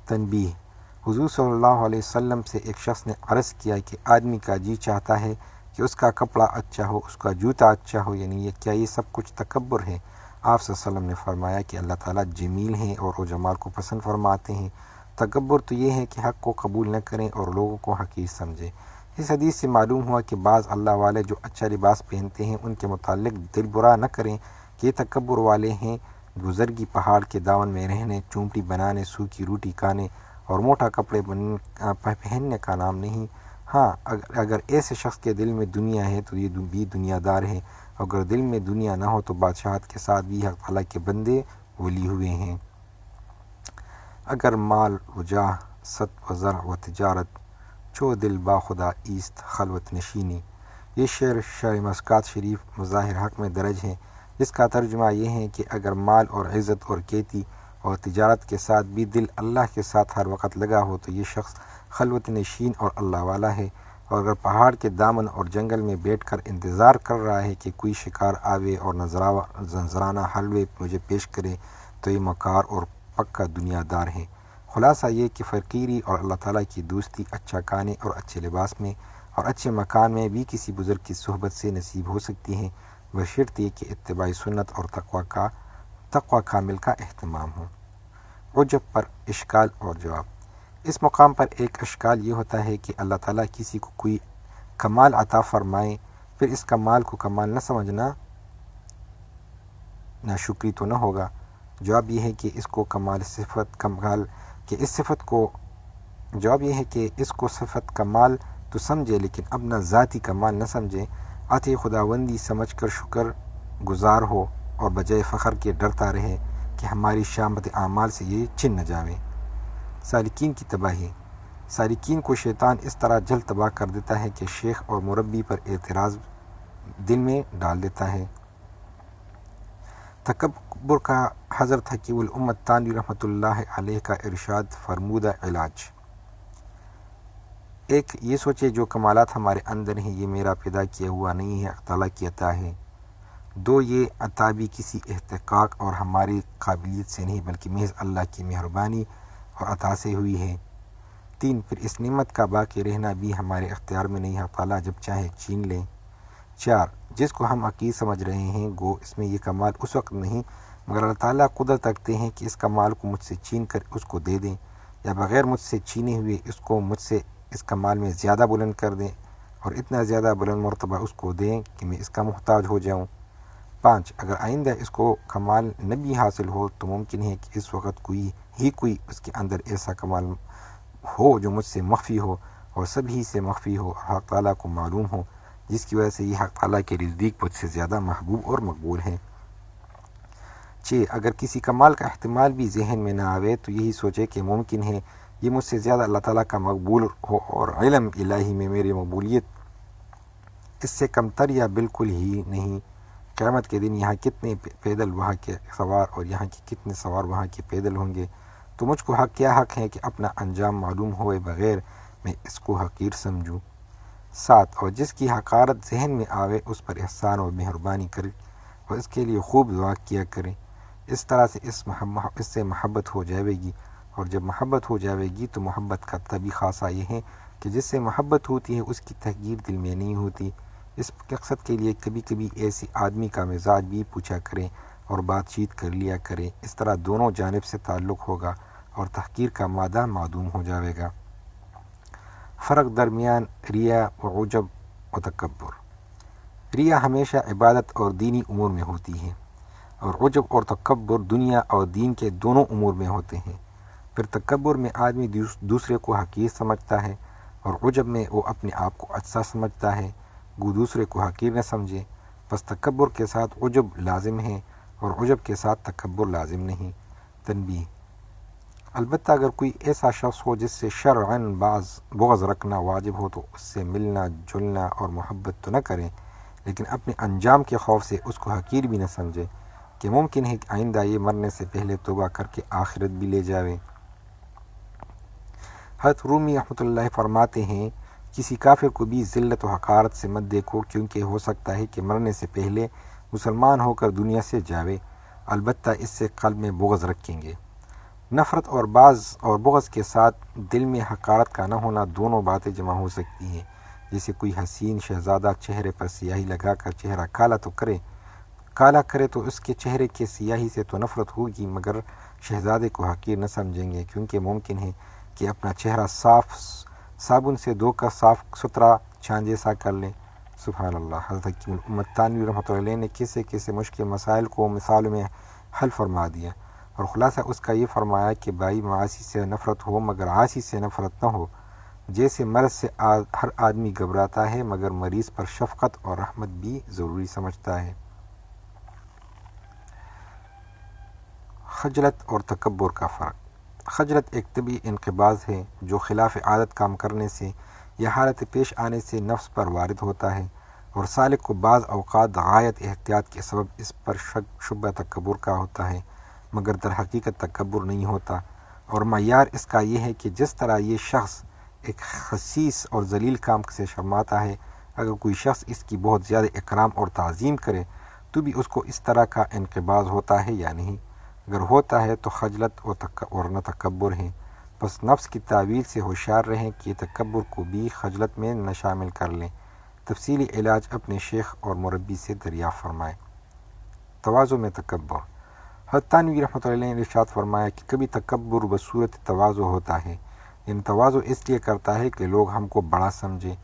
تنبیہ: حضور صلی اللہ علیہ وسلم سے ایک شخص نے عرض کیا کہ آدمی کا جی چاہتا ہے کہ اس کا کپڑا اچھا ہو، اس کا جوتا اچھا ہو، یعنی کیا یہ سب کچھ تکبر ہے؟ آپ صلی اللہ علیہ وسلم نے فرمایا کہ اللہ تعالیٰ جمیل ہیں اور وہ جمال کو پسند فرماتے ہیں۔ تکبر تو یہ ہے کہ حق کو قبول نہ کریں اور لوگوں کو حقیر سمجھیں۔ اس حدیث سے معلوم ہوا کہ بعض اللہ والے جو اچھا لباس پہنتے ہیں ان کے متعلق دل برا نہ کریں کہ یہ تکبر والے ہیں۔ بزرگی پہاڑ کے دامن میں رہنے، چونٹی بنانے، سوکھی روٹی کھانے اور موٹا کپڑے پہننے کا نام نہیں۔ ہاں، اگر ایسے شخص کے دل میں دنیا ہے تو یہ بھی دنیا دار ہے، اگر دل میں دنیا نہ ہو تو بادشاہت کے ساتھ بھی حق تعالیٰ کے بندے ولی ہوئے ہیں۔ اگر مال و جاہ، ست و زرع و تجارت، چو دل با خدا ایست خلوت نشینی۔ یہ شعر مسکات شریف مظاہر حق میں درج ہے، جس کا ترجمہ یہ ہے کہ اگر مال اور عزت اور کیتی اور تجارت کے ساتھ بھی دل اللہ کے ساتھ ہر وقت لگا ہو تو یہ شخص خلوت نشین اور اللہ والا ہے، اور اگر پہاڑ کے دامن اور جنگل میں بیٹھ کر انتظار کر رہا ہے کہ کوئی شکار آوے اور نذرانہ حلوے مجھے پیش کرے تو یہ مکار اور پکا دنیا دار ہے۔ خلاصہ یہ کہ فقیری اور اللہ تعالیٰ کی دوستی اچھا کھانے اور اچھے لباس میں اور اچھے مکان میں بھی کسی بزرگ کی صحبت سے نصیب ہو سکتی ہے، بشرط یہ کہ اتباع سنت اور تقوی کامل کا اہتمام ہو۔ عجب پر اشکال اور جواب۔ اس مقام پر ایک اشکال یہ ہوتا ہے کہ اللہ تعالیٰ کسی کو کوئی کمال عطا فرمائے، پھر اس کمال کو کمال نہ سمجھنا ناشکری تو نہ ہوگا؟ جواب یہ ہے کہ اس کو صفت کمال تو سمجھے، لیکن اپنا ذاتی کمال نہ سمجھے، عطا خداوندی سمجھ کر شکر گزار ہو اور بجائے فخر کے ڈرتا رہے کہ ہماری شامت اعمال سے یہ چھن نہ جاوے۔ سالکین کی تباہی۔ سالکین کو شیطان اس طرح جلد تباہ کر دیتا ہے کہ شیخ اور مربی پر اعتراض دل میں ڈال دیتا ہے۔ تکبر کا حضرت حکیم الامت تانوی رحمۃ اللہ علیہ کا ارشاد فرمودہ علاج: ایک، یہ سوچے جو کمالات ہمارے اندر ہیں یہ میرا پیدا کیا ہوا نہیں ہے، اللہ تعالیٰ کی عطا ہے۔ 2، یہ عطا بھی کسی استحقاق اور ہماری قابلیت سے نہیں بلکہ محض اللہ کی مہربانی اور عطا سے ہوئی ہے۔ 3، پھر اس نعمت کا باقی رہنا بھی ہمارے اختیار میں نہیں، اللہ تعالیٰ جب چاہے چھین لے۔ 4، جس کو ہم حقیر سمجھ رہے ہیں گو اس میں یہ کمال اس وقت نہیں، مگر اللہ تعالیٰ قدرت رکھتے ہیں کہ اس کمال کو مجھ سے چھین کر اس کو دے دیں، یا بغیر مجھ سے چھینے ہوئے اس کو مجھ سے اس کمال میں زیادہ بلند کر دیں اور اتنا زیادہ بلند مرتبہ اس کو دیں کہ میں اس کا محتاج ہو جاؤں۔ 5، اگر آئندہ اس کو کمال نہ بھی حاصل ہو تو ممکن ہے کہ اس وقت کوئی اس کے اندر ایسا کمال ہو جو مجھ سے مخفی ہو اور سب ہی سے مخفی ہو اور حق تعالیٰ کو معلوم ہو، جس کی وجہ سے یہ حق تعالیٰ کے نزدیک مجھ سے زیادہ محبوب اور مقبول ہے۔ 6، اگر کسی کمال کا احتمال بھی ذہن میں نہ آوے تو یہی سوچے کہ ممکن ہے یہ مجھ سے زیادہ اللہ تعالیٰ کا مقبول ہو اور علم الہی میں میری مقبولیت اس سے کمتر یا بالکل ہی نہیں۔ قیامت کے دن یہاں کتنے پیدل وہاں کے سوار اور یہاں کے کتنے سوار وہاں کے پیدل ہوں گے، تو مجھ کو کیا حق ہے کہ اپنا انجام معلوم ہوئے بغیر میں اس کو حقیر سمجھوں۔ 7، اور جس کی حقارت ذہن میں آوے اس پر احسان اور مہربانی کرے اور اس کے لیے خوب دعا کیا کرے، اس طرح سے اس سے محبت ہو جائے گی، اور جب محبت ہو جائے گی تو محبت کا طبی خاصہ یہ ہے کہ جس سے محبت ہوتی ہے اس کی تحقیر دل میں نہیں ہوتی۔ اس مقصد کے لیے کبھی کبھی ایسے آدمی کا مزاج بھی پوچھا کریں اور بات چیت کر لیا کریں، اس طرح دونوں جانب سے تعلق ہوگا اور تحقیر کا مادہ معدوم ہو جائے گا۔ فرق درمیان ریا و عجب و تکبر۔ ریا ہمیشہ عبادت اور دینی امور میں ہوتی ہے، اور عجب اور تکبر دنیا اور دین کے دونوں امور میں ہوتے ہیں۔ پھر تکبر میں آدمی دوسرے کو حقیر سمجھتا ہے، اور عجب میں وہ اپنے آپ کو اچھا سمجھتا ہے، گو دوسرے کو حقیر نہ سمجھے۔ بس تکبر کے ساتھ عجب لازم ہے اور عجب کے ساتھ تکبر لازم نہیں۔ تنبیہ: البتہ اگر کوئی ایسا شخص ہو جس سے شرعاً بغض رکھنا واجب ہو تو اس سے ملنا جلنا اور محبت تو نہ کریں، لیکن اپنے انجام کے خوف سے اس کو حقیر بھی نہ سمجھے کہ ممکن ہے کہ آئندہ یہ مرنے سے پہلے توبہ کر کے آخرت بھی لے جاوے۔ حضرت رومی رحمۃ اللہ فرماتے ہیں کسی کافر کو بھی ذلت و حقارت سے مت دیکھو، کیونکہ ہو سکتا ہے کہ مرنے سے پہلے مسلمان ہو کر دنیا سے جاوے، البتہ اس سے قلب میں بغض رکھیں گے۔ نفرت اور بغض کے ساتھ دل میں حقارت کا نہ ہونا دونوں باتیں جمع ہو سکتی ہیں۔ جیسے کوئی حسین شہزادہ چہرے پر سیاہی لگا کر چہرہ کالا کرے تو اس کے چہرے کے سیاہی سے تو نفرت ہوگی، مگر شہزادے کو حقیر نہ سمجھیں گے، کیونکہ ممکن ہے کہ اپنا چہرہ صابن سے دھو کر صاف ستھرا چاند جیسا کر لیں۔ سبحان اللہ۔ حضرت حکیم الامت تھانوی رحمۃ اللہ علیہ نے کیسے مشکل مسائل کو مثالوں میں حل فرما دیا، اور خلاصہ اس کا یہ فرمایا کہ بھائی معاصی سے نفرت ہو مگر عاصی سے نفرت نہ ہو۔ جیسے مرض سے ہر آدمی گھبراتا ہے مگر مریض پر شفقت اور رحمت بھی ضروری سمجھتا ہے۔ خجلت اور تکبر کا فرق۔ خجلت ایک طبعی انقباض ہے جو خلاف عادت کام کرنے سے یا حالت پیش آنے سے نفس پر وارد ہوتا ہے، اور سالک کو بعض اوقات غایت احتیاط کے سبب اس پر شبہ تکبر کا ہوتا ہے، مگر در حقیقت تکبر نہیں ہوتا، اور معیار اس کا یہ ہے کہ جس طرح یہ شخص ایک خسیس اور ذلیل کام سے شرماتا ہے، اگر کوئی شخص اس کی بہت زیادہ اکرام اور تعظیم کرے تو بھی اس کو اس طرح کا انقباض ہوتا ہے یا نہیں؟ اگر ہوتا ہے تو خجلت اور نہ تکبر ہے۔ بس نفس کی تعویل سے ہوشیار رہیں کہ تکبر کو بھی خجلت میں نہ شامل کر لیں۔ تفصیلی علاج اپنے شیخ اور مربی سے دریافت فرمائیں۔ تواضع میں تکبر۔ حضرت تھانوی رحمۃ اللہ علیہ نے ارشاد فرمایا کہ کبھی تکبر بصورت تواضع ہوتا ہے، یعنی تواضع اس لیے کرتا ہے کہ لوگ ہم کو بڑا سمجھیں۔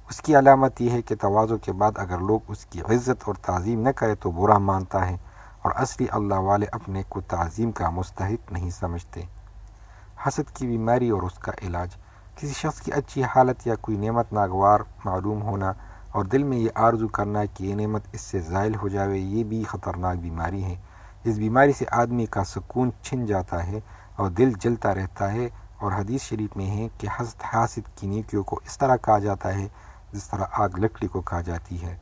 اس کی علامت یہ ہے کہ تواضع کے بعد اگر لوگ اس کی عزت اور تعظیم نہ کرے تو برا مانتا ہے، اور اصلی اللہ والے اپنے کو تعظیم کا مستحق نہیں سمجھتے۔ حسد کی بیماری اور اس کا علاج۔ کسی شخص کی اچھی حالت یا کوئی نعمت ناگوار معلوم ہونا اور دل میں یہ آرزو کرنا کہ یہ نعمت اس سے زائل ہو جاوے، یہ بھی خطرناک بیماری ہے۔ اس بیماری سے آدمی کا سکون چھن جاتا ہے اور دل جلتا رہتا ہے، اور حدیث شریف میں ہے کہ حاسد کی نیکیوں کو اس طرح کہا جاتا ہے جس طرح آگ لکڑی کو کہا جاتی ہے۔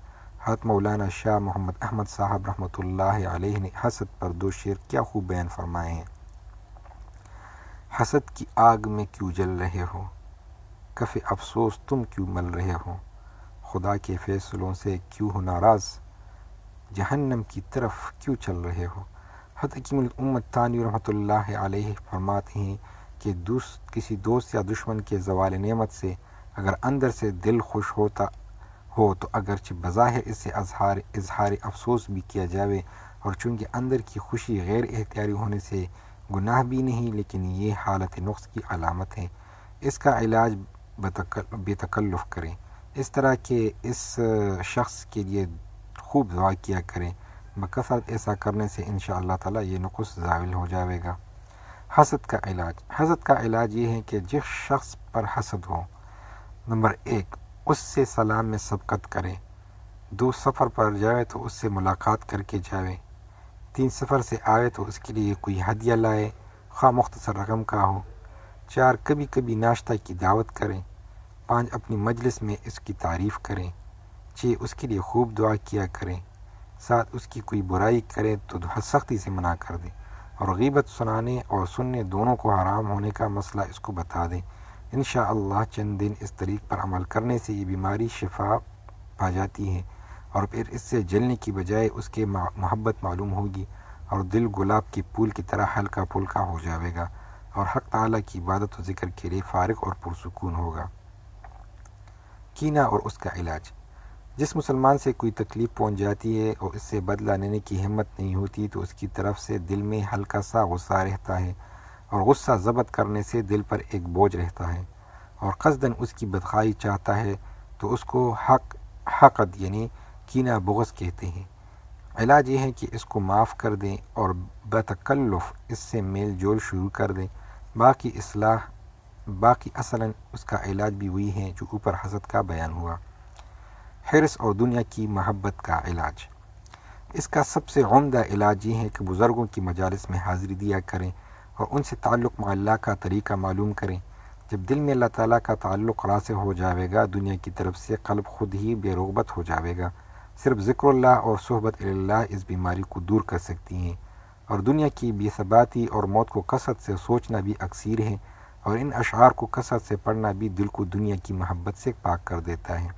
حضرت مولانا شاہ محمد احمد صاحب رحمۃ اللہ علیہ نے حسد پر 2 شعر کیا خوب بیان فرمائے ہیں۔ حسد کی آگ میں کیوں جل رہے ہو، کف افسوس تم کیوں مل رہے ہو، خدا کے فیصلوں سے کیوں ہو ناراض، جہنم کی طرف کیوں چل رہے ہو۔ حضرت حکیم الامت تھانوی رحمۃ اللہ علیہ فرماتے ہیں کہ کسی دوست یا دشمن کے زوال نعمت سے اگر اندر سے دل خوش ہوتا ہو تو اگرچہ بظاہر اس سے اظہار افسوس بھی کیا جاوے، اور چونکہ اندر کی خوشی غیر اختیاری ہونے سے گناہ بھی نہیں، لیکن یہ حالت نقص کی علامت ہے۔ اس کا علاج بے تکلف کریں، اس طرح کہ اس شخص کے لیے خوب دعا کیا کریں۔ بکثرت ایسا کرنے سے انشاءاللہ تعالیٰ یہ نقص زائل ہو جائے گا۔ حسد کا علاج۔ حسد کا علاج یہ ہے کہ جس شخص پر حسد ہو، نمبر 1 اس سے سلام میں سبقت کریں، 2 سفر پر جائے تو اس سے ملاقات کر کے جاوے، 3 سفر سے آئے تو اس کے لیے کوئی ہدیہ لائے، خواہ مختصر رقم کا ہو، 4 کبھی کبھی ناشتہ کی دعوت کریں، 5 اپنی مجلس میں اس کی تعریف کریں، 6 اس کے لیے خوب دعا کیا کریں، 7 اس کی کوئی برائی کریں تو سختی سے منع کر دیں، اور غیبت سنانے اور سننے دونوں کو حرام ہونے کا مسئلہ اس کو بتا دیں۔ انشاءاللہ چند دن اس طریق پر عمل کرنے سے یہ بیماری شفا پا جاتی ہے، اور پھر اس سے جلنے کی بجائے اس کے محبت معلوم ہوگی، اور دل گلاب کے پھول کی طرح ہلکا پھلکا ہو جائے گا، اور حق تعالیٰ کی عبادت و ذکر کے لیے فارغ اور پرسکون ہوگا۔ کینہ اور اس کا علاج۔ جس مسلمان سے کوئی تکلیف پہنچ جاتی ہے اور اس سے بدلہ لینے کی ہمت نہیں ہوتی تو اس کی طرف سے دل میں ہلکا سا غصہ رہتا ہے، اور غصہ ضبط کرنے سے دل پر ایک بوجھ رہتا ہے، اور قصداً اس کی بدخواہی چاہتا ہے تو اس کو حقد یعنی کینہ بغض کہتے ہیں۔ علاج یہ ہے کہ اس کو معاف کر دیں اور بتکلف اس سے میل جول شروع کر دیں۔ باقی اصلاً اس کا علاج بھی وہی ہے جو اوپر حسد کا بیان ہوا۔ حرص اور دنیا کی محبت کا علاج۔ اس کا سب سے عمدہ علاج یہ ہے کہ بزرگوں کی مجالس میں حاضری دیا کریں اور ان سے تعلق مع اللہ کا طریقہ معلوم کریں۔ جب دل میں اللہ تعالیٰ کا تعلق راسخ ہو جاوے گا، دنیا کی طرف سے قلب خود ہی بے رغبت ہو جاوے گا۔ صرف ذکر اللہ اور صحبت اللہ اس بیماری کو دور کر سکتی ہیں، اور دنیا کی بے ثباتی اور موت کو کثرت سے سوچنا بھی اکثیر ہے، اور ان اشعار کو کثرت سے پڑھنا بھی دل کو دنیا کی محبت سے پاک کر دیتا ہے۔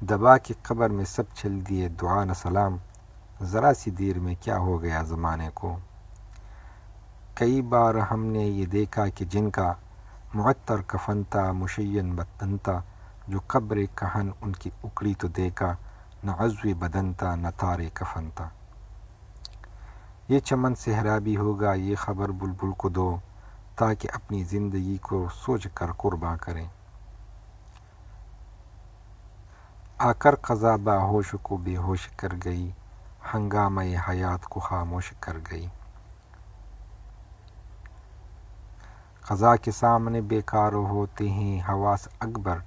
دبا کے قبر میں سب چل دیے دعا نہ سلام، ذرا سی دیر میں کیا ہو گیا زمانے کو۔ کئی بار ہم نے یہ دیکھا کہ جن کا معطر کفن تھا مشین بدن تھا، جو قبر کہن ان کی اکڑی تو دیکھا، نہ عضو بدن تھا نہ تار کفن تھا۔ یہ چمن صحرا بھی ہوگا، یہ خبر بلبل کو دو، تاکہ اپنی زندگی کو سوچ کر قرباں کریں۔ آ کر قضا باہوش کو بے ہوش کر گئی، ہنگامہ حیات کو خاموش کر گئی۔ قضا کے سامنے بیکار ہوتے ہیں حواس اکبر،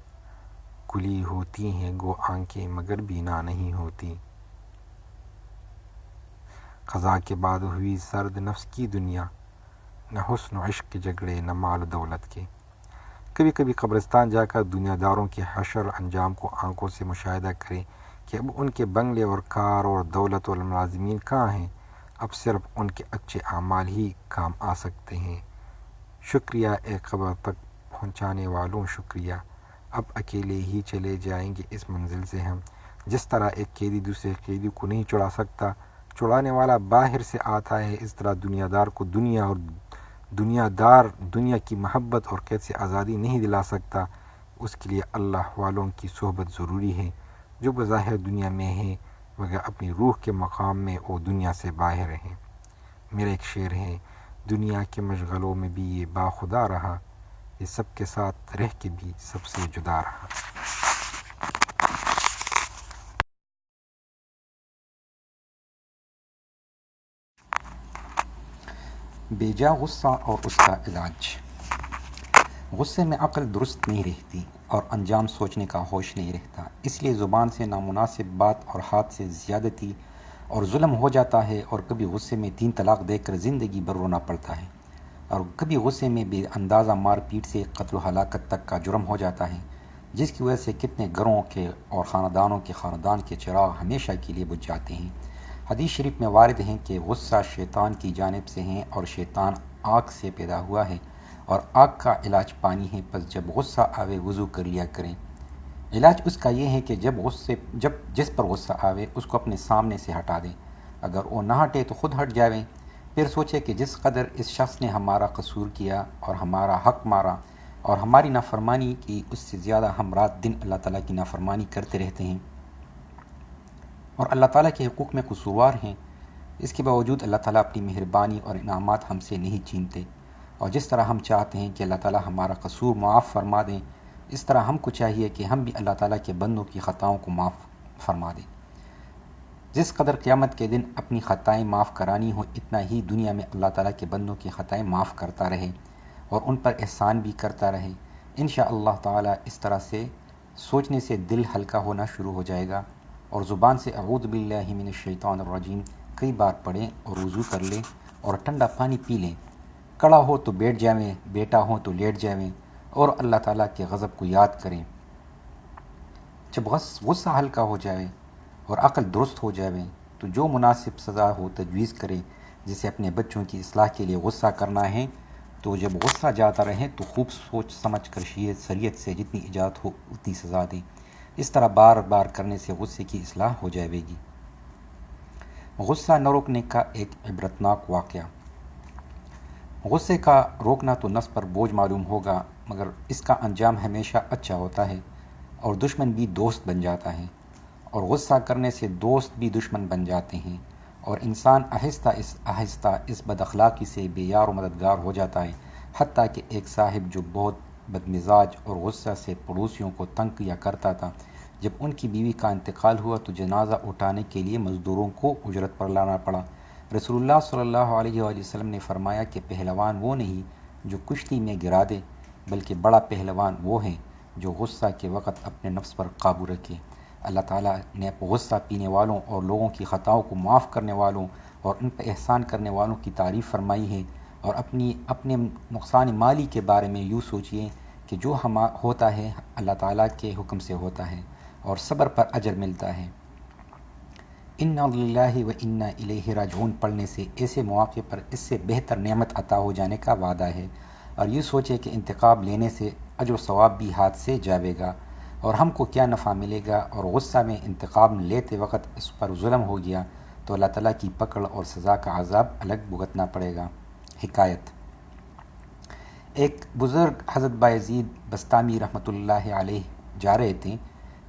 کھلی ہوتی ہیں گو آنکھیں مگر بینا نہیں ہوتی۔ قضا کے بعد ہوئی سرد نفس کی دنیا، نہ حسن و عشق کے جھگڑے نہ مال و دولت کے۔ کبھی کبھی قبرستان جا کر دنیا داروں کے حشر انجام کو آنکھوں سے مشاہدہ کریں کہ اب ان کے بنگلے اور کار اور دولت اور ملازمین کہاں ہیں، اب صرف ان کے اچھے اعمال ہی کام آ سکتے ہیں۔ شکریہ اے قبر تک پہنچانے والوں، شکریہ، اب اکیلے ہی چلے جائیں گے اس منزل سے ہم۔ جس طرح ایک قیدی دوسرے قیدی کو نہیں چھڑا سکتا، چھڑانے والا باہر سے آتا ہے، اس طرح دنیا دار کو دنیا اور دنیا دار دنیا کی محبت اور قید سے آزادی نہیں دلا سکتا۔ اس کے لیے اللہ والوں کی صحبت ضروری ہے، جو بظاہر دنیا میں ہیں مگر اپنی روح کے مقام میں وہ دنیا سے باہر ہیں۔ میرا ایک شعر ہے، دنیا کے مشغلوں میں بھی یہ باخدا رہا، یہ سب کے ساتھ رہ کے بھی سب سے جدا رہا۔ بیجا غصہ اور اس کا علاج۔ غصے میں عقل درست نہیں رہتی اور انجام سوچنے کا ہوش نہیں رہتا، اس لیے زبان سے نامناسب بات اور ہاتھ سے زیادتی اور ظلم ہو جاتا ہے، اور کبھی غصے میں 3 طلاق دے کر زندگی بھر رونا پڑتا ہے، اور کبھی غصے میں بے اندازہ مار پیٹ سے قتل و ہلاکت تک کا جرم ہو جاتا ہے، جس کی وجہ سے کتنے گھروں کے اور خاندانوں کے خاندان کے چراغ ہمیشہ کے لیے بجھ جاتے ہیں۔ حدیث شریف میں وارد ہیں کہ غصہ شیطان کی جانب سے ہے، اور شیطان آگ سے پیدا ہوا ہے، اور آگ کا علاج پانی ہے، پس جب غصہ آوے وضو کر لیا کریں۔ علاج اس کا یہ ہے کہ جب جس پر غصہ آوے اس کو اپنے سامنے سے ہٹا دیں، اگر وہ نہ ہٹے تو خود ہٹ جاویں، پھر سوچے کہ جس قدر اس شخص نے ہمارا قصور کیا اور ہمارا حق مارا اور ہماری نافرمانی کی، اس سے زیادہ ہم رات دن اللہ تعالیٰ کی نافرمانی کرتے رہتے ہیں اور اللہ تعالیٰ کے حقوق میں قصوروار ہیں۔ اس کے باوجود اللہ تعالیٰ اپنی مہربانی اور انعامات ہم سے نہیں چھینتے، اور جس طرح ہم چاہتے ہیں کہ اللہ تعالیٰ ہمارا قصور معاف فرما دیں، اس طرح ہم کو چاہیے کہ ہم بھی اللہ تعالیٰ کے بندوں کی خطاؤں کو معاف فرما دیں۔ جس قدر قیامت کے دن اپنی خطائیں معاف کرانی ہو، اتنا ہی دنیا میں اللہ تعالیٰ کے بندوں کی خطائیں معاف کرتا رہے اور ان پر احسان بھی کرتا رہے۔ انشاءاللہ تعالیٰ اس طرح سے سوچنے سے دل ہلکا ہونا شروع ہو جائے گا، اور زبان سے اعوذ باللہ من الشیطان الرجیم کئی بار پڑھیں اور وضو کر لیں اور ٹھنڈا پانی پی لیں۔ کڑا ہو تو بیٹھ جاویں، بیٹا ہو تو لیٹ جاویں، اور اللہ تعالیٰ کے غضب کو یاد کریں۔ جب غصہ ہلکا ہو جائے اور عقل درست ہو جاویں تو جو مناسب سزا ہو تجویز کریں، جسے اپنے بچوں کی اصلاح کے لیے غصہ کرنا ہے، تو جب غصہ جاتا رہے تو خوب سوچ سمجھ کر شریعت سے جتنی اجازت ہو اتنی سزا دیں۔ اس طرح بار بار کرنے سے غصے کی اصلاح ہو جائے گی۔ غصہ نہ روکنے کا ایک عبرتناک واقعہ۔ غصے کا روکنا تو نفس پر بوجھ معلوم ہوگا، مگر اس کا انجام ہمیشہ اچھا ہوتا ہے، اور دشمن بھی دوست بن جاتا ہے، اور غصہ کرنے سے دوست بھی دشمن بن جاتے ہیں، اور انسان آہستہ اس بد اخلاقی سے بے یار و مددگار ہو جاتا ہے، حتیٰ کہ ایک صاحب جو بہت بدمزاج اور غصہ سے پڑوسیوں کو تنگ کیا کرتا تھا، جب ان کی بیوی کا انتقال ہوا تو جنازہ اٹھانے کے لیے مزدوروں کو اجرت پر لانا پڑا۔ رسول اللہ صلی اللہ علیہ وآلہ وسلم نے فرمایا کہ پہلوان وہ نہیں جو کشتی میں گرا دے، بلکہ بڑا پہلوان وہ ہے جو غصہ کے وقت اپنے نفس پر قابو رکھے۔ اللہ تعالیٰ نے غصہ پینے والوں اور لوگوں کی خطاؤں کو معاف کرنے والوں اور ان پر احسان کرنے والوں کی تعریف فرمائی ہے۔ اور اپنے نقصان مالی کے بارے میں یوں سوچئے کہ جو ہوتا ہے اللہ تعالیٰ کے حکم سے ہوتا ہے اور صبر پر اجر ملتا ہے۔ انا للہ و انا الیہ راجعون پڑھنے سے ایسے مواقع پر اس سے بہتر نعمت عطا ہو جانے کا وعدہ ہے، اور یوں سوچے کہ انتقام لینے سے اجر و ثواب بھی ہاتھ سے جاوے گا اور ہم کو کیا نفع ملے گا، اور غصہ میں انتقام لیتے وقت اس پر ظلم ہو گیا تو اللہ تعالیٰ کی پکڑ اور سزا کا عذاب الگ بھگتنا پڑے گا۔ حکایت: ایک بزرگ حضرت بایزید بستامی رحمۃ اللہ علیہ جا رہے تھے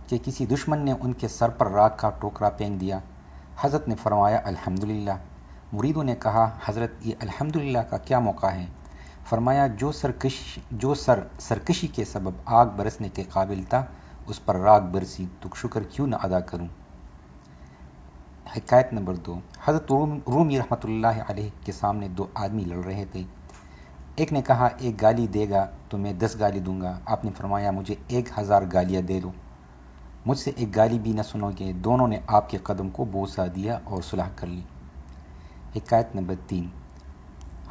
کہ کسی دشمن نے ان کے سر پر راکھ کا ٹوکرا پھینک دیا۔ حضرت نے فرمایا الحمدللہ۔ مریدوں نے کہا حضرت یہ الحمدللہ کا کیا موقع ہے؟ فرمایا جو سرکشی کے سبب آگ برسنے کے قابل تھا اس پر راکھ برسی تو شکر کیوں نہ ادا کروں۔ حکایت نمبر 2: حضرت رومی رحمۃ اللہ علیہ کے سامنے دو آدمی لڑ رہے تھے۔ ایک نے کہا ایک گالی دے گا تو میں 10 گالی دوں گا۔ آپ نے فرمایا مجھے 1000 گالیاں دے دو، مجھ سے ایک گالی بھی نہ سنو گے۔ دونوں نے آپ کے قدم کو بوسہ دیا اور صلح کر لی۔ حکایت نمبر 3: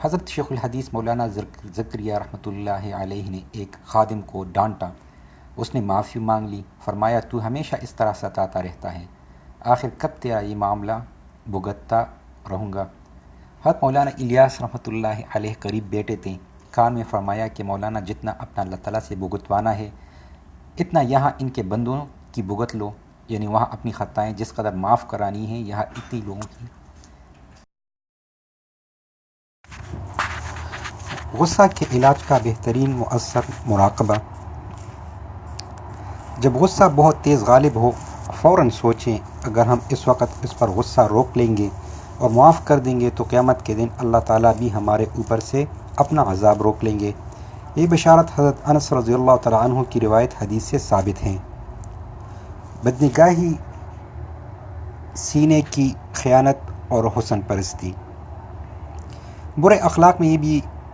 حضرت شیخ الحدیث مولانا زکریا رحمۃ اللہ علیہ نے ایک خادم کو ڈانٹا، اس نے معافی مانگ لی۔ فرمایا تو ہمیشہ اس طرح ستاتا رہتا ہے، آخر کب تیرا یہ معاملہ بھگتتا رہوں گا۔ حضرت مولانا الیاس رحمۃ اللہ علیہ قریب بیٹھے تھے، کان میں فرمایا کہ مولانا جتنا اپنا اللہ تعالیٰ سے بھگتوانا ہے اتنا یہاں ان کے بندوں کی بھگت لو، یعنی وہاں اپنی خطائیں جس قدر معاف کرانی ہیں یہاں اتنی لوگوں کی۔ غصہ کے علاج کا بہترین مؤثر مراقبہ: جب غصہ بہت تیز غالب ہو فوراً سوچیں اگر ہم اس وقت اس پر غصہ روک لیں گے اور معاف کر دیں گے تو قیامت کے دن اللہ تعالیٰ بھی ہمارے اوپر سے اپنا عذاب روک لیں گے۔ یہ بشارت حضرت انس رضی اللہ تعالیٰ عنہ کی روایت حدیث سے ثابت ہیں۔ بدنگاہی، سینے کی خیانت اور حسن پرستی: برے اخلاق میں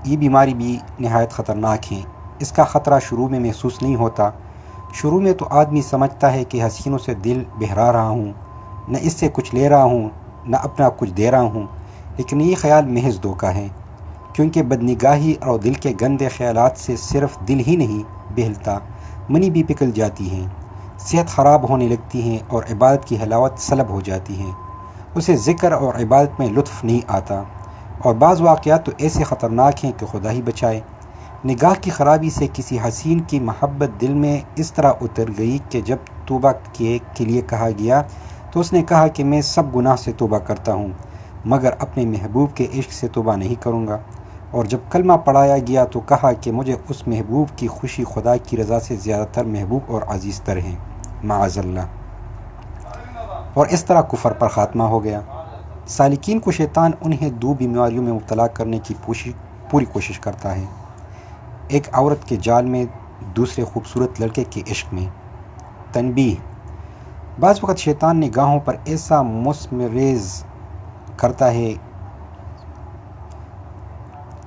یہ بیماری بھی نہایت خطرناک ہے۔ اس کا خطرہ شروع میں محسوس نہیں ہوتا۔ شروع میں تو آدمی سمجھتا ہے کہ حسینوں سے دل بہلا رہا ہوں، نہ اس سے کچھ لے رہا ہوں نہ اپنا کچھ دے رہا ہوں، لیکن یہ خیال محض دھوکہ ہے، کیونکہ بدنگاہی اور دل کے گندے خیالات سے صرف دل ہی نہیں بہلتا، منی بھی پگھل جاتی ہیں، صحت خراب ہونے لگتی ہے اور عبادت کی حلاوت سلب ہو جاتی ہے، اسے ذکر اور عبادت میں لطف نہیں آتا، اور بعض واقعات تو ایسے خطرناک ہیں کہ خدا ہی بچائے۔ نگاہ کی خرابی سے کسی حسین کی محبت دل میں اس طرح اتر گئی کہ جب توبہ کے لیے کہا گیا تو اس نے کہا کہ میں سب گناہ سے توبہ کرتا ہوں مگر اپنے محبوب کے عشق سے توبہ نہیں کروں گا، اور جب کلمہ پڑھایا گیا تو کہا کہ مجھے اس محبوب کی خوشی خدا کی رضا سے زیادہ تر محبوب اور عزیز تر ہے، معاذ اللہ، اور اس طرح کفر پر خاتمہ ہو گیا۔ سالکین کو شیطان انہیں دو بیماریوں میں مبتلا کرنے کی پوری کوشش کرتا ہے، ایک عورت کے جال میں، دوسرے خوبصورت لڑکے کے عشق میں۔ تنبیہ: بعض وقت شیطان نگاہوں پر ایسا مسمریز کرتا ہے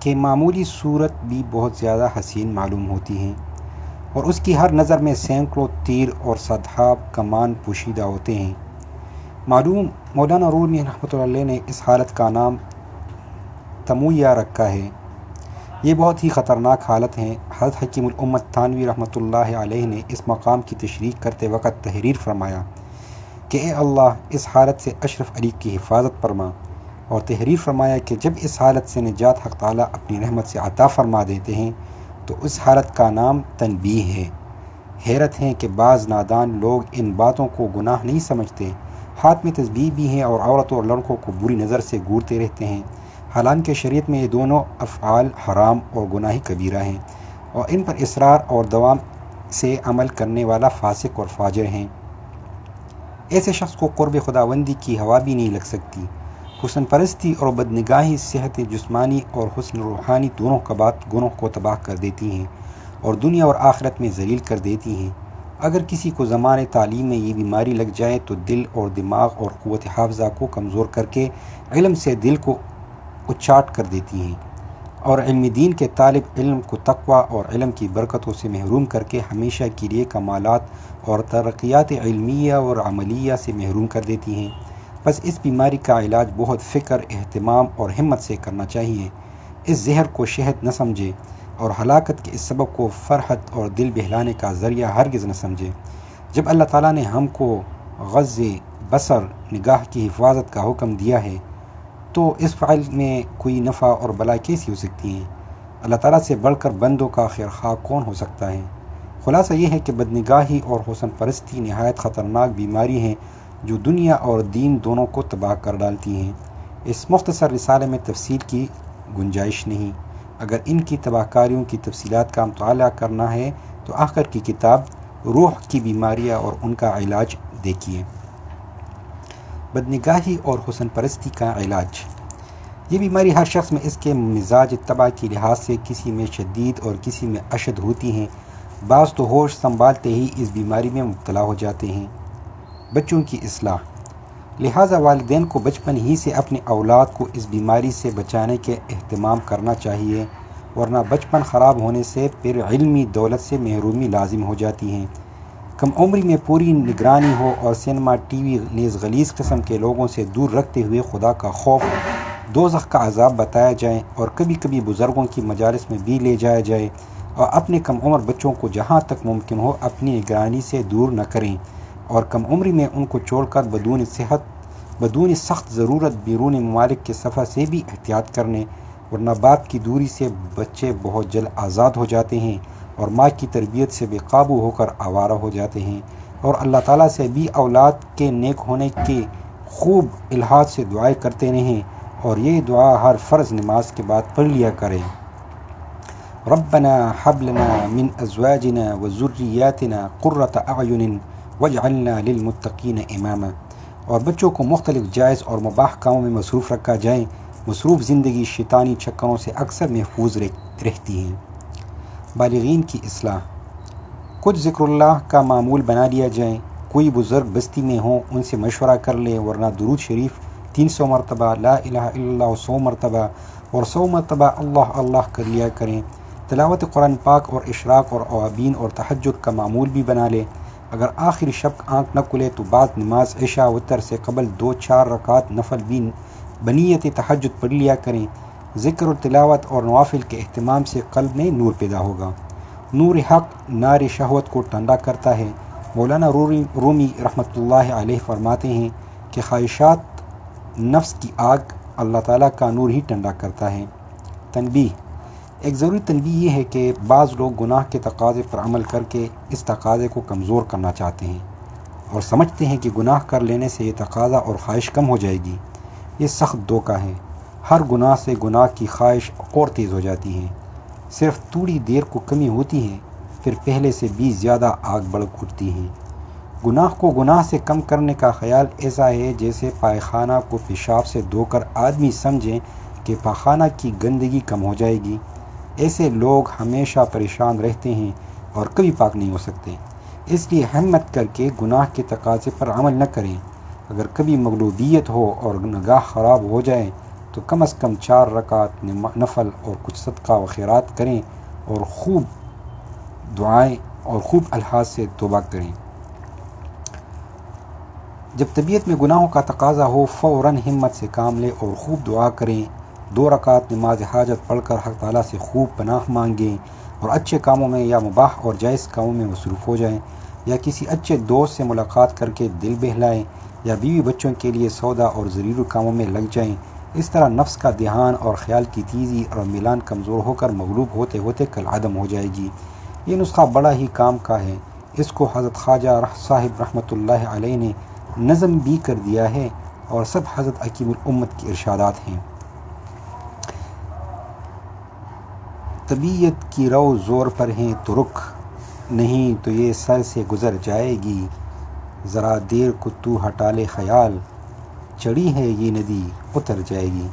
کہ معمولی صورت بھی بہت زیادہ حسین معلوم ہوتی ہے، اور اس کی ہر نظر میں سینکڑوں تیر اور صدہاب کمان پوشیدہ ہوتے ہیں۔ مولانا رومی رحمۃ اللہ علیہ نے اس حالت کا نام تمویہ رکھا ہے۔ یہ بہت ہی خطرناک حالت ہے۔ حضرت حکیم الامت تھانوی رحمۃ اللہ علیہ نے اس مقام کی تشریح کرتے وقت تحریر فرمایا کہ اے اللہ اس حالت سے اشرف علی کی حفاظت فرما، اور تحریر فرمایا کہ جب اس حالت سے نجات حق تعالیٰ اپنی رحمت سے عطا فرما دیتے ہیں تو اس حالت کا نام تنبیہ ہے۔ حیرت ہے کہ بعض نادان لوگ ان باتوں کو گناہ نہیں سمجھتے، ہاتھ میں تسبیح بھی ہیں اور عورتوں اور لڑکوں کو بری نظر سے گورتے رہتے ہیں، حالانکہ شریعت میں یہ دونوں افعال حرام اور گناہ کبیرہ ہیں، اور ان پر اصرار اور دوام سے عمل کرنے والا فاسق اور فاجر ہیں۔ ایسے شخص کو قرب خداوندی کی ہوا بھی نہیں لگ سکتی۔ حسن پرستی اور بدنگاہی صحت جسمانی اور حسن روحانی دونوں گنوں کو تباہ کر دیتی ہیں اور دنیا اور آخرت میں ذلیل کر دیتی ہیں۔ اگر کسی کو زمانۂ تعلیم میں یہ بیماری لگ جائے تو دل اور دماغ اور قوت حافظہ کو کمزور کر کے علم سے دل کو اچاٹ کر دیتی ہیں، اور علم دین کے طالب علم کو تقویٰ اور علم کی برکتوں سے محروم کر کے ہمیشہ کے لیے کمالات اور ترقیات علمیہ اور عملیہ سے محروم کر دیتی ہیں۔ بس اس بیماری کا علاج بہت فکر، اہتمام اور ہمت سے کرنا چاہیے۔ اس زہر کو شہد نہ سمجھے اور ہلاکت کے اس سبب کو فرحت اور دل بہلانے کا ذریعہ ہرگز نہ سمجھے۔ جب اللہ تعالیٰ نے ہم کو غض بصر نگاہ کی حفاظت کا حکم دیا ہے تو اس فعل میں کوئی نفع اور بلا کیسی ہو سکتی ہیں؟ اللہ تعالیٰ سے بڑھ کر بندوں کا خیر خواہ کون ہو سکتا ہے؟ خلاصہ یہ ہے کہ بدنگاہی اور حسن پرستی نہایت خطرناک بیماری ہیں جو دنیا اور دین دونوں کو تباہ کر ڈالتی ہیں۔ اس مختصر رسالے میں تفصیل کی گنجائش نہیں۔ اگر ان کی تباہ کاریوں کی تفصیلات کا مطالعہ کرنا ہے تو آخر کی کتاب روح کی بیماریاں اور ان کا علاج دیکھیے۔ بدنگاہی اور حسن پرستی کا علاج۔ یہ بیماری ہر شخص میں اس کے مزاج طبع کے لحاظ سے کسی میں شدید اور کسی میں اشد ہوتی ہیں۔ بعض تو ہوش سنبھالتے ہی اس بیماری میں مبتلا ہو جاتے ہیں۔ بچوں کی اصلاح۔ لہٰذا والدین کو بچپن ہی سے اپنے اولاد کو اس بیماری سے بچانے کے اہتمام کرنا چاہیے، ورنہ بچپن خراب ہونے سے پھر علمی دولت سے محرومی لازم ہو جاتی ہے۔ کم عمری میں پوری نگرانی ہو اور سینما ٹی وی نیز غلیظ قسم کے لوگوں سے دور رکھتے ہوئے خدا کا خوف، دوزخ کا عذاب بتایا جائے اور کبھی کبھی بزرگوں کی مجالس میں بھی لے جایا جائے، اور اپنے کم عمر بچوں کو جہاں تک ممکن ہو اپنی نگرانی سے دور نہ کریں، اور کم عمری میں ان کو چھوڑ کر بدون سخت ضرورت بیرون ممالک کے سفر سے بھی احتیاط کرنے، ورنہ باپ کی دوری سے بچے بہت جلد آزاد ہو جاتے ہیں اور ماں کی تربیت سے بے قابو ہو کر آوارہ ہو جاتے ہیں۔ اور اللہ تعالیٰ سے بھی اولاد کے نیک ہونے کے خوب الحاظ سے دعائیں کرتے رہیں، اور یہ دعا ہر فرض نماز کے بعد پڑھ لیا کریں۔ ربنا هب لنا من ازواجنا وذریاتنا قرۃ اعین واجعلنا للمتقین اماما۔ اور بچوں کو مختلف جائز اور مباح کاموں میں مصروف رکھا جائے۔ مصروف زندگی شیطانی چکروں سے اکثر محفوظ رہتی ہیں۔ بالغین کی اصلاح۔ کچھ ذکر اللہ کا معمول بنا لیا جائے۔ کوئی بزرگ بستی میں ہوں ان سے مشورہ کر لیں، ورنہ درود شریف 300 مرتبہ، لا الہ الا اللہ 100 مرتبہ اور 100 مرتبہ اللہ اللہ کر لیا کریں۔ تلاوت قرآن پاک اور اشراق اور اوابین اور تہجد کا معمول بھی بنا لے۔ اگر آخری شب آنکھ نہ کھلے تو بعد نماز عشاء وتر سے قبل 2-4 رکعات نفل بھی بنیت تہجد پڑھ لیا کریں۔ ذکر و تلاوت اور نوافل کے اہتمام سے قلب میں نور پیدا ہوگا۔ نور حق نار شہوت کو ٹھنڈا کرتا ہے۔ مولانا رومی رحمۃ اللہ علیہ فرماتے ہیں کہ خواہشات نفس کی آگ اللہ تعالیٰ کا نور ہی ٹھنڈا کرتا ہے۔ تنبیہ۔ ایک ضروری تنبیہ یہ ہے کہ بعض لوگ گناہ کے تقاضے پر عمل کر کے اس تقاضے کو کمزور کرنا چاہتے ہیں اور سمجھتے ہیں کہ گناہ کر لینے سے یہ تقاضا اور خواہش کم ہو جائے گی۔ یہ سخت دھوکہ ہے۔ ہر گناہ سے گناہ کی خواہش اور تیز ہو جاتی ہے۔ صرف تھوڑی دیر کو کمی ہوتی ہے، پھر پہلے سے بھی زیادہ آگ بڑک اٹھتی ہے۔ گناہ کو گناہ سے کم کرنے کا خیال ایسا ہے جیسے پائخانہ کو پیشاب سے دھو کر آدمی سمجھیں کہ پاخانہ کی گندگی کم ہو جائے گی۔ ایسے لوگ ہمیشہ پریشان رہتے ہیں اور کبھی پاک نہیں ہو سکتے۔ اس لیے ہمت کر کے گناہ کے تقاضے پر عمل نہ کریں۔ اگر کبھی مغلوبیت ہو اور نگاہ خراب ہو جائے تو کم از کم 4 رکعات نفل اور کچھ صدقہ و خیرات کریں اور خوب دعائیں اور خوب الحاظ سے توبہ کریں۔ جب طبیعت میں گناہوں کا تقاضا ہو فوراً ہمت سے کام لیں اور خوب دعا کریں۔ 2 رکعات نماز حاجت پڑھ کر حق تعالیٰ سے خوب پناہ مانگیں اور اچھے کاموں میں یا مباح اور جائز کاموں میں مصروف ہو جائیں، یا کسی اچھے دوست سے ملاقات کر کے دل بہلائیں، یا بیوی بچوں کے لیے سودا اور ضروری کاموں میں لگ جائیں۔ اس طرح نفس کا دھیان اور خیال کی تیزی اور میلان کمزور ہو کر مغلوب ہوتے ہوتے کالعدم ہو جائے گی۔ یہ نسخہ بڑا ہی کام کا ہے۔ اس کو حضرت خواجہ صاحب رحمۃ اللہ علیہ نے نظم بھی کر دیا ہے اور سب حضرت حکیم الامت کے ارشادات ہیں۔ طبیعت کی رو زور پر ہیں تو رک، نہیں تو یہ سر سے گزر جائے گی۔ ذرا دیر کو تو ہٹا لے خیال، چڑھی ہے یہ ندی اتر جائے گی۔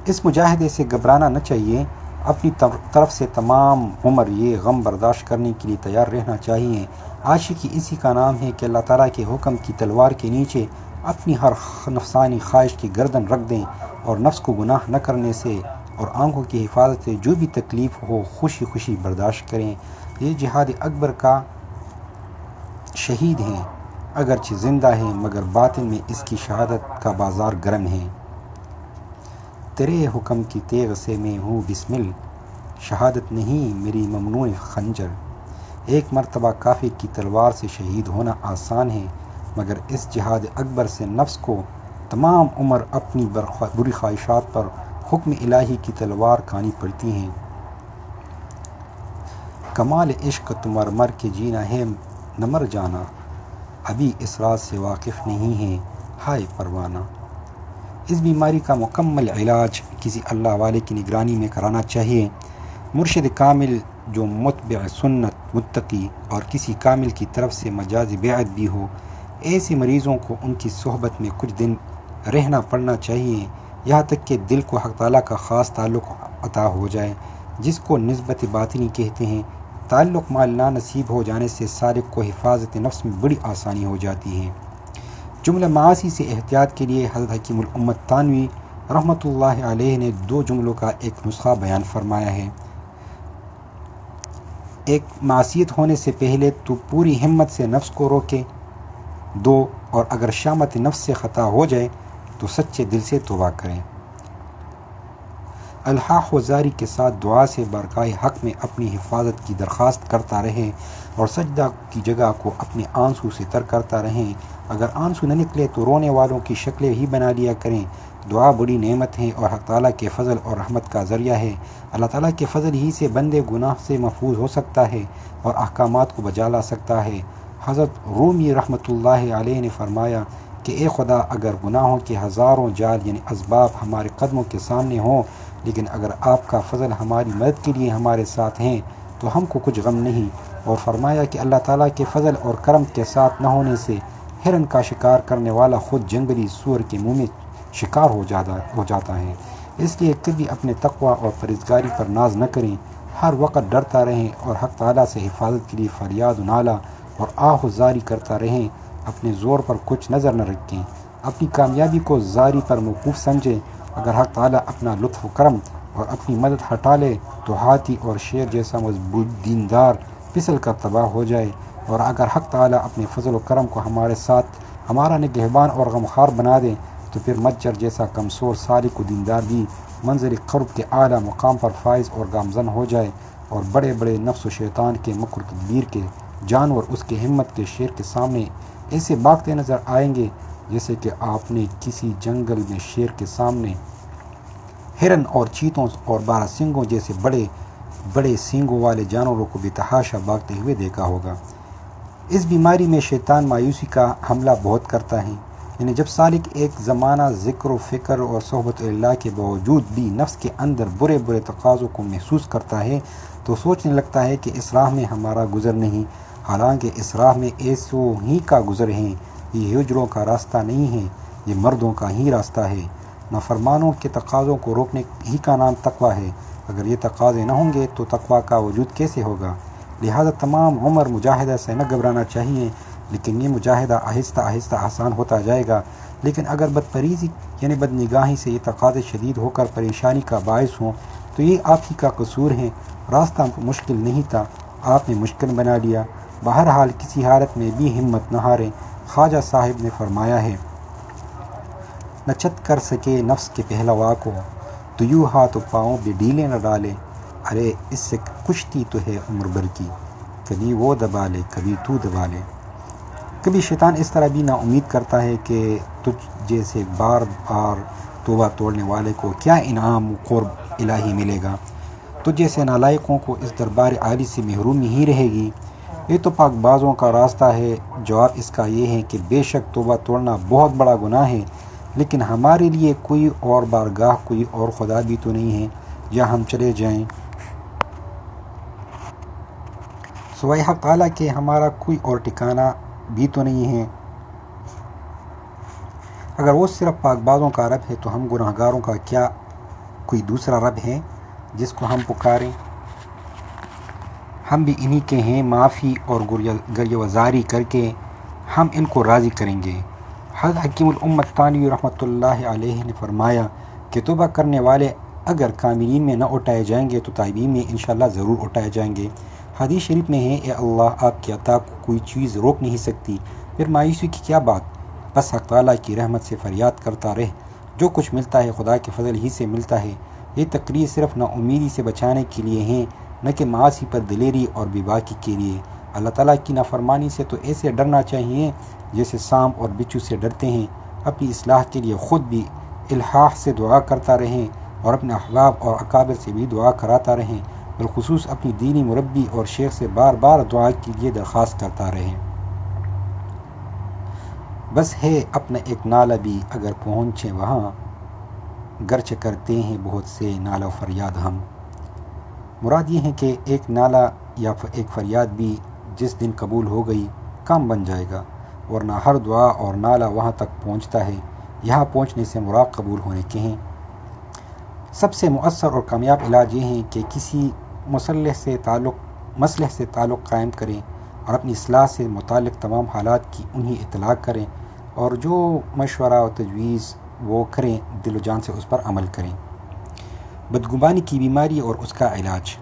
اس مجاہدے سے گھبرانا نہ چاہیے۔ اپنی طرف سے تمام عمر یہ غم برداشت کرنے کے لیے تیار رہنا چاہیے۔ عاشقی اسی کا نام ہے کہ اللہ تعالیٰ کے حکم کی تلوار کے نیچے اپنی ہر نفسانی خواہش کی گردن رکھ دیں اور نفس کو گناہ نہ کرنے سے اور آنکھوں کی حفاظت سے جو بھی تکلیف ہو خوشی خوشی برداشت کریں۔ یہ جہاد اکبر کا شہید ہیں، اگرچہ زندہ ہیں مگر باطن میں اس کی شہادت کا بازار گرم ہے۔ تیرے حکم کی تیغ سے میں ہوں بسمل، شہادت نہیں میری ممنوع خنجر۔ ایک مرتبہ کافر کی تلوار سے شہید ہونا آسان ہے، مگر اس جہاد اکبر سے نفس کو تمام عمر اپنی بری خواہشات پر حکم الہی کی تلوار کھانی پڑتی ہیں۔ کمال عشق تو مر مر کے جینا ہے نہ مر جانا، ابھی اس راز سے واقف نہیں ہے ہائے پروانہ۔ اس بیماری کا مکمل علاج کسی اللہ والے کی نگرانی میں کرانا چاہیے، مرشد کامل جو متبع سنت، متقی اور کسی کامل کی طرف سے مجاز بیعت بھی ہو۔ ایسے مریضوں کو ان کی صحبت میں کچھ دن رہنا پڑنا چاہیے، یہاں تک کہ دل کو حق تعالیٰ کا خاص تعلق عطا ہو جائے، جس کو نسبت باطنی کہتے ہیں۔ تعلق مال نصیب ہو جانے سے سالک کو حفاظت نفس میں بڑی آسانی ہو جاتی ہے۔ جملہ معاصی سے احتیاط کے لیے حضرت حکیم الامت تھانوی رحمۃ اللہ علیہ نے 2 جملوں کا ایک نسخہ بیان فرمایا ہے۔ ایک، معصیت ہونے سے پہلے تو پوری ہمت سے نفس کو روکے۔ 2، اور اگر شامت نفس سے خطا ہو جائے تو سچے دل سے توبہ کریں۔ الحاح و زاری کے ساتھ دعا سے بارگاہ حق میں اپنی حفاظت کی درخواست کرتا رہیں اور سجدہ کی جگہ کو اپنے آنسو سے تر کرتا رہیں۔ اگر آنسو نہ نکلے تو رونے والوں کی شکلیں ہی بنا لیا کریں۔ دعا بڑی نعمت ہے اور حق تعالیٰ کے فضل اور رحمت کا ذریعہ ہے۔ اللہ تعالیٰ کے فضل ہی سے بندے گناہ سے محفوظ ہو سکتا ہے اور احکامات کو بجا لا سکتا ہے۔ حضرت رومی رحمۃ اللہ علیہ نے فرمایا کہ اے خدا، اگر گناہوں کے ہزاروں جال یعنی اسباب ہمارے قدموں کے سامنے ہوں، لیکن اگر آپ کا فضل ہماری مدد کے لیے ہمارے ساتھ ہیں تو ہم کو کچھ غم نہیں۔ اور فرمایا کہ اللہ تعالیٰ کے فضل اور کرم کے ساتھ نہ ہونے سے ہرن کا شکار کرنے والا خود جنگلی سور کے منہ میں شکار ہو جاتا ہے۔ اس لیے کبھی اپنے تقوی اور پرہیزگاری پر ناز نہ کریں، ہر وقت ڈرتا رہیں اور حق تعالیٰ سے حفاظت کے لیے فریاد و نالہ اور آہ و زاری کرتا رہیں۔ اپنے زور پر کچھ نظر نہ رکھیں، اپنی کامیابی کو زاری پر موقوف سمجھیں۔ اگر حق تعالیٰ اپنا لطف و کرم اور اپنی مدد ہٹا لے تو ہاتھی اور شیر جیسا مضبوط دیندار پھسل کر تباہ ہو جائے، اور اگر حق تعالیٰ اپنے فضل و کرم کو ہمارے ساتھ ہمارا نگہبان اور غمخوار بنا دے تو پھر مچھر جیسا کمزور سالک و دیندار بھی منزل قرب کے اعلیٰ مقام پر فائز اور گامزن ہو جائے، اور بڑے بڑے نفس و شیطان کے مکر تدبیر کے جانور اس کے ہمت کے شیر کے سامنے ایسے بھاگتے نظر آئیں گے جیسے کہ آپ نے کسی جنگل میں شیر کے سامنے ہرن اور چیتوں اور بارہ سنگوں جیسے بڑے بڑے سینگوں والے جانوروں کو بے تحاشا بھاگتے ہوئے دیکھا ہوگا۔ اس بیماری میں شیطان مایوسی کا حملہ بہت کرتا ہے، یعنی جب سالک ایک زمانہ ذکر و فکر اور صحبت اللہ کے باوجود بھی نفس کے اندر برے برے تقاضوں کو محسوس کرتا ہے تو سوچنے لگتا ہے کہ اس راہ میں ہمارا گزر نہیں، حالانکہ اس راہ میں ایسوں ہی کا گزر ہے۔ یہ ہجروں کا راستہ نہیں ہے، یہ مردوں کا ہی راستہ ہے۔ نافرمانوں کے تقاضوں کو روکنے ہی کا نام تقویٰ ہے۔ اگر یہ تقاضے نہ ہوں گے تو تقویٰ کا وجود کیسے ہوگا؟ لہذا تمام عمر مجاہدہ سے نہ گھبرانا چاہیے، لیکن یہ مجاہدہ آہستہ آہستہ آسان ہوتا جائے گا۔ لیکن اگر بدپریزی یعنی بد نگاہی سے یہ تقاضے شدید ہو کر پریشانی کا باعث ہوں تو یہ آپ ہی کا قصور ہے۔ راستہ مشکل نہیں تھا، آپ نے مشکل بنا لیا۔ بہرحال کسی حالت میں بھی ہمت نہ ہاریں۔ خواجہ صاحب نے فرمایا ہے، نہ چت کر سکے نفس کے پہلوا کو، تو یوں ہاتھ و پاؤں بھی ڈھیلے نہ ڈالے۔ ارے اس سے کشتی تو ہے عمر بھر کی، کبھی وہ دبا لے کبھی تو دبا لے۔ کبھی شیطان اس طرح بھی نا امید کرتا ہے کہ تجھ جیسے بار بار توبہ توڑنے والے کو کیا انعام و قرب الہی ملے گا، تجھ جیسے نالائقوں کو اس دربار عالی سے محرومی ہی رہے گی۔ یہ تو پاک بازوں کا راستہ ہے۔ جواب اس کا یہ ہے کہ بے شک توبہ توڑنا بہت بڑا گناہ ہے، لیکن ہمارے لیے کوئی اور بارگاہ، کوئی اور خدا بھی تو نہیں ہے جہاں ہم چلے جائیں۔ سوائے حق تعالیٰ کے ہمارا کوئی اور ٹھکانہ بھی تو نہیں ہے۔ اگر وہ صرف پاک بازوں کا رب ہے تو ہم گناہ گاروں کا کیا کوئی دوسرا رب ہے جس کو ہم پکاریں؟ ہم بھی انہی کے ہیں، معافی اور گریہ وزاری کر کے ہم ان کو راضی کریں گے۔ حضرت حکیم الامت تھانوی رحمۃ اللہ علیہ نے فرمایا کہ توبہ کرنے والے اگر کاملین میں نہ اٹھائے جائیں گے تو تائبین میں انشاءاللہ ضرور اٹھائے جائیں گے۔ حدیث شریف میں ہے، اے اللہ آپ کی عطا کو کوئی چیز روک نہیں سکتی، پھر مایوسی کی کیا بات؟ بس حق تعالیٰ کی رحمت سے فریاد کرتا رہ، جو کچھ ملتا ہے خدا کے فضل ہی سے ملتا ہے۔ یہ تقریر صرف نا امیدی سے بچانے کے لیے ہیں، نہ کہ معاصی پر دلیری اور بے باکی کے لیے۔ اللہ تعالیٰ کی نافرمانی سے تو ایسے ڈرنا چاہیے جیسے سانپ اور بچھو سے ڈرتے ہیں۔ اپنی اصلاح کے لیے خود بھی الحاح سے دعا کرتا رہیں اور اپنے احباب اور اکابر سے بھی دعا کراتا رہیں، بالخصوص اپنی دینی مربی اور شیخ سے بار بار دعا کے لیے درخواست کرتا رہیں۔ بس ہے اپنا ایک نالہ بھی اگر پہنچے وہاں، گرچہ کرتے ہیں بہت سے نالہ و فریاد ہم۔ مراد یہ ہے کہ ایک نالہ یا ایک فریاد بھی جس دن قبول ہو گئی کام بن جائے گا، ورنہ ہر دعا اور نالہ وہاں تک پہنچتا ہے۔ یہاں پہنچنے سے مراد قبول ہونے کے ہیں۔ سب سے مؤثر اور کامیاب علاج یہ ہے کہ کسی مسئلے سے تعلق قائم کریں اور اپنی اصلاح سے متعلق تمام حالات کی انہیں اطلاع کریں، اور جو مشورہ و تجویز وہ کریں دل و جان سے اس پر عمل کریں۔ بدگمانی کی بیماری اور اس کا علاج۔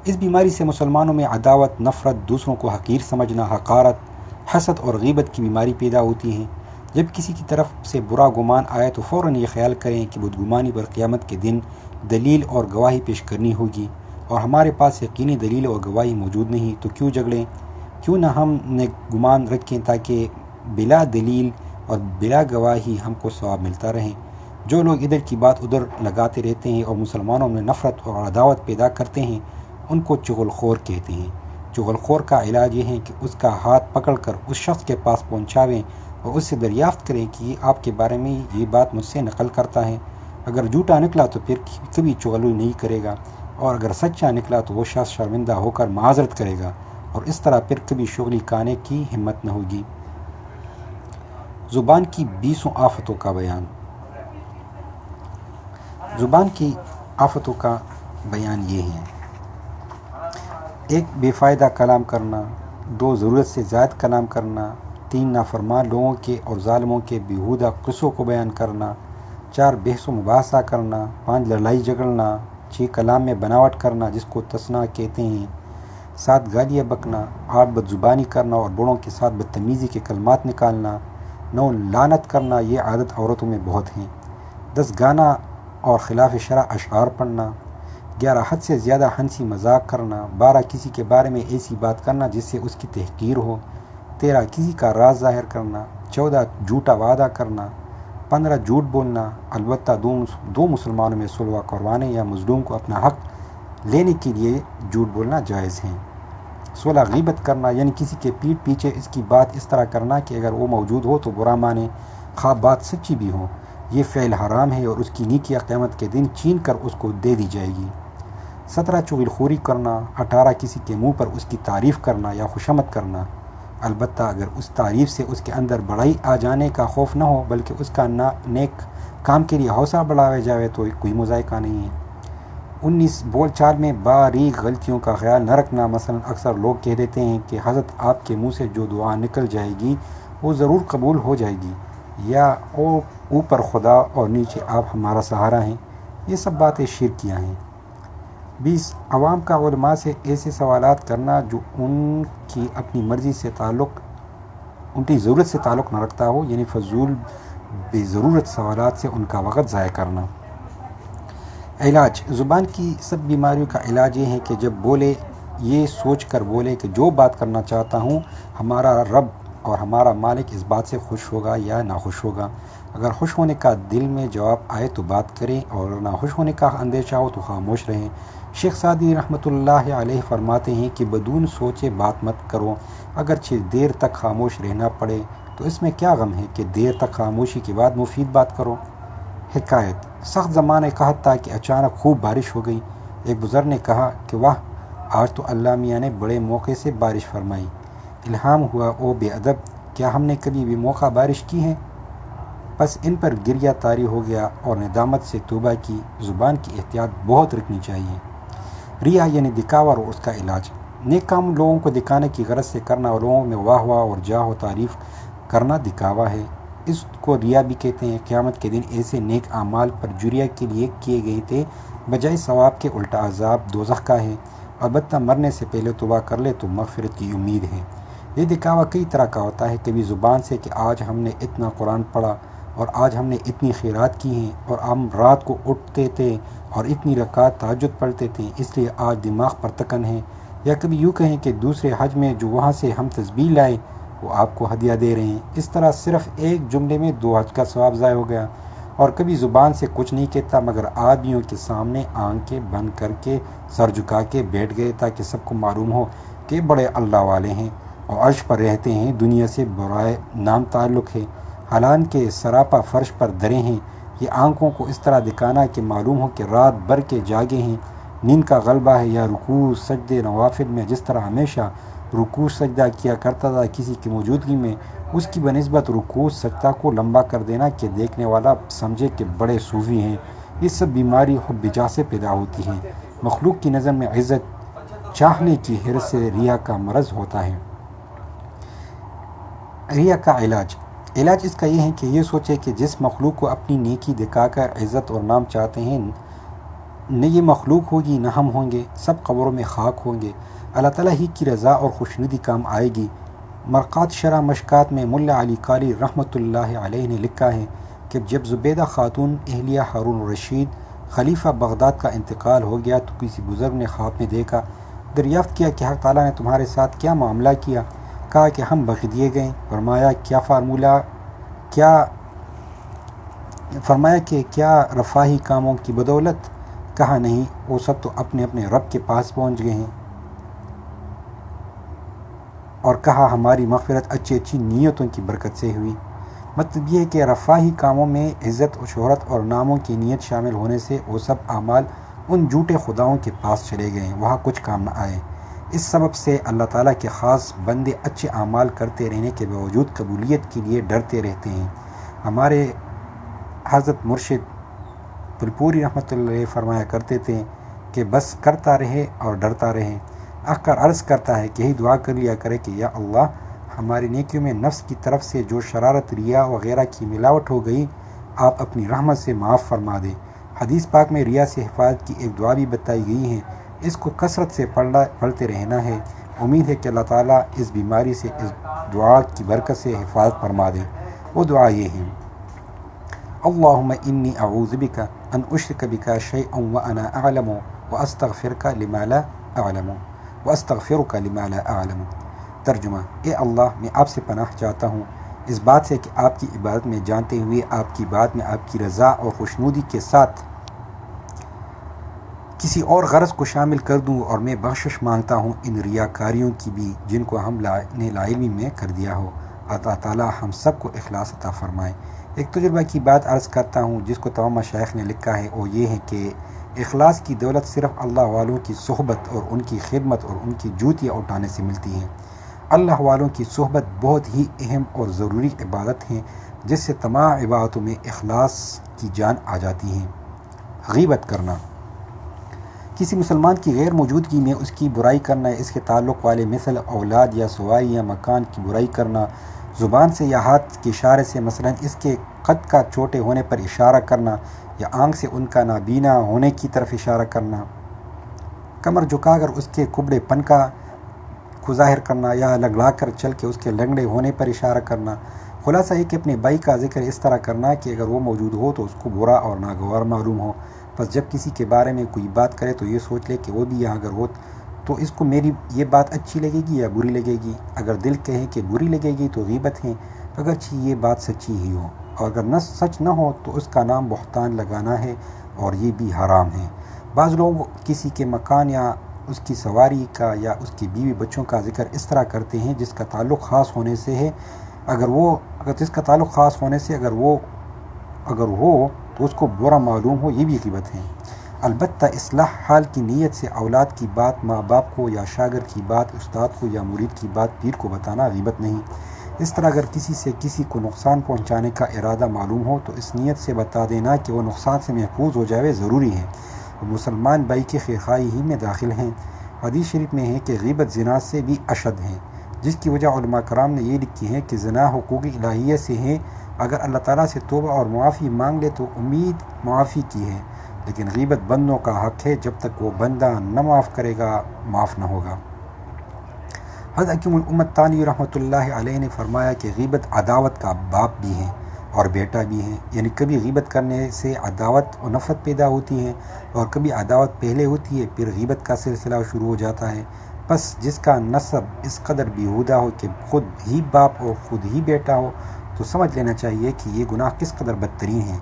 اس بیماری سے مسلمانوں میں عداوت، نفرت، دوسروں کو حقیر سمجھنا، حقارت، حسد اور غیبت کی بیماری پیدا ہوتی ہے۔ جب کسی کی طرف سے برا گمان آئے تو فوراً یہ خیال کریں کہ بدگمانی پر قیامت کے دن دلیل اور گواہی پیش کرنی ہوگی، اور ہمارے پاس یقینی دلیل اور گواہی موجود نہیں تو کیوں جھگڑیں؟ کیوں نہ ہم نے گمان رکھیں تاکہ بلا دلیل اور بلا گواہی ہم کو ثواب ملتا رہے۔ جو لوگ ادھر کی بات ادھر لگاتے رہتے ہیں اور مسلمانوں میں نفرت اور عداوت پیدا کرتے ہیں، ان کو چغل خور کہتے ہیں۔ چغل خور کا علاج یہ ہے کہ اس کا ہاتھ پکڑ کر اس شخص کے پاس پہنچاویں اور اس سے دریافت کریں کہ یہ آپ کے بارے میں یہ بات مجھ سے نقل کرتا ہے۔ اگر جھوٹا نکلا تو پھر کبھی چغلی نہیں کرے گا، اور اگر سچا نکلا تو وہ شخص شرمندہ ہو کر معذرت کرے گا، اور اس طرح پھر کبھی شغلی کانے کی ہمت نہ ہوگی۔ زبان کی 20 آفتوں کا بیان۔ زبان کی آفتوں کا بیان یہ ہے: 1 بے فائدہ کلام کرنا، 2 ضرورت سے زائد کلام کرنا، 3 نافرمان لوگوں کے اور ظالموں کے بیہودہ قصوں کو بیان کرنا، 4 بحث و مباحثہ کرنا، 5 لڑائی جھگڑنا، 6 کلام میں بناوٹ کرنا جس کو تصنع کہتے ہیں، 7 گالیاں بکنا، 8 بد زبانی کرنا اور بڑوں کے ساتھ بدتمیزی کے کلمات نکالنا، 9 لعنت کرنا، یہ عادت عورتوں میں بہت ہیں، 10 گانا اور خلاف شرع اشعار پڑھنا، 11 حد سے زیادہ ہنسی مذاق کرنا، 12 کسی کے بارے میں ایسی بات کرنا جس سے اس کی تحقیر ہو، 13 کسی کا راز ظاہر کرنا، 14 جھوٹا وعدہ کرنا، 15 جھوٹ بولنا، البتہ دو مسلمانوں میں صلح کروانے یا مظلوم کو اپنا حق لینے کے لیے جھوٹ بولنا جائز ہیں، 16 غیبت کرنا، یعنی کسی کے پیٹھ پیچھے اس کی بات اس طرح کرنا کہ اگر وہ موجود ہو تو برا مانے، خواہ بات سچی بھی ہو، یہ فعل حرام ہے اور اس کی نیکیاں قیامت کے دن چھین کر اس کو دے دی جائے گی، 17 چغل خوری کرنا، 18 کسی کے منہ پر اس کی تعریف کرنا یا خوشامد کرنا، البتہ اگر اس تعریف سے اس کے اندر بڑائی آ جانے کا خوف نہ ہو بلکہ اس کا نیک کام کے لیے حوصلہ بڑھایا جائے تو کوئی مذائقہ نہیں ہے، 19 بول چال میں باریک غلطیوں کا خیال نہ رکھنا، مثلا اکثر لوگ کہہ دیتے ہیں کہ حضرت آپ کے منہ سے جو دعا نکل جائے گی وہ ضرور قبول ہو جائے گی، یا اوپر خدا اور نیچے آپ ہمارا سہارا ہیں، یہ سب باتیں شرکیاں ہیں۔ 20 عوام کا علماء سے ایسے سوالات کرنا جو ان کی اپنی مرضی سے ان کی ضرورت سے تعلق نہ رکھتا ہو، یعنی فضول بے ضرورت سوالات سے ان کا وقت ضائع کرنا۔ علاج۔ زبان کی سب بیماریوں کا علاج یہ ہے کہ جب بولے یہ سوچ کر بولے کہ جو بات کرنا چاہتا ہوں ہمارا رب اور ہمارا مالک اس بات سے خوش ہوگا یا ناخوش ہوگا۔ اگر خوش ہونے کا دل میں جواب آئے تو بات کریں، اور ناخوش ہونے کا اندیشہ ہو تو خاموش رہیں۔ شیخ سعدی رحمۃ اللہ علیہ فرماتے ہیں کہ بدون سوچے بات مت کرو، اگرچہ دیر تک خاموش رہنا پڑے تو اس میں کیا غم ہے کہ دیر تک خاموشی کے بعد مفید بات کرو۔ حکایت۔ سخت زمانہ قحط تھا کہ اچانک خوب بارش ہو گئی۔ ایک بزرگ نے کہا کہ واہ، آج تو اللہ میاں نے بڑے موقع سے بارش فرمائی۔ الہام ہوا، او بے ادب، کیا ہم نے کبھی بھی موقع بارش کی ہے؟ بس ان پر گریہ طاری ہو گیا اور ندامت سے توبہ کی۔ زبان کی احتیاط بہت رکھنی چاہیے۔ ریا یعنی دکھاوا اور اس کا علاج۔ نیک کام لوگوں کو دکھانے کی غرض سے کرنا اور لوگوں میں واہ واہ اور جاہ و تعریف کرنا دکھاوا ہے، اس کو ریا بھی کہتے ہیں۔ قیامت کے دن ایسے نیک اعمال پر جریا کے لیے کیے گئے تھے، بجائے ثواب کے الٹا عذاب دوزخ کا ہے۔ البتہ مرنے سے پہلے توبہ کر لے تو مغفرت کی امید ہے۔ یہ دکھاوا کئی طرح کا ہوتا ہے، کبھی زبان سے کہ آج ہم نے اتنا قرآن پڑھا، اور آج ہم نے اتنی خیرات کی ہیں اور ہم رات کو اٹھتے تھے اور اتنی رکعات تہجد پڑھتے تھے، اس لیے آج دماغ پر تکن ہے۔ یا کبھی یوں کہیں کہ دوسرے حج میں جو وہاں سے ہم تسبیح لائے وہ آپ کو ہدیہ دے رہے ہیں۔ اس طرح صرف ایک جملے میں 2 حج کا ثواب ضائع ہو گیا۔ اور کبھی زبان سے کچھ نہیں کہتا مگر آدمیوں کے سامنے آنکھیں بند کر کے سر جھکا کے بیٹھ گئے تاکہ سب کو معلوم ہو کہ بڑے اللہ والے ہیں اور عرش پر رہتے ہیں، دنیا سے برائے نام تعلق ہے، حالانکہ سراپا فرش پر دھرے ہیں۔ یہ آنکھوں کو اس طرح دکھانا کہ معلوم ہو کہ رات بھر کے جاگے ہیں، نیند کا غلبہ ہے، یا رکوع سجدے نوافل میں جس طرح ہمیشہ رکوع سجدہ کیا کرتا تھا کسی کی موجودگی میں، اس کی بنسبت رکوع سجدہ کو لمبا کر دینا کہ دیکھنے والا سمجھے کہ بڑے صوفی ہیں۔ یہ سب بیماری حب جاہ سے پیدا ہوتی ہیں۔ مخلوق کی نظر میں عزت چاہنے کی حرص سے ریا کا مرض ہوتا ہے۔ ریا کا علاج اس کا یہ ہے کہ یہ سوچے کہ جس مخلوق کو اپنی نیکی دکھا کر عزت اور نام چاہتے ہیں، نہ یہ مخلوق ہوگی نہ ہم ہوں گے، سب قبروں میں خاک ہوں گے، اللہ تعالیٰ ہی کی رضا اور خوشنودی کام آئے گی۔ مرقات شرح مشکات میں ملا علی قاری رحمۃ اللہ علیہ نے لکھا ہے کہ جب زبیدہ خاتون اہلیہ ہارون الرشید خلیفہ بغداد کا انتقال ہو گیا تو کسی بزرگ نے خواب میں دیکھا، دریافت کیا کہ حق تعالیٰ نے تمہارے ساتھ کیا معاملہ کیا؟ کہا کہ ہم بخش دیے گئے۔ فرمایا کہ کیا رفاہی کاموں کی بدولت؟ کہا نہیں، وہ سب تو اپنے اپنے رب کے پاس پہنچ گئے ہیں۔ اور کہا ہماری مغفرت اچھی نیتوں کی برکت سے ہوئی۔ مطلب یہ ہے کہ رفاہی کاموں میں عزت و شہرت اور ناموں کی نیت شامل ہونے سے وہ سب اعمال ان جھوٹے خداؤں کے پاس چلے گئے، وہاں کچھ کام نہ آئے۔ اس سبب سے اللہ تعالیٰ کے خاص بندے اچھے اعمال کرتے رہنے کے باوجود قبولیت کے لیے ڈرتے رہتے ہیں۔ ہمارے حضرت مرشد پھلپوری رحمۃ اللہ علیہ فرمایا کرتے تھے کہ بس کرتا رہے اور ڈرتا رہے۔ آخر عرض کرتا ہے کہ یہی دعا کر لیا کرے کہ یا اللہ، ہماری نیکیوں میں نفس کی طرف سے جو شرارت، ریا وغیرہ کی ملاوٹ ہو گئی، آپ اپنی رحمت سے معاف فرما دیں۔ حدیث پاک میں ریا سے حفاظت کی ایک دعا بھی بتائی گئی ہے، اس کو کثرت سے پڑھتے رہنا ہے۔ امید ہے کہ اللہ تعالیٰ اس بیماری سے اس دعا کی برکت سے حفاظت فرما دیں۔ وہ دعا یہ ہے: اللہم انی اعوذ بک ان اشرک بک شیئا وانا اعلم واستغفرک لما لا اعلم واستغفرک لما لا اعلم۔ ترجمہ: اے اللہ، میں آپ سے پناہ چاہتا ہوں اس بات سے کہ آپ کی عبادت میں جانتے ہوئے آپ کی بات میں آپ کی رضا اور خوشنودی کے ساتھ کسی اور غرض کو شامل کر دوں، اور میں بخشش مانگتا ہوں ان ریاکاریوں کی بھی جن کو ہم نے لاعلمی میں کر دیا ہو۔ اللہ تعالیٰ ہم سب کو اخلاص عطا فرمائے۔ ایک تجربہ کی بات عرض کرتا ہوں جس کو تمام مشائخ نے لکھا ہے، وہ یہ ہے کہ اخلاص کی دولت صرف اللہ والوں کی صحبت اور ان کی خدمت اور ان کی جوتیاں اٹھانے سے ملتی ہے۔ اللہ والوں کی صحبت بہت ہی اہم اور ضروری عبادت ہے جس سے تمام عبادتوں میں اخلاص کی جان آ جاتی ہے۔ غیبت کرنا: کسی مسلمان کی غیر موجودگی میں اس کی برائی کرنا یا اس کے تعلق والے مثل اولاد یا سوائی یا مکان کی برائی کرنا، زبان سے یا ہاتھ کے اشارے سے مثلا اس کے قد کا چھوٹے ہونے پر اشارہ کرنا یا آنکھ سے ان کا نابینا ہونے کی طرف اشارہ کرنا، کمر جھکا کر اس کے کبڑے پن کو ظاہر کرنا یا لگڑا کر چل کے اس کے لنگڑے ہونے پر اشارہ کرنا۔ خلاصہ یہ کہ اپنے بھائی کا ذکر اس طرح کرنا کہ اگر وہ موجود ہو تو اس کو برا اور ناگوار معلوم ہو، بس جب کسی کے بارے میں کوئی بات کرے تو یہ سوچ لے کہ وہ بھی یہاں اگر ہو تو اس کو میری یہ بات اچھی لگے گی یا بری لگے گی۔ اگر دل کہے کہ بری لگے گی تو غیبت ہے، اگرچہ یہ بات سچی ہی ہو، اور اگر سچ نہ ہو تو اس کا نام بہتان لگانا ہے اور یہ بھی حرام ہے۔ بعض لوگ کسی کے مکان یا اس کی سواری کا یا اس کی بیوی بچوں کا ذکر اس طرح کرتے ہیں جس کا تعلق خاص ہونے سے ہے، اگر ہو تو اس کو برا معلوم ہو، یہ بھی غیبت ہے۔ البتہ اصلاح حال کی نیت سے اولاد کی بات ماں باپ کو یا شاگرد کی بات استاد کو یا مرید کی بات پیر کو بتانا غیبت نہیں۔ اس طرح اگر کسی سے کسی کو نقصان پہنچانے کا ارادہ معلوم ہو تو اس نیت سے بتا دینا کہ وہ نقصان سے محفوظ ہو جائے ضروری ہے، اور مسلمان بھائی کی خیرخواہی ہی میں داخل ہیں۔ حدیث شریف میں ہے کہ غیبت زنا سے بھی اشد ہے، جس کی وجہ علماء کرام نے یہ لکھی ہے کہ زنا حقوق الہیہ سے ہے، اگر اللہ تعالیٰ سے توبہ اور معافی مانگ لے تو امید معافی کی ہے، لیکن غیبت بندوں کا حق ہے، جب تک وہ بندہ نہ معاف کرے گا معاف نہ ہوگا۔ حضرت حکیم الامت تانوی رحمۃ اللہ علیہ نے فرمایا کہ غیبت عداوت کا باپ بھی ہے، اور بیٹا بھی ہے، یعنی کبھی غیبت کرنے سے عداوت و نفرت پیدا ہوتی ہے اور کبھی عداوت پہلے ہوتی ہے پھر غیبت کا سلسلہ شروع ہو جاتا ہے۔ بس جس کا نسب اس قدر بیہودہ ہو کہ خود ہی باپ اور خود ہی بیٹا ہو تو سمجھ لینا چاہیے کہ یہ گناہ کس قدر بدترین ہے۔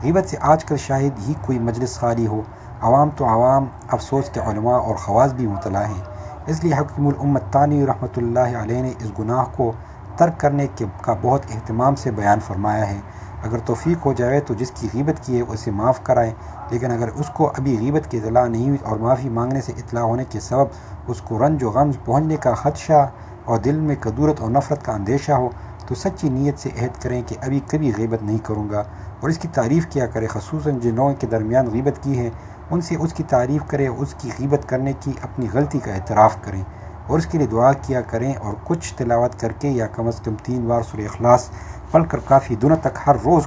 غیبت سے آج کل شاید ہی کوئی مجلس خالی ہو، عوام تو عوام، افسوس کے علماء اور خواص بھی مبتلا ہیں۔ اس لیے حکیم الامت تانی رحمۃ اللہ علیہ نے اس گناہ کو ترک کرنے کا بہت اہتمام سے بیان فرمایا ہے۔ اگر توفیق ہو جائے تو جس کی غیبت کی ہے اسے معاف کرائیں، لیکن اگر اس کو ابھی غیبت کی اطلاع نہیں ہوئی اور معافی مانگنے سے اطلاع ہونے کے سبب اس کو رنج و غم پہنچنے کا خدشہ اور دل میں کدورت اور نفرت کا اندیشہ ہو تو سچی نیت سے عہد کریں کہ ابھی کبھی غیبت نہیں کروں گا، اور اس کی تعریف کیا کرے، خصوصاً جن لوگوں کے درمیان غیبت کی ہے ان سے اس کی تعریف کریں، اس کی غیبت کرنے کی اپنی غلطی کا اعتراف کریں اور اس کے لیے دعا کیا کریں، اور کچھ تلاوت کر کے یا کم از کم 3 بار سورہ اخلاص پڑھ کر کافی دنوں تک ہر روز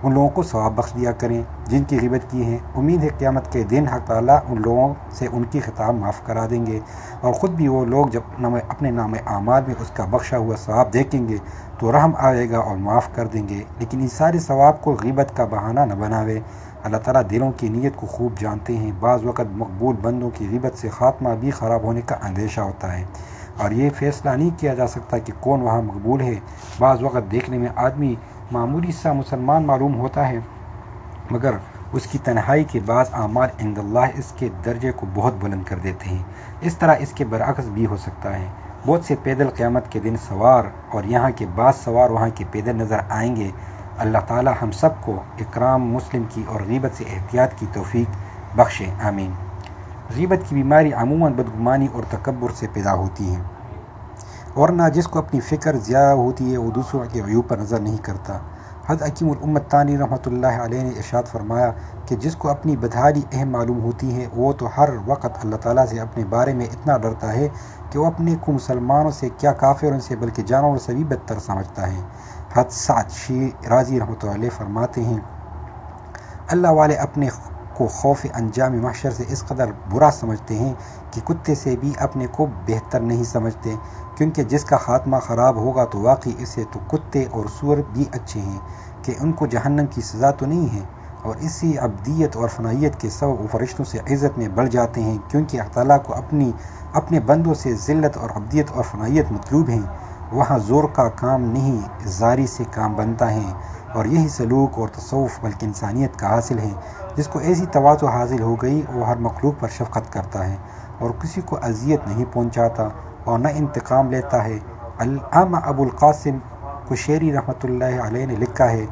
ان لوگوں کو ثواب بخش دیا کریں جن کی غیبت کی ہے۔ امید ہے قیامت کے دن حق تعالیٰ ان لوگوں سے ان کی خطا معاف کرا دیں گے، اور خود بھی وہ لوگ جب اپنے نام اعمال میں اس کا بخشا ہوا ثواب دیکھیں گے تو رحم آئے گا اور معاف کر دیں گے۔ لیکن اس سارے ثواب کو غیبت کا بہانہ نہ بناوے۔ اللہ تعالیٰ دلوں کی نیت کو خوب جانتے ہیں۔ بعض وقت مقبول بندوں کی غیبت سے خاتمہ بھی خراب ہونے کا اندیشہ ہوتا ہے، اور یہ فیصلہ نہیں کیا جا سکتا کہ کون وہاں مقبول ہے۔ بعض وقت دیکھنے میں آدمی معمولی سا مسلمان معلوم ہوتا ہے، مگر اس کی تنہائی کے بعض اعمال عند اللہ اس کے درجے کو بہت بلند کر دیتے ہیں۔ اس طرح اس کے برعکس بھی ہو سکتا ہے۔ بہت سے پیدل قیامت کے دن سوار اور یہاں کے بعض سوار وہاں کے پیدل نظر آئیں گے۔ اللہ تعالی ہم سب کو اکرام مسلم کی اور غیبت سے احتیاط کی توفیق بخشے، آمین۔ غیبت کی بیماری عموماً بدگمانی اور تکبر سے پیدا ہوتی ہے، ورنہ جس کو اپنی فکر زیادہ ہوتی ہے وہ دوسروں کے عیوب پر نظر نہیں کرتا۔ حضرت حکیم الامت تانی رحمۃ اللہ علیہ نے ارشاد فرمایا کہ جس کو اپنی بدحالی اہم معلوم ہوتی ہے وہ تو ہر وقت اللہ تعالیٰ سے اپنے بارے میں اتنا ڈرتا ہے کہ وہ اپنے کو مسلمانوں سے کیا کافروں سے بلکہ جانوروں سے بھی بدتر سمجھتا ہے۔ حضرت سعد شیرازی رحمۃ اللہ علیہ فرماتے ہیں، اللہ والے اپنے کو خوف انجام محشر سے اس قدر برا سمجھتے ہیں کہ کتے سے بھی اپنے کو بہتر نہیں سمجھتے، کیونکہ جس کا خاتمہ خراب ہوگا تو واقعی اسے تو کتے اور سور بھی اچھے ہیں کہ ان کو جہنم کی سزا تو نہیں ہے، اور اسی عبدیت اور فنائیت کے سبب وہ فرشتوں سے عزت میں بڑھ جاتے ہیں، کیونکہ اللہ تعالیٰ کو اپنے بندوں سے ذلت اور عبدیت اور فنائیت مطلوب ہیں۔ وہاں زور کا کام نہیں، زاری سے کام بنتا ہے، اور یہی سلوک اور تصوف بلکہ انسانیت کا حاصل ہے۔ جس کو ایسی تواضع حاصل ہو گئی وہ ہر مخلوق پر شفقت کرتا ہے اور کسی کو اذیت نہیں پہنچاتا اور نہ انتقام لیتا ہے۔ علامہ ابو القاسم قشیری رحمۃ اللہ علیہ نے لکھا ہے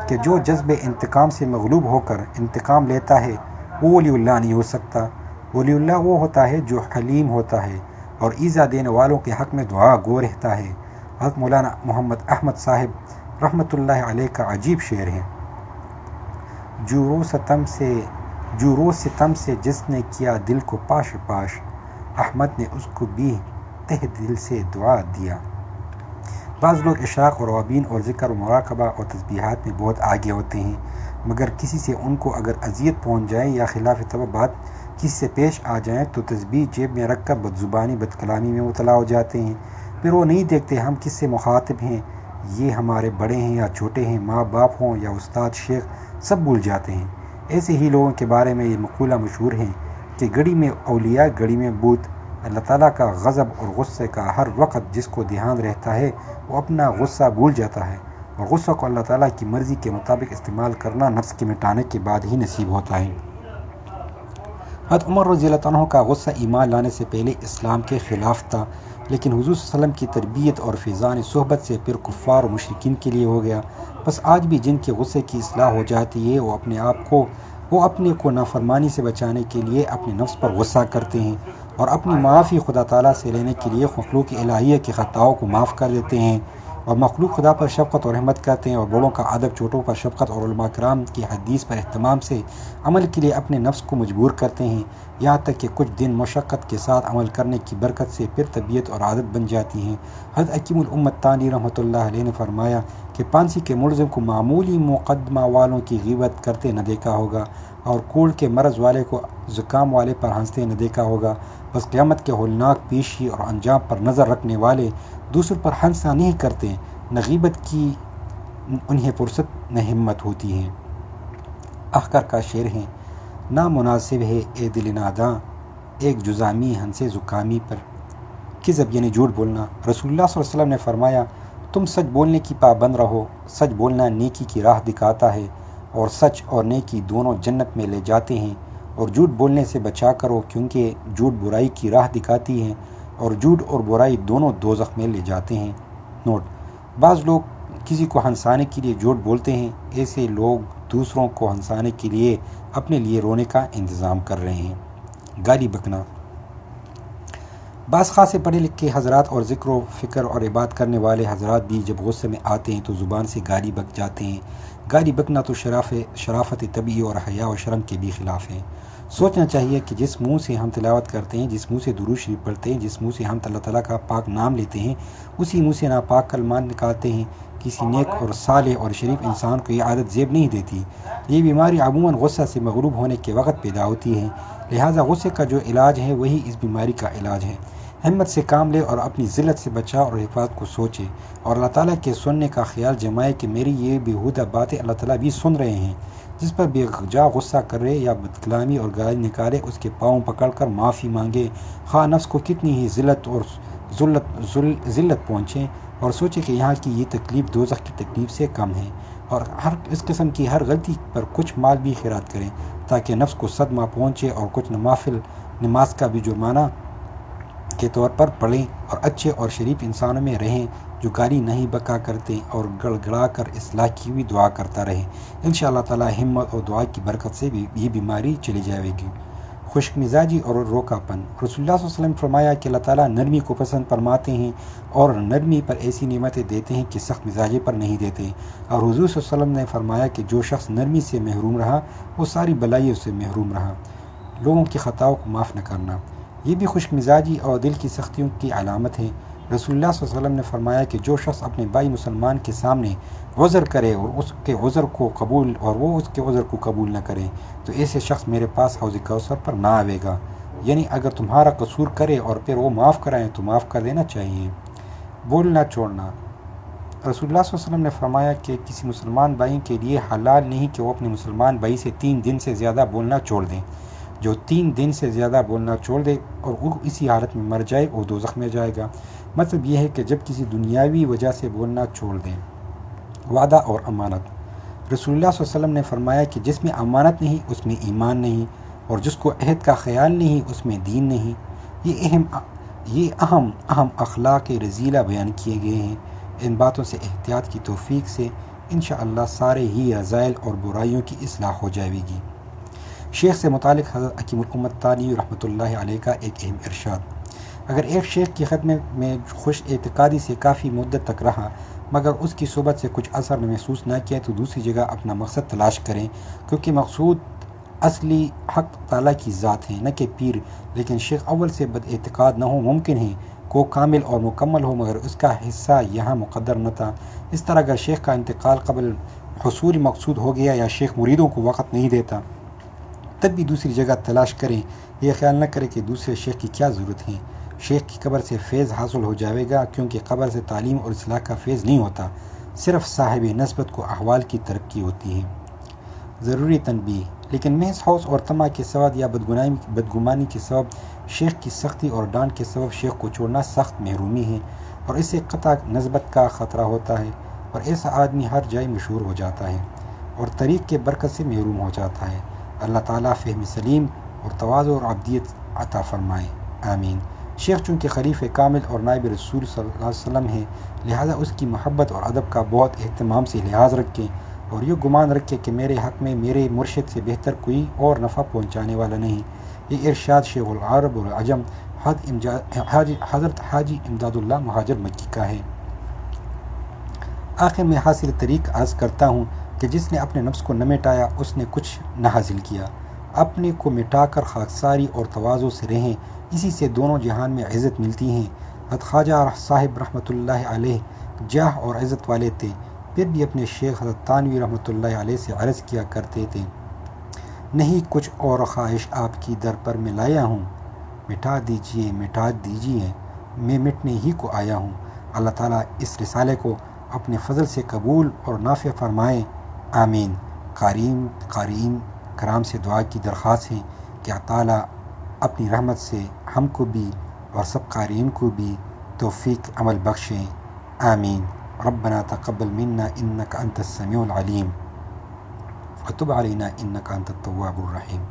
کہ جو جذب انتقام سے مغلوب ہو کر انتقام لیتا ہے وہ ولی اللہ نہیں ہو سکتا۔ ولی اللہ وہ ہوتا ہے جو حلیم ہوتا ہے اور ایذا دینے والوں کے حق میں دعا گو رہتا ہے۔ حضرت مولانا محمد احمد صاحب رحمۃ اللہ علیہ کا عجیب شعر ہے، جو رو ستم سے جس نے کیا دل کو پاش پاش، احمد نے اس کو بھی تہ دل سے دعا دیا۔ بعض لوگ اشراق اور روابین اور ذکر و مراقبہ اور تسبیحات میں بہت آگے ہوتے ہیں، مگر کسی سے ان کو اگر اذیت پہنچ جائے یا خلاف طبع بات کسی سے پیش آ جائیں تو تسبیح جیب میں رکھ کر بد زبانی بد کلامی میں مبتلا ہو جاتے ہیں۔ پھر وہ نہیں دیکھتے ہم کس سے مخاطب ہیں، یہ ہمارے بڑے ہیں یا چھوٹے ہیں، ماں باپ ہوں یا استاد شیخ، سب بھول جاتے ہیں۔ ایسے ہی لوگوں کے بارے میں یہ مقولہ مشہور ہے کہ گڑی میں اولیاء گڑی میں بوت۔ اللہ تعالیٰ کا غضب اور غصے کا ہر وقت جس کو دھیان رہتا ہے وہ اپنا غصہ بھول جاتا ہے، اور غصہ کو اللہ تعالیٰ کی مرضی کے مطابق استعمال کرنا نفس کے مٹانے کے بعد ہی نصیب ہوتا ہے۔ حضرت عمر رضی اللہ عنہ کا غصہ ایمان لانے سے پہلے اسلام کے خلاف تھا، لیکن حضور صلی اللہ علیہ وسلم کی تربیت اور فیضان صحبت سے پھر کفار و مشرکین کے لیے ہو گیا۔ بس آج بھی جن کے غصے کی اصلاح ہو جاتی ہے وہ اپنے کو نافرمانی سے بچانے کے لیے اپنے نفس پر غصہ کرتے ہیں اور اپنی معافی خدا تعالیٰ سے لینے کے لیے مخلوق الہیہ کے خطاؤں کو معاف کر دیتے ہیں، اور مخلوق خدا پر شفقت اور رحمت کرتے ہیں، اور بڑوں کا ادب، چھوٹوں پر شفقت اور علماء کرام کی حدیث پر اہتمام سے عمل کے لیے اپنے نفس کو مجبور کرتے ہیں، یہاں تک کہ کچھ دن مشقت کے ساتھ عمل کرنے کی برکت سے پھر طبیعت اور عادت بن جاتی ہیں۔ حضرت حکیم الامت تانی رحمۃ اللہ علیہ نے فرمایا کہ پانسی کے ملزم کو معمولی مقدمہ والوں کی غیبت کرتے نہ دیکھا ہوگا، اور کوڑ کے مرض والے کو زکام والے پر ہنستے نہ دیکھا ہوگا۔ بس قیامت کے ہولناک پیشی اور انجام پر نظر رکھنے والے دوسروں پر ہنسا نہیں کرتے، نہ غیبت کی انہیں فرصت نہ ہمت ہوتی ہے۔ آخر کا شعر ہے، نامناسب ہے اے دل ناداں ایک جزامی ہنسے زکامی پر۔ کذب یعنی جھوٹ بولنا۔ رسول اللہ صلی اللہ علیہ وسلم نے فرمایا، تم سچ بولنے کی پابند رہو، سچ بولنا نیکی کی راہ دکھاتا ہے اور سچ اور نیکی دونوں جنت میں لے جاتے ہیں، اور جھوٹ بولنے سے بچا کرو کیونکہ جھوٹ برائی کی راہ دکھاتی ہے اور جھوٹ اور برائی دونوں دوزخ میں لے جاتے ہیں۔ نوٹ: بعض لوگ کسی کو ہنسانے کے لیے جھوٹ بولتے ہیں، ایسے لوگ دوسروں کو ہنسانے کے لیے اپنے لیے رونے کا انتظام کر رہے ہیں۔ گالی بکنا۔ بعض خاصے پڑھے لکھے حضرات اور ذکر و فکر اور عبادت کرنے والے حضرات بھی جب غصے میں آتے ہیں تو زبان سے گالی بک جاتے ہیں۔ گالی بکنا تو شرافت طبعی اور حیا و شرم کے بھی خلاف ہے۔ سوچنا چاہیے کہ جس منہ سے ہم تلاوت کرتے ہیں، جس منہ سے درود شریف پڑھتے ہیں، جس منہ سے ہم اللہ تعالیٰ کا پاک نام لیتے ہیں، اسی منہ سے ناپاک کلمات نکالتے ہیں۔ کسی نیک اور صالح اور شریف انسان کو یہ عادت زیب نہیں دیتی۔ یہ بیماری عموماً غصہ سے مغلوب ہونے کے وقت پیدا ہوتی ہے، لہٰذا غصے کا جو علاج ہے وہی اس بیماری کا علاج ہے۔ ہمت سے کام لے اور اپنی ذلت سے بچا اور حفاظت کو سوچے اور اللہ تعالیٰ کے سننے کا خیال جمائے کہ میری یہ بیہودہ باتیں اللہ تعالیٰ بھی سن رہے ہیں۔ جس پر بے جا غصہ کرے یا بدکلامی اور گالی نکالے، اس کے پاؤں پکڑ کر معافی مانگے، خواہ نفس کو کتنی ہی ذلت پہنچے، اور سوچے کہ یہاں کی یہ تکلیف دوزخ کی تکلیف سے کم ہے، اور اس قسم کی ہر غلطی پر کچھ مال بھی خیرات کریں تاکہ نفس کو صدمہ پہنچے اور کچھ نوافل نماز کا بھی جرمانہ کے طور پر پڑھیں، اور اچھے اور شریف انسانوں میں رہیں جو گالی نہیں بکا کرتے اور گڑ گڑا کر اصلاح کی بھی دعا کرتا رہے۔ انشاءاللہ تعالی ہمت اور دعا کی برکت سے بھی یہ بیماری چلی جائے گی۔ خشک مزاجی اور روکاپن۔ رسول اللہ صلی اللہ علیہ وسلم نے فرمایا کہ اللہ تعالیٰ نرمی کو پسند فرماتے ہیں اور نرمی پر ایسی نعمتیں دیتے ہیں کہ سخت مزاجی پر نہیں دیتے، اور حضور صلی اللہ علیہ وسلم نے فرمایا کہ جو شخص نرمی سے محروم رہا وہ ساری بلائیوں سے محروم رہا۔ لوگوں کی خطاؤں کو معاف نہ کرنا، یہ بھی خشک مزاجی اور دل کی سختیوں کی علامت ہے۔ رسول اللہ صلی اللہ علیہ وسلم نے فرمایا کہ جو شخص اپنے بھائی مسلمان کے سامنے عذر کرے اور وہ اس کے عذر کو قبول نہ کرے تو ایسے شخص میرے پاس حوض کوثر پر نہ آئے گا۔ یعنی اگر تمہارا قصور کرے اور پھر وہ معاف کرائیں تو معاف کر دینا چاہیے۔ بولنا چھوڑنا۔ رسول اللہ صلی اللہ علیہ وسلم نے فرمایا کہ کسی مسلمان بھائی کے لیے حلال نہیں کہ وہ اپنے مسلمان بھائی سے 3 دن سے زیادہ بولنا چھوڑ دیں۔ جو 3 دن سے زیادہ بولنا چھوڑ دے اور وہ اسی حالت میں مر جائے وہ دوزخ میں جائے گا۔ مطلب یہ ہے کہ جب کسی دنیاوی وجہ سے بولنا چھوڑ دیں۔ وعدہ اور امانت۔ رسول اللہ صلی اللہ علیہ وسلم نے فرمایا کہ جس میں امانت نہیں اس میں ایمان نہیں، اور جس کو عہد کا خیال نہیں اس میں دین نہیں۔ یہ اہم اخلاق رذیلہ بیان کیے گئے ہیں۔ ان باتوں سے احتیاط کی توفیق سے انشاءاللہ سارے ہی رذائل اور برائیوں کی اصلاح ہو جائے گی۔ شیخ سے متعلق حضرت حکیم الامت تانوی رحمۃ اللہ علیہ کا ایک اہم ارشاد: اگر ایک شیخ کی خدمت میں خوش اعتقادی سے کافی مدت تک رہا مگر اس کی صحبت سے کچھ اثر محسوس نہ کیا تو دوسری جگہ اپنا مقصد تلاش کریں، کیونکہ مقصود اصلی حق تعالیٰ کی ذات ہے نہ کہ پیر۔ لیکن شیخ اول سے بد اعتقاد نہ ہو، ممکن ہے کو کامل اور مکمل ہو مگر اس کا حصہ یہاں مقدر نہ تھا۔ اس طرح اگر شیخ کا انتقال قبل حصول مقصود ہو گیا یا شیخ مریدوں کو وقت نہیں دیتا تب بھی دوسری جگہ تلاش کریں۔ یہ خیال نہ کریں کہ دوسرے شیخ کی کیا ضرورت ہے، شیخ کی قبر سے فیض حاصل ہو جائے گا، کیونکہ قبر سے تعلیم اور اصلاح کا فیض نہیں ہوتا، صرف صاحب نسبت کو احوال کی ترقی ہوتی ہے۔ ضروری تنبیہ: لیکن محض حوث اور طمع کے سبب یا بدگمانی کے سبب شیخ کی سختی اور ڈانٹ کے سبب شیخ کو چھوڑنا سخت محرومی ہے، اور اس سے قطع نسبت کا خطرہ ہوتا ہے، اور ایسا آدمی ہر جائے مشہور ہو جاتا ہے اور طریق کے برکت سے محروم ہو جاتا ہے۔ اللہ تعالیٰ فہم سلیم اور تواضع اور عبدیت عطا فرمائے، آمین۔ شیخ چونکہ خلیفہ کامل اور نائب رسول صلی اللہ علیہ وسلم ہے، لہذا اس کی محبت اور ادب کا بہت اہتمام سے لحاظ رکھیں اور یہ گمان رکھیں کہ میرے حق میں میرے مرشد سے بہتر کوئی اور نفع پہنچانے والا نہیں۔ یہ ارشاد شیخ العرب والعجم حضرت حاجی امداد اللہ مہاجر مکی کا ہے۔ آخر میں حاصل طریق عرض کرتا ہوں کہ جس نے اپنے نفس کو نہ مٹایا اس نے کچھ نہ حاصل کیا۔ اپنے کو مٹا کر خاکساری اور تواضع سے رہیں، اسی سے دونوں جہان میں عزت ملتی ہیں۔ حضرت خواجہ صاحب رحمۃ اللہ علیہ جاہ اور عزت والے تھے، پھر بھی اپنے شیخ حضرت تانوی رحمۃ اللہ علیہ سے عرض کیا کرتے تھے: نہیں کچھ اور خواہش آپ کی در پر میں لایا ہوں، مٹا دیجئے میں مٹنے ہی کو آیا ہوں۔ اللہ تعالیٰ اس رسالے کو اپنے فضل سے قبول اور نافع فرمائے، آمین۔ قارئین کرام سے دعا کی درخواست ہے کہ اللہ تعالیٰ اپنی رحمت سے ہم کو بھی اور سب قارئین کو بھی توفیق عمل بخشیں، آمین۔ ربنا تقبل منا انك انت السميع العليم وتب علينا انك انت التواب الرحيم۔